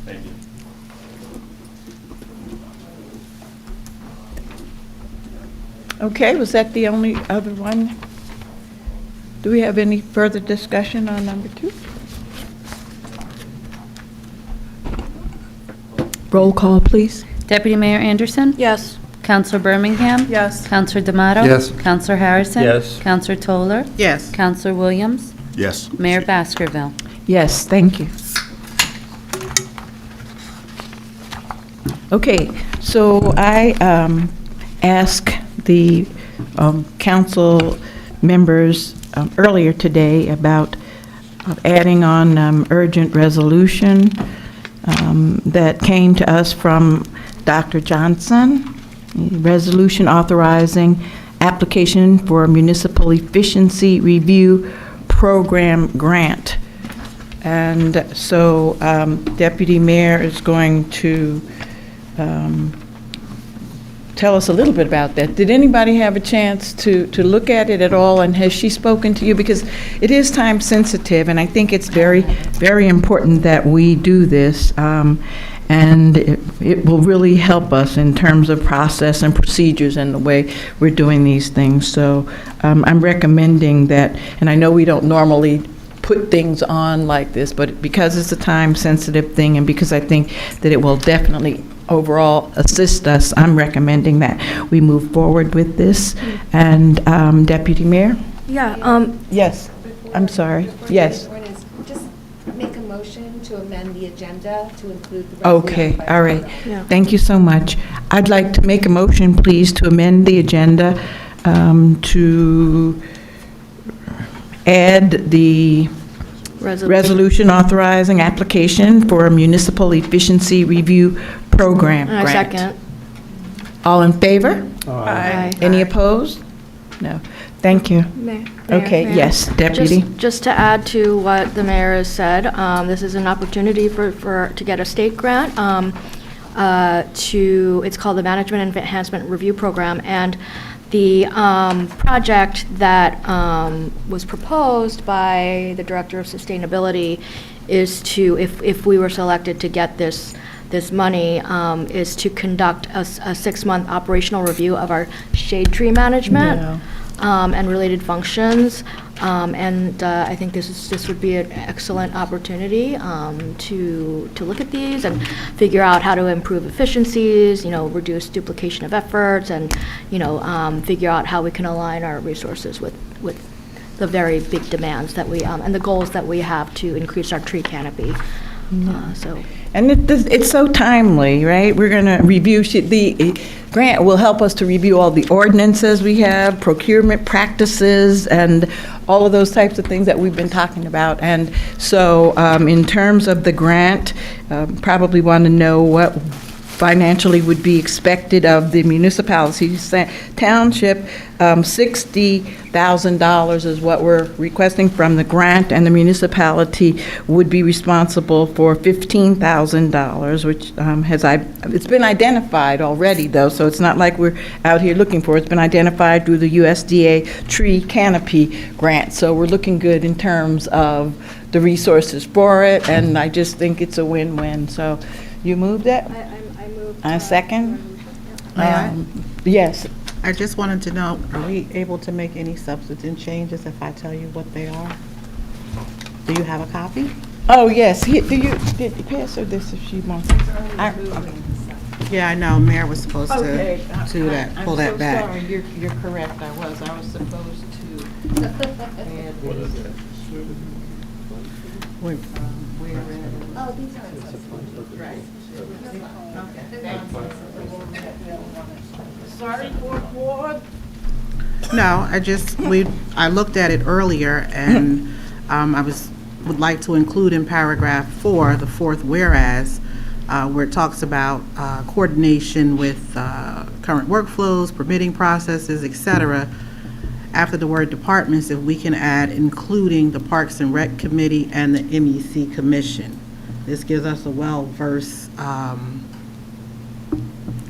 Thank you. Okay, was that the only other one? Do we have any further discussion on number 2? Roll call, please. Deputy Mayor Anderson? Yes. Counselor Birmingham? Yes. Counselor D'Amato? Yes. Counselor Harrison? Yes. Counselor Toller? Yes. Counselor Williams? Yes. Mayor Baskerville? Yes, thank you. Okay, so I asked the council members earlier today about adding on urgent resolution that came to us from Dr. Johnson, a resolution authorizing application for a Municipal Efficiency Review Program grant. And so Deputy Mayor is going to tell us a little bit about that. Did anybody have a chance to look at it at all, and has she spoken to you? Because it is time sensitive, and I think it's very, very important that we do this, and it will really help us in terms of process and procedures and the way we're doing these things. So I'm recommending that, and I know we don't normally put things on like this, but because it's a time-sensitive thing, and because I think that it will definitely overall assist us, I'm recommending that we move forward with this. And Deputy Mayor? Yeah, Yes, I'm sorry, yes. Just make a motion to amend the agenda to include the resolution. Okay, all right. Yeah. Thank you so much. I'd like to make a motion, please, to amend the agenda to add the resolution authorizing application for a Municipal Efficiency Review Program And I grant. second. All in favor? Aye. Any opposed? No. Thank you. Okay, Mayor. yes, Deputy. Just to add to what the mayor has said, this is an opportunity to get a state grant it's called the Management and Enhancement Review Program, and the project that was proposed by the Director of Sustainability is to, if we were selected to get this money, is to conduct a 6-month operational review of our shade tree management and related functions. I think this would be an excellent opportunity to look at these and figure out how to improve efficiencies, reduce duplication of efforts, and figure out how we can align our resources with the very big demands that we and the goals that we have to increase our tree canopy. And it's so timely, right? We're going to review, the grant will help us to review all the ordinances we have, procurement practices, and all of those types of things that we've been talking about. And so in terms of the grant, probably want to know what financially would be expected of the municipality. Township, $60,000 is what we're requesting from the grant, and the municipality would be responsible for $15,000, which it's been identified already, though, so it's not like we're out here looking for it. It's been identified through the USDA tree canopy grant, so we're looking good in terms of the resources for it, and I just think it's a win-win. So you moved it? I moved. A second? May I? Yes. I just wanted to know, are we able to make any substantive changes if I tell you what they are? Do you have a copy? Oh, yes. Did you pass her this if she wants? Yeah, I know, Mayor was supposed to Okay. do that, pull that back. I'm so sorry. You're correct. I was supposed to add this. No, I looked at it earlier, and would like to include in paragraph 4, the fourth whereas, where it talks about coordination with current workflows, permitting processes, et cetera. After the word departments, if we can add including the Parks and Rec Committee and the MEC Commission. This gives us a well-versed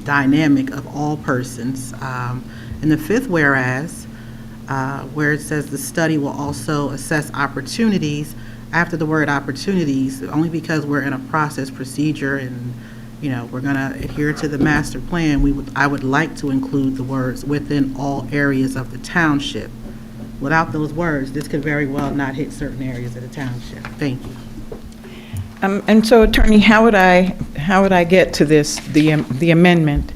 dynamic of all persons. In the fifth whereas, where it says the study will also assess opportunities, after the word opportunities, only because we're in a process procedure and, we're going to adhere to the master plan, I would like to include the words within all areas of the township. Without those words, this could very well not hit certain areas of the township. Thank you. And so, Attorney, how would I get to this, the amendment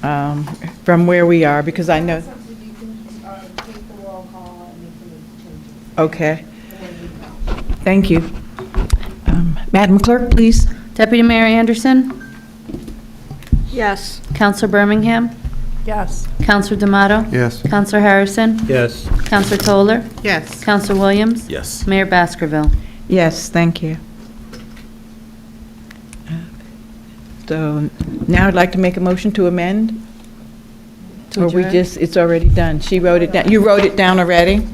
from where we are? Because I know. Okay. Thank you. Madam Clerk, please. Deputy Mayor Anderson, Yes. Counselor Birmingham, Yes. Counselor D'Amato, Yes. Counselor Harrison, Yes. Counselor Toller, Yes. Counselor Williams, Yes. Mayor Baskerville. Yes, thank you. So now I'd like to make a motion to amend. To Or we adjourn? just, it's already done. She wrote it down. You wrote it down already?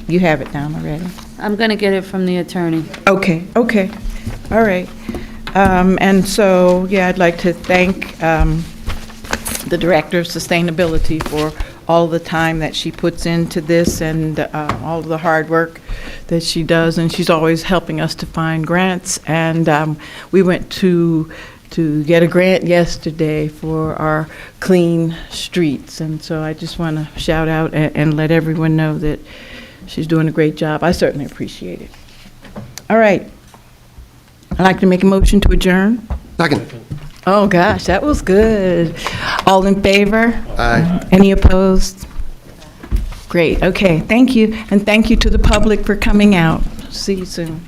You have it down already? I'm going to get it from the attorney. Okay, okay, all right. And so, yeah, I'd like to thank the Director of Sustainability for all the time that she puts into this and all the hard work that she does, and she's always helping us to find grants. And we went to get a grant yesterday for our clean streets, and so I just want to shout out and let everyone know that she's doing a great job. I certainly appreciate it. All right. I'd like to make a motion to adjourn. Second. Oh, gosh, that was good. All in favor? Aye. Any opposed? Great, okay, thank you. And thank you to the public for coming out. See you soon.